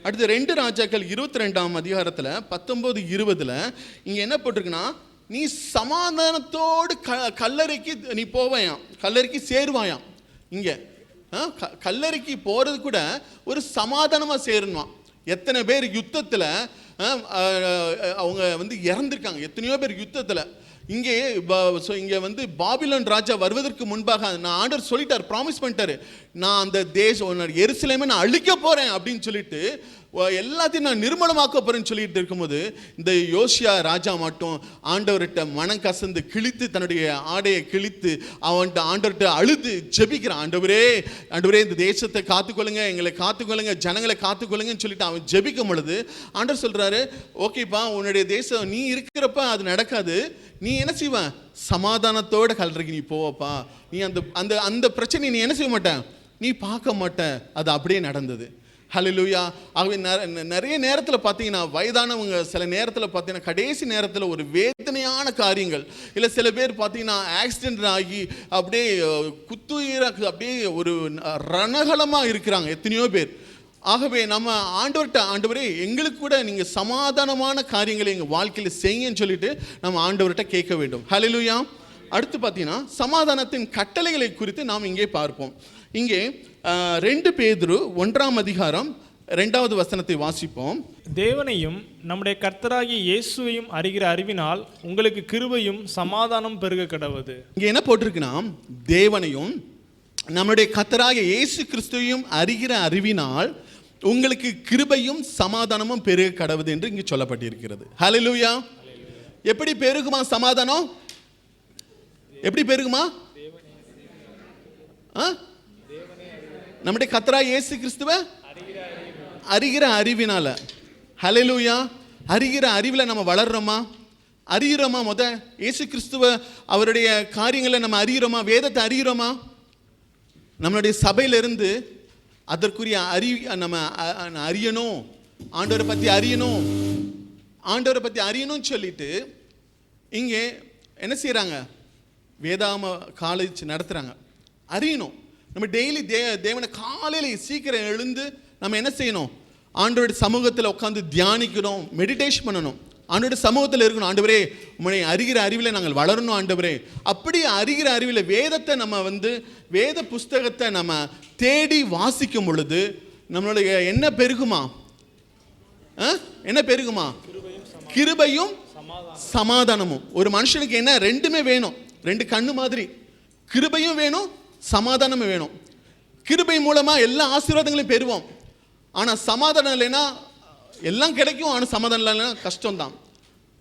அடுத்து 2 ராஜாக்கள் 22ஆம் அதிகாரத்தில் 19-20 இங்கே என்ன போட்டிருக்குன்னா, நீ சமாதானத்தோடு கல்லறைக்கு நீ போவாயாம், கல்லறைக்கு சேருவாயாம். இங்கே கல்லறைக்கு போகிறது கூட ஒரு சமாதானமாக சேரணுமா. எத்தனை பேர் யுத்தத்தில் அவங்க இறந்துருக்காங்க, எத்தனையோ பேர் யுத்தத்தில். இங்கே பாபிலோன் ராஜா வருவதற்கு முன்பாக நான் ஆண்டவர் சொல்லிட்டார், ப்ராமிஸ் பண்ணிட்டாரு, நான் அந்த எருசலேமை நான் அழிக்க போகிறேன் அப்படின்னு சொல்லிட்டு எல்லாத்தையும் நான் நிர்மலமாக்க போறேன்னு சொல்லிட்டு இருக்கும்போது இந்த யோசியா ராஜா மட்டும் ஆண்டவர்கிட்ட மனம் கசந்து கிழித்து தன்னுடைய ஆடையை கிழித்து அவன்கிட்ட ஆண்டவர்கிட்ட அழுது ஜெபிக்கிறான். ஆண்டவரே ஆண்டவரே இந்த தேசத்தை காத்துக்கொள்ளுங்க, எங்களை காத்துக்கொள்ளுங்க, ஜனங்களை காத்துக்கொள்ளுங்கன்னு சொல்லிட்டு அவன் ஜெபிக்கும் பொழுது ஆண்டவர் சொல்றாரு, ஓகேப்பா உன்னுடைய தேசம் நீ இருக்கிறப்ப அது நடக்காது, நீ என்ன செய்வ, சமாதானத்தோட கல்லறைக்கு நீ போவப்பா, நீ அந்த அந்த அந்த பிரச்சனை நீ என்ன செய்ய மாட்ட, நீ பார்க்க மாட்ட. அது அப்படியே நடந்தது. ஹல்லேலூயா. ஆகவே நிறைய நேரத்தில் பார்த்தீங்கன்னா வயதானவங்க சில நேரத்தில் பார்த்தீங்கன்னா கடைசி நேரத்தில் ஒரு வேதனையான காரியங்கள், இல்லை சில பேர் பார்த்தீங்கன்னா ஆக்சிடென்ட் ஆகி அப்படியே குத்துயிராக்கு அப்படியே ஒரு ரணகலமாக இருக்கிறாங்க எத்தனையோ பேர். ஆகவே நம்ம ஆண்டவர்கிட்ட, ஆண்டவரே எங்களுக்கு கூட நீங்கள் சமாதானமான காரியங்களை எங்கள் வாழ்க்கையில் செய்யுங்கன்னு சொல்லிட்டு நம்ம ஆண்டவர்கிட்ட கேட்க வேண்டும். ஹல்லேலூயா. அடுத்து பார்த்தீங்கன்னா சமாதானத்தின் கட்டளைகளை குறித்து நாம் இங்கே பார்ப்போம். இங்கே 2 பேதுரு 1ஆம் அதிகாரம் 2வது வசனத்தை வாசிப்போம். தேவனையும் நம்முடைய கர்த்தராகிய இயேசுவையும் அறிகிற அறிவினால் உங்களுக்கு கிருபையும் சமாதானம் பெருக கடவது. இங்கே என்ன போட்டிருக்குன்னா, தேவனையும் நம்முடைய கர்த்தராகிய இயேசு கிறிஸ்துவையும் அறிகிற அறிவினால் உங்களுக்கு கிருபையும் சமாதானமும் பெருக கடவது என்று இங்கே சொல்லப்பட்டிருக்கிறது. ஹல்லேலூயா. எப்படி பெருகுமா சமாதானம்? எப்படி பெருகுமா? நம்முடைய கர்த்தராகிய இயேசு கிறிஸ்துவை அறிகிற அறிவினால. ஹல்லேலூயா. அறிகிற அறிவில் நம்ம வளர்றோமா, அறிகிறோமா? இயேசு கிறிஸ்துவ அவருடைய காரியங்களை நம்ம அறிகிறோமா, வேதத்தை அறிகிறோமா? நம்மளுடைய சபையிலிருந்து அதற்குரிய நம்ம அறியணும், ஆண்டவரை பற்றி அறியணும், ஆண்டவரை பற்றி அறியணும்னு சொல்லிட்டு இங்கே என்ன செய்கிறாங்க, வேதாம காலேஜ் நடத்துகிறாங்க. அறியணும். நம்ம டெய்லி தேவனை காலையில் சீக்கிரம் எழுந்து நம்ம என்ன செய்யணும், ஆண்டவருடைய சமூகத்தில் உட்காந்து தியானிக்கணும், மெடிடேஷன் பண்ணணும், ஆண்டவருடைய சமூகத்தில் இருக்கணும். ஆண்டவரே உம்முடைய அறிகிற அறிவில் நாங்கள் வளரணும் ஆண்டவரே. அப்படி அறிகிற அறிவில் வேதத்தை நம்ம வேத புஸ்தகத்தை நம்ம தேடி வாசிக்கும் பொழுது நம்மளுடைய என்ன பெருகுமா, என்ன பெருகுமா? கிருபையும் சமாதானமும். ஒரு மனுஷனுக்கு என்ன ரெண்டுமே வேணும், 2 கண்ணு மாதிரி. கிருபையும் வேணும், சமாதானமும் வேணும். கிருபை மூலமா எல்லா ஆசீர்வாதங்களையும் பெறுவோம். ஆனால் சமாதானம் இல்லைன்னா எல்லாம் கிடைக்கும், ஆனால் சமாதானம் இல்லைன்னா கஷ்டம்தான்.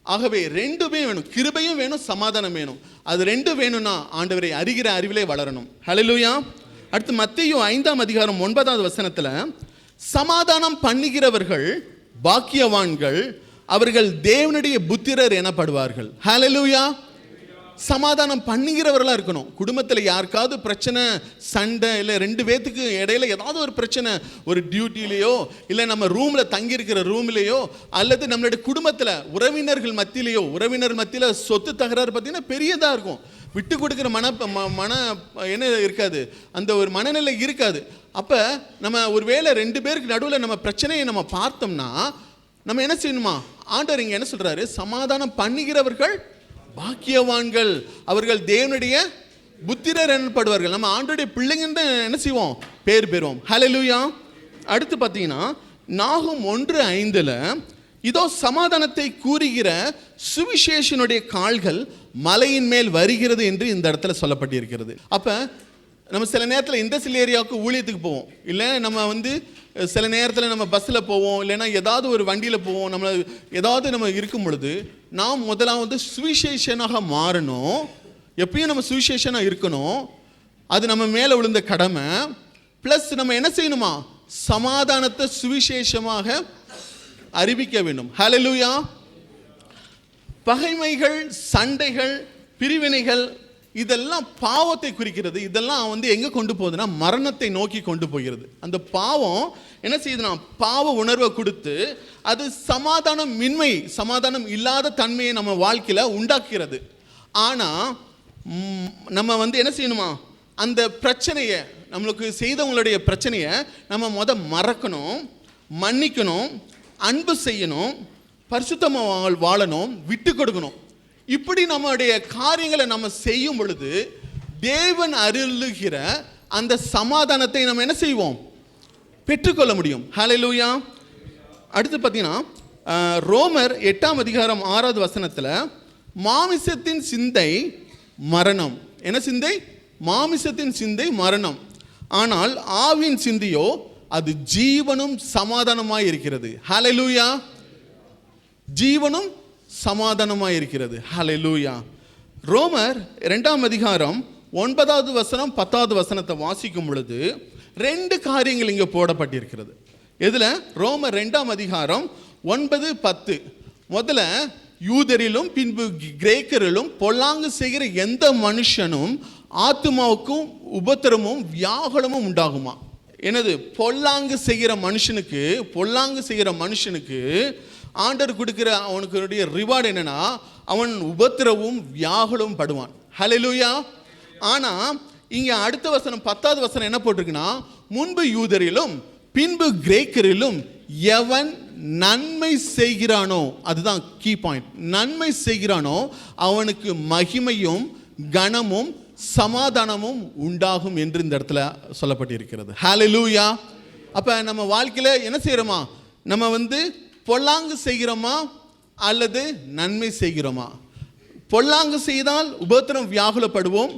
ஆகவே 2மே வேணும், கிருபையும் வேணும், சமாதானம் வேணும். அது 2 வேணும்னா ஆண்டவரை அறிகிற அறிவிலே வளரணும். ஹல்லேலூயா. அடுத்து மத்தேயு 5ஆம் அதிகாரம் 9வது வசனத்தில், சமாதானம் பண்ணுகிறவர்கள் பாக்கியவான்கள், அவர்கள் தேவனுடைய புத்திரர் எனப்படுவார்கள். ஹல்லேலூயா. சமாதானம் பண்ணுகிறவர்களாக இருக்கணும். குடும்பத்தில் யாருக்காவது பிரச்சனை, சண்டை, இல்லை 2 பேத்துக்கு இடையில ஏதாவது ஒரு பிரச்சனை, ஒரு டியூட்டிலேயோ இல்லை நம்ம ரூமில் தங்கியிருக்கிற ரூம்லேயோ அல்லது நம்மளுடைய குடும்பத்தில் உறவினர்கள் மத்தியில் சொத்து தகராறு பார்த்தீங்கன்னா பெரியதாக இருக்கும். விட்டு கொடுக்குற மன என்ன இருக்காது, அந்த ஒரு மனநிலை இருக்காது. அப்போ நம்ம ஒருவேளை 2 பேருக்கு நடுவில் நம்ம பிரச்சனையை நம்ம பார்த்தோம்னா நம்ம என்ன செய்யணுமா, ஆண்டவர் இங்கே என்ன சொல்கிறாரு, சமாதானம் பண்ணுகிறவர்கள் பாக்கியவான்கள், அவர்கள் தேவனுடைய புத்திரர் எனப்படுவார்கள். நம்ம ஆண்டவருடைய பிள்ளைங்கன்னு என்ன செய்வோம், பேர் பெறுவோம். ஹல்லேலூயா. அடுத்து பார்த்தீங்கன்னா நாகும் 1:5 இதோ சமாதானத்தை கூறுகிற சுவிசேஷனுடைய கால்கள் மலையின் மேல் வருகிறது என்று இந்த இடத்துல சொல்லப்பட்டிருக்கிறது. அப்போ நம்ம சில நேரத்தில் இண்டஸ்ட்ரியல் ஏரியாவுக்கு ஊழியத்துக்கு போவோம், இல்லை நம்ம சில நேரத்தில் நம்ம பஸ்ஸில் போவோம், இல்லைன்னா ஏதாவது ஒரு வண்டியில் போவோம், நம்மளை ஏதாவது நம்ம இருக்கும் பொழுது நாம் முதலாவது சுவிசேஷனாக மாறணும். எப்பயும் நம்ம சுவிசேஷனாக இருக்கணும், அது நம்ம மேலே விழுந்த கடமை. ப்ளஸ் நம்ம என்ன செய்யணுமா, சமாதானத்தை சுவிசேஷமாக அறிவிக்க வேண்டும். ஹல்லேலூயா. பகைமைகள், சண்டைகள், பிரிவினைகள் இதெல்லாம் பாவத்தை குறிக்கிறது. இதெல்லாம் எங்கே கொண்டு போகுதுன்னா மரணத்தை நோக்கி கொண்டு போகிறது. அந்த பாவம் என்ன செய்யுதுன்னா பாவ உணர்வை கொடுத்து அது சமாதானம் இல்லாத தன்மையை நம்ம வாழ்க்கையில் உண்டாக்குகிறது. ஆனால் நம்ம என்ன செய்யணுமா, அந்த பிரச்சனையை, நம்மளுக்கு செய்தவங்களுடைய பிரச்சனையை நம்ம மறக்கணும், மன்னிக்கணும், அன்பு செய்யணும், பரிசுத்தமாக வாழணும், விட்டு கொடுக்கணும். இப்படி நம்முடைய காரியங்களை நம்ம செய்யும் பொழுது தேவன் அருளுகிற அந்த சமாதானத்தை நம்ம என்ன செய்வோம், பெற்றுக்கொள்ள முடியும். ஹல்லேலூயா. அடுத்து பார்த்தீங்கன்னா ரோமர் 8ஆம் அதிகாரம் 6வது வசனத்தில் மாமிசத்தின் சிந்தை மரணம். என்ன சிந்தை? மாமிசத்தின் சிந்தை மரணம், ஆனால் ஆவியின் சிந்தையோ அது ஜீவனும் சமாதானமாய் இருக்கிறது. ஹல்லேலூயா. ஜீவனும் சமாதானமாய் இருக்கிறது. ஹல்லேலூயா. ரோமர் 2ஆம் அதிகாரம் 9வது வசனம் 10வது வசனத்தை வாசிக்கும் பொழுது 2 காரியங்கள் இங்கே போடப்பட்டிருக்கிறது. எதில்? ரோமர் 2ஆம் அதிகாரம் 9, 10. முதல்ல யூதரிலும் பின்பு கிரேக்கரிலும் பொல்லாங்கு செய்கிற எந்த மனுஷனும் ஆத்துமாவுக்கும் உபத்திரமும் வியாகுலமும் உண்டாகுமா. என்னது? பொல்லாங்கு செய்கிற மனுஷனுக்கு ஆண்டவர் கொடுக்கிற அவனுக்கு ரிவார்டு என்னன்னா, அவன் உபத்திரவும் வியாகுலமும் படுவான். ஹல்லேலூயா. ஆனால் இங்கே அடுத்த வசனம் 10வது வசனம் என்ன போட்டிருக்குன்னா, முன்பு யூதரிலும் பின்பு கிரேக்கரிலும் எவன் நன்மை செய்கிறானோ, அதுதான் கீ பாயிண்ட், நன்மை செய்கிறானோ அவனுக்கு மகிமையும் கனமும் சமாதானமும் உண்டாகும் என்று இந்த இடத்துல சொல்லப்பட்டிருக்கிறது. ஹல்லேலூயா. அப்போ நம்ம வாழ்க்கையில் என்ன செய்கிறோமா, நம்ம பொல்லாங்கு செய்கிறோமா அல்லது நன்மை செய்கிறோமா? பொல்லாங்கு செய்தால் உபத்திரம் வியாகுலப்படுவோம்,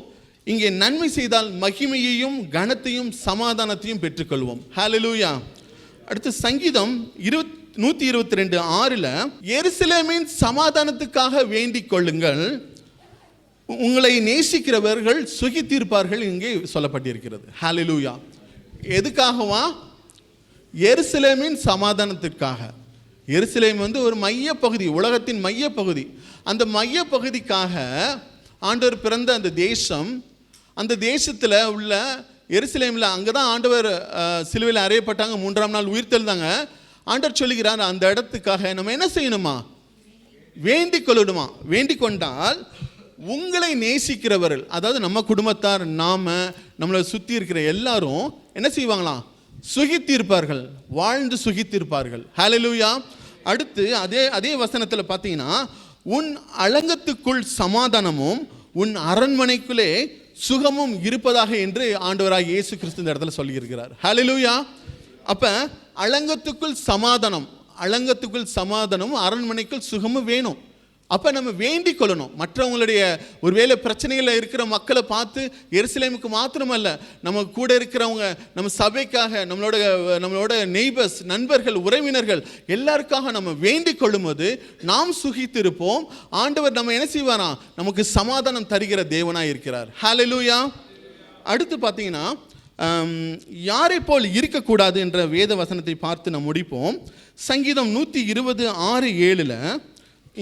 இங்கே நன்மை செய்தால் மகிமையையும் கனத்தையும் சமாதானத்தையும் பெற்றுக்கொள்வோம். ஹல்லேலூயா. அடுத்து சங்கீதம் 122:6 எருசலேமின் சமாதானத்துக்காக வேண்டிக் கொள்ளுங்கள், உங்களை நேசிக்கிறவர்கள் சுகித்தீர்ப்பார்கள் இங்கே சொல்லப்பட்டிருக்கிறது. ஹல்லேலூயா. எதுக்காகவா? எருசலேமின் சமாதானத்திற்காக. எருசலேம் ஒரு மையப்பகுதி, உலகத்தின் மையப்பகுதி. அந்த மையப்பகுதிக்காக ஆண்டவர் பிறந்த அந்த தேசம், அந்த தேசத்தில் உள்ள எருசலேமில் அங்கே தான் ஆண்டவர் சிலுவையில் அறையப்பட்டாங்க, 3ஆம் நாள் உயிர் தெழுந்தாங்க. ஆண்டவர் சொல்லுகிறார், அந்த இடத்துக்காக நம்ம என்ன செய்யணுமா, வேண்டிக் கொள்ளணுமா. வேண்டிக் கொண்டால் உங்களை நேசிக்கிறவர்கள், அதாவது நம்ம குடும்பத்தார், நம்மளை சுற்றி இருக்கிற எல்லாரும் என்ன செய்வாங்களாம், சுகித்தீர்ப்பார்கள், வாழ்ந்து சுகித்தீர்ப்பார்கள். ஹல்லேலூயா. அடுத்து அதே வசனத்தில் பார்த்தீங்கன்னா, உன் அலங்கத்துக்குள் சமாதானமும் உன் அரண்மனைக்குள்ளே சுகமும் இருப்பதாக என்று ஆண்டவராக இயேசு கிறிஸ்து இந்த இடத்துல சொல்லியிருக்கிறார். ஹல்லேலூயா. அப்போ அலங்கத்துக்குள் சமாதானமும் அரண்மனைக்குள் சுகமும் வேணும். அப்போ நம்ம வேண்டிக் கொள்ளணும். மற்றவங்களுடைய ஒருவேளை பிரச்சனைகளில் இருக்கிற மக்களை பார்த்து, எருசலேமுக்கு மாத்திரமல்ல, நம்ம கூட இருக்கிறவங்க, நம்ம சபைக்காக, நம்மளோட நெய்பர்ஸ், நண்பர்கள், உறவினர்கள் எல்லாருக்காக நம்ம வேண்டிக் கொள்ளும்போது நாம் சுகித்திருப்போம். ஆண்டவர் நம்ம என்ன செய்வாரா, நமக்கு சமாதானம் தருகிற தேவனாக இருக்கிறார். ஹல்லேலூயா. அடுத்து பார்த்தீங்கன்னா, யாரை போல் இருக்கக்கூடாது என்ற வேத வசனத்தை பார்த்து நம்ம முடிப்போம். சங்கீதம் 126:7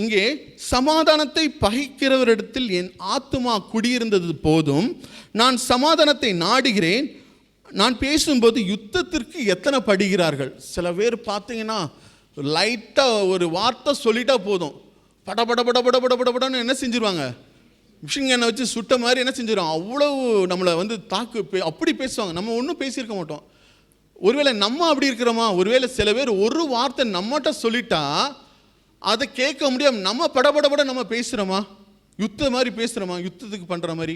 இங்கே சமாதானத்தை பகைக்கிறவரிடத்தில் என் ஆத்துமா குடியிருந்தது போதும், நான் சமாதானத்தை நாடுகிறேன். நான் பேசும்போது யுத்தத்திற்கு எத்தனை படுகிறார்கள். சில பேர் பார்த்தீங்கன்னா லைட்டாக ஒரு வார்த்தை சொல்லிட்டா போதும், படபடன்னு என்ன செஞ்சிருவாங்க, மிஷின் கண்ணை வச்சு சுட்ட மாதிரி என்ன செஞ்சிருவாங்க, அவ்வளவு நம்மளை அப்படி பேசுவாங்க. நம்ம ஒன்றும் பேசியிருக்க மாட்டோம். ஒருவேளை நம்ம அப்படி இருக்கிறோமா? ஒருவேளை சில பேர் ஒரு வார்த்தை நம்மகிட்ட சொல்லிட்டா அதை கேட்க முடியாம நம்ம படபடபட நம்ம பேசுகிறோமா, யுத்த மாதிரி பேசுகிறோமா, யுத்தத்துக்கு பண்ணுற மாதிரி.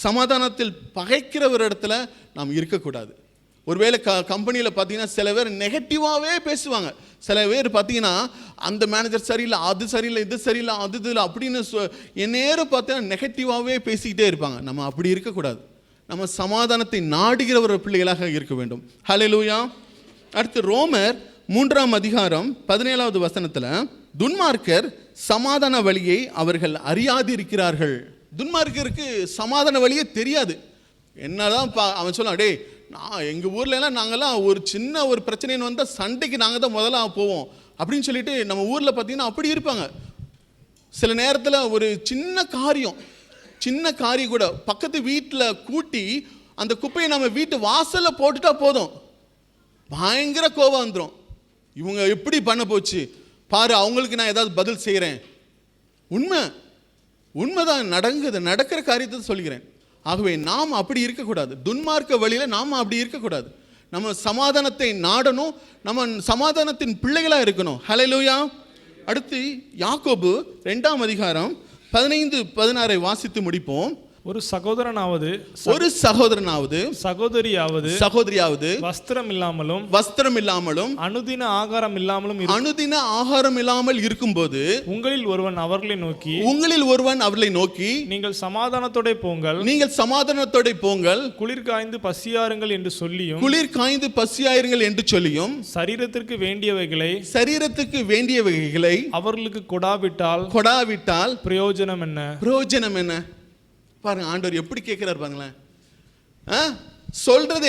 சமாதானத்தில் பகைக்கிற ஒரு இடத்துல நாம் இருக்கக்கூடாது. ஒருவேளை கம்பெனியில் பார்த்தீங்கன்னா சில பேர் நெகட்டிவாகவே பேசுவாங்க. சில பேர் பார்த்தீங்கன்னா அந்த மேனேஜர் சரியில்லை, அது சரியில்லை, இது சரியில்லை, அது இல்லை அப்படின்னு நேரம் பார்த்தீங்கன்னா நெகட்டிவாகவே பேசிக்கிட்டே இருப்பாங்க. நம்ம அப்படி இருக்கக்கூடாது. நம்ம சமாதானத்தை நாடுகிற ஒரு பிள்ளைகளாக இருக்க வேண்டும். ஹல்லேலூயா. அடுத்து ரோமர் 3ஆம் அதிகாரம் 17வது வசனத்தில், துன்மார்க்கர் சமாதான வழியை அவர்கள் அறியாதிருக்கிறார்கள். துன்மார்க்கருக்கு சமாதான வழியே தெரியாது. என்னதான் அவன் சொல்ல, டே நான் எங்கள் ஊர்லலாம் நாங்கள்லாம் ஒரு சின்ன ஒரு பிரச்சனைன்னு வந்தால் சண்டைக்கு நாங்கள் தான் முதல்ல போவோம் அப்படின்னு சொல்லிட்டு நம்ம ஊரில் பார்த்தீங்கன்னா அப்படி இருப்பாங்க. சில நேரத்தில் ஒரு சின்ன காரியம் கூட பக்கத்து வீட்டில் கூட்டி அந்த குப்பையை நம்ம வீட்டு வாசலில் போட்டுட்டா போதும், பயங்கர கோபம் வந்துடும். இவங்க எப்படி பண்ண போச்சு பாரு, அவங்களுக்கு நான் ஏதாவது பதில் செய்கிறேன். உண்மைதான், நடக்கிற காரியத்தை சொல்கிறேன். ஆகவே நாம் அப்படி இருக்கக்கூடாது. துன்மார்க்க வழியில் நாம் அப்படி இருக்கக்கூடாது. நம்ம சமாதானத்தை நாடணும், நம்ம சமாதானத்தின் பிள்ளைகளாக இருக்கணும். ஹல்லேலூயா. அடுத்து யாக்கோபு 2ஆம் அதிகாரம் 15-16 வாசித்து முடிப்போம். ஒரு சகோதரனாவது சகோதரியாவது வஸ்திரம் இல்லாமலும் அனுதின ஆகாரம் இல்லாமல் இருக்கும்போது உங்களில் ஒருவன் அவர்களை நோக்கி நீங்கள் சமாதானத்தோட போங்கள், குளிர் காய்ந்து பசியாருங்கள் என்று சொல்லியும் சரீரத்திற்கு வேண்டியவைகளை அவர்களுக்கு கொடாவிட்டால் பிரயோஜனம் என்ன? பாருங்க, ஆண்டவர் எப்படி கேட்கிறார் பாருங்களேன். சொல்றது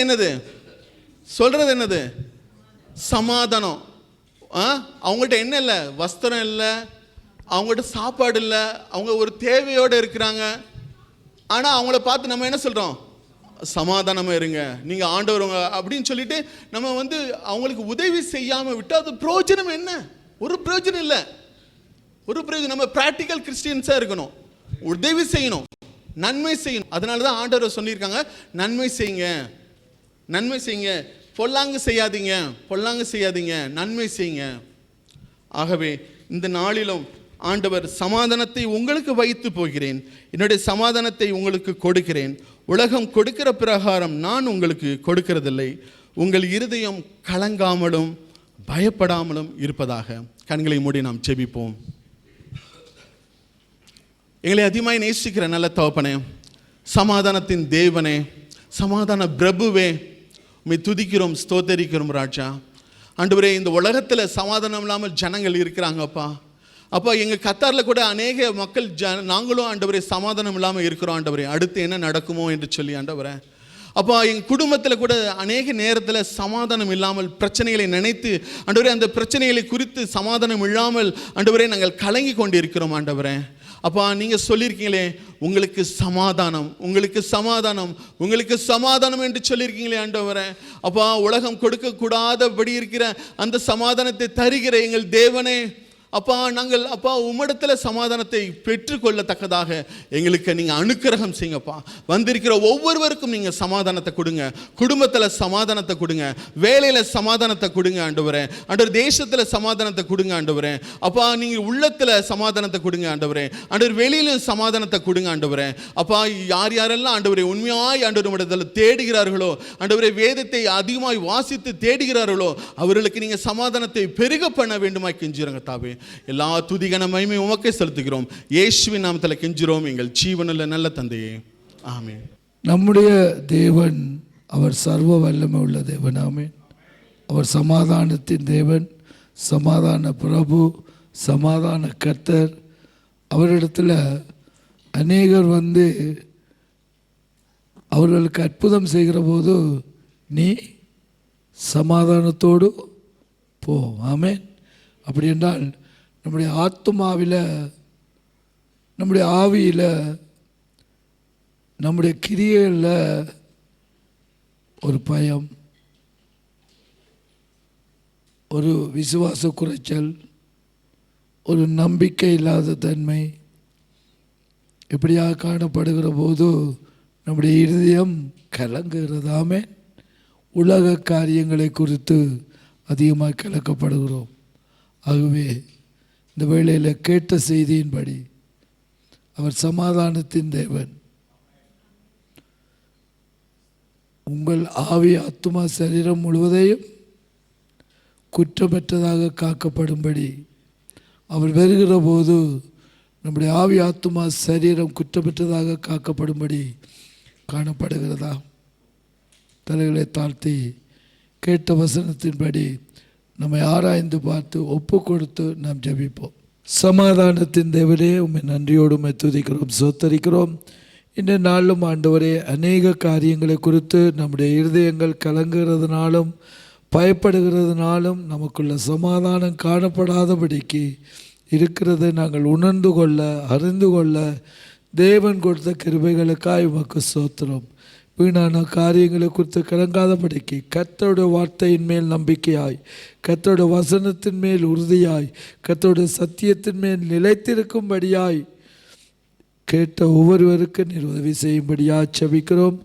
என்னது? சமாதானம். அவங்கள்ட்ட என்ன இல்லை? வஸ்திரம் இல்லை, அவங்கள்ட்ட சாப்பாடு இல்லை, அவங்க ஒரு தேவையோடு இருக்கிறாங்க. ஆனால் அவங்கள பார்த்து நம்ம என்ன சொல்கிறோம்? சமாதானமாக இருங்க, நீங்கள் ஆண்டவருங்க அப்படின்னு சொல்லிட்டு நம்ம அவங்களுக்கு உதவி செய்யாமல் விட்டால் அது பிரயோஜனம் என்ன? ஒரு பிரயோஜனம் இல்லை. நம்ம ப்ராக்டிக்கல் கிறிஸ்டியன்ஸாக இருக்கணும், உதவி செய்யணும், நன்மை செய்யணும். அதனால தான் ஆண்டவர் சொல்லியிருக்காங்க, நன்மை செய்யுங்க, பொல்லாங்கு செய்யாதீங்க, நன்மை செய்யுங்க. ஆகவே இந்த நாளிலும் ஆண்டவர் சமாதானத்தை உங்களுக்கு வைத்து போகிறேன், என்னுடைய சமாதானத்தை உங்களுக்கு கொடுக்கிறேன், உலகம் கொடுக்கிற பிரகாரம் நான் உங்களுக்கு கொடுக்கிறதில்லை, உங்கள் இருதயம் கலங்காமலும் பயப்படாமலும் இருப்பதாக. கண்களை மூடி நாம் ஜெபிப்போம். எங்களை அதிகமாய் நேசிக்கிற நல்ல தகப்பனே, சமாதானத்தின் தேவனே, சமாதான பிரபுவே, உம்மை துதிக்கிறோம், ஸ்தோத்தரிக்கிறோம் ராஜா. ஆண்டவரே, இந்த உலகத்தில் சமாதானம் இல்லாமல் ஜனங்கள் இருக்கிறாங்கப்பா. அப்பா, எங்கள் கத்தாரில் கூட அநேக மக்கள் நாங்களும் ஆண்டவரே சமாதானம் இல்லாமல் இருக்கிறோம். ஆண்டவரே, அடுத்து என்ன நடக்குமோ என்று சொல்லி ஆண்டவரே, அப்பா எங்கள் குடும்பத்தில் கூட அநேக நேரத்தில் சமாதானம் இல்லாமல் பிரச்சனைகளை நினைத்து ஆண்டவரே, அந்த பிரச்சனைகளை குறித்து சமாதானம் இல்லாமல் ஆண்டவரே நாங்கள் கலங்கி கொண்டு இருக்கிறோம். ஆண்டவரே, அப்பா நீங்கள் சொல்லியிருக்கீங்களே, உங்களுக்கு சமாதானம் என்று சொல்லியிருக்கீங்களே ஆண்டவரே. அப்பா, உலகம் கொடுக்கக்கூடாதபடி இருக்கிற அந்த சமாதானத்தை தருகிற எங்கள் தேவனே, அப்பா நாங்கள் உம்மிடத்தில் சமாதானத்தை பெற்றுக்கொள்ளத்தக்கதாக எங்களுக்கு நீங்கள் அனுக்கிரகம் செய்யுங்கப்பா. வந்திருக்கிற ஒவ்வொருவருக்கும் நீங்கள் சமாதானத்தை கொடுங்க, குடும்பத்தில் சமாதானத்தை கொடுங்க, வேலையில் சமாதானத்தை கொடுங்க ஆண்டவரே. தேசத்தில் சமாதானத்தை கொடுங்க ஆண்டவரே. அப்பா, நீங்கள் உள்ளத்தில் சமாதானத்தை கொடுங்க ஆண்டவரே. வெளியிலும் சமாதானத்தை கொடுங்க ஆண்டவரே. அப்பா, யாரெல்லாம் ஆண்டவரே உண்மையாய் ஆண்டவரிடத்தில் தேடுகிறார்களோ, ஆண்டவரே வேதத்தை அதிகமாய் வாசித்து தேடுகிறார்களோ, அவர்களுக்கு நீங்கள் சமாதானத்தை பெருக பண்ண வேண்டுமாய் கெஞ்சுறங்க தாவே. எல்லா துதிகன மகிமை உமக்கே செலுத்துகிறோம், இயேசுவின் நாமத்தில் கெஞ்சுறோம் எங்கள் ஜீவனுள்ள நல்ல தந்தையே, ஆமென். நம்முடைய தேவன் அவர் சர்வ வல்லமை உள்ள தேவன். ஆமென். அவர் சமாதானத்தின் தேவன், சமாதான பிரபு, சமாதான கர்த்தர். அவரிடத்தில் அநேகர் அவர்களுக்கு அற்புதம் செய்கிற போது நீ சமாதானத்தோடு போ. ஆமென். அப்படி என்றால் நம்முடைய ஆத்துமாவில், நம்முடைய ஆவியில், நம்முடைய கிரியைகளில் ஒரு பயம், ஒரு விசுவாச குறைச்சல், ஒரு நம்பிக்கை இல்லாத தன்மை இப்படியாக காணப்படுகிற போது நம்முடைய இருதயம் கலங்குகிறதாமே. உலக காரியங்களை குறித்து அதிகமாக கலக்கப்படுகிறோம். ஆகவே இந்த வேளையில் கேட்ட செய்தியின்படி அவர் சமாதானத்தின் தேவன். உங்கள் ஆவி, ஆத்துமா, சரீரம் முழுவதையும் குற்றமற்றதாக காக்கப்படும்படி அவர் வருகிற போது நம்முடைய ஆவி, ஆத்துமா, சரீரம் குற்றமற்றதாக காக்கப்படும்படி காணப்படுகிறதா? தலைகளை தாழ்த்தி கேட்ட வசனத்தின்படி நம்மை ஆராய்ந்து பார்த்து ஒப்பு கொடுத்து நாம் ஜெபிப்போம். சமாதானத்தின் தேவனே, உம்மை நன்றியோடு உம்மை துதிக்கிறோம், சோத்தரிக்கிறோம். இந்த நாளும் ஆண்டவரே, அநேக காரியங்களை குறித்து நம்முடைய இருதயங்கள் கலங்குகிறதுனாலும் பயப்படுகிறதுனாலும் நமக்குள்ள சமாதானம் காணப்படாதபடிக்கு இருக்கிறதை நாங்கள் உணர்ந்து கொள்ள அறிந்து கொள்ள தேவன் கொடுத்த கிருபைகளுக்காய் உமக்கு ஸ்தோத்திரம். வீணான காரியங்களை குறித்து கலங்காதபடிக்கு கர்த்தருடைய வார்த்தையின் மேல் நம்பிக்கையாய், கர்த்தருடைய வசனத்தின் மேல் உறுதியாய், கர்த்தருடைய சத்தியத்தின் மேல் நிலைத்திருக்கும்படியாய் கேட்ட ஒவ்வொருவருக்கு நீர் உதவி செய்யும்படியாக செபிக்கிறோம்.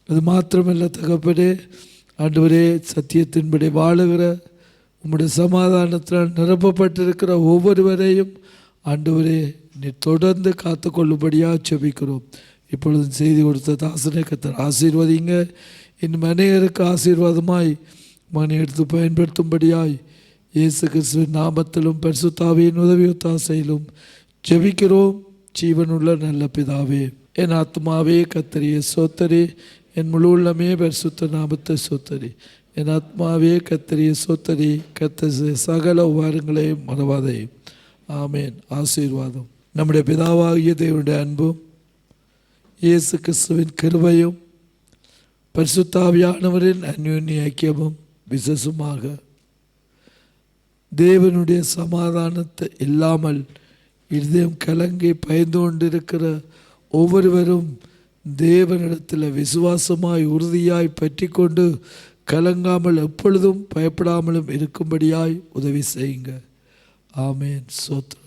அது மாத்திரமல்ல தகப்பனே, ஆண்டவரே, சத்தியத்தின்படி வாழுகிற உம்முடைய சமாதானத்தினால் நிரப்பப்பட்டிருக்கிற ஒவ்வொருவரையும் ஆண்டவரே நீர் தொடர்ந்து காத்து கொள்ளும்படியாக செபிக்கிறோம். இப்பொழுது செய்தி கொடுத்த தாசனை கர்த்தர் ஆசீர்வதிங்க. இன்னும் அநேகருக்கு ஆசீர்வாதமாய் மணி எடுத்து பயன்படுத்தும்படியாய் இயேசு கிறிஸ்துவின் நாமத்திலும் பரிசுத்தாவியின் உதவி ஒத்தாசையிலும் ஜெபிக்கிறோம் ஜீவனுள்ள நல்ல பிதாவே. என் ஆத்மாவே கர்த்தரையே சோத்தரி, என் முழு உள்ளமே பரிசுத்த நாமத்தை சோத்தரி. என் ஆத்மாவே கர்த்தரையே சோத்தரி, கர்த்தர் சகல உபகாரங்களையும் மறவாதே. ஆமேன். ஆசீர்வாதம். நம்முடைய பிதாவாகிய தேவனுடைய அன்பும் இயேசு கிறிஸ்துவின் கிருபையும் பரிசுத்தாவியானவரின் அந்யோன்ய ஐக்கியமும் விசேஷமாக தேவனுடைய சமாதானத்தை இல்லாமல் இருதயம் கலங்கி பயந்து கொண்டிருக்கிற ஒவ்வொருவரும் தேவனிடத்தில் விசுவாசமாய் உறுதியாய் பற்றி கொண்டு கலங்காமல் எப்பொழுதும் பயப்படாமலும் இருக்கும்படியாய் உதவி செய்யுங்க. ஆமேன். சோத்ரம்.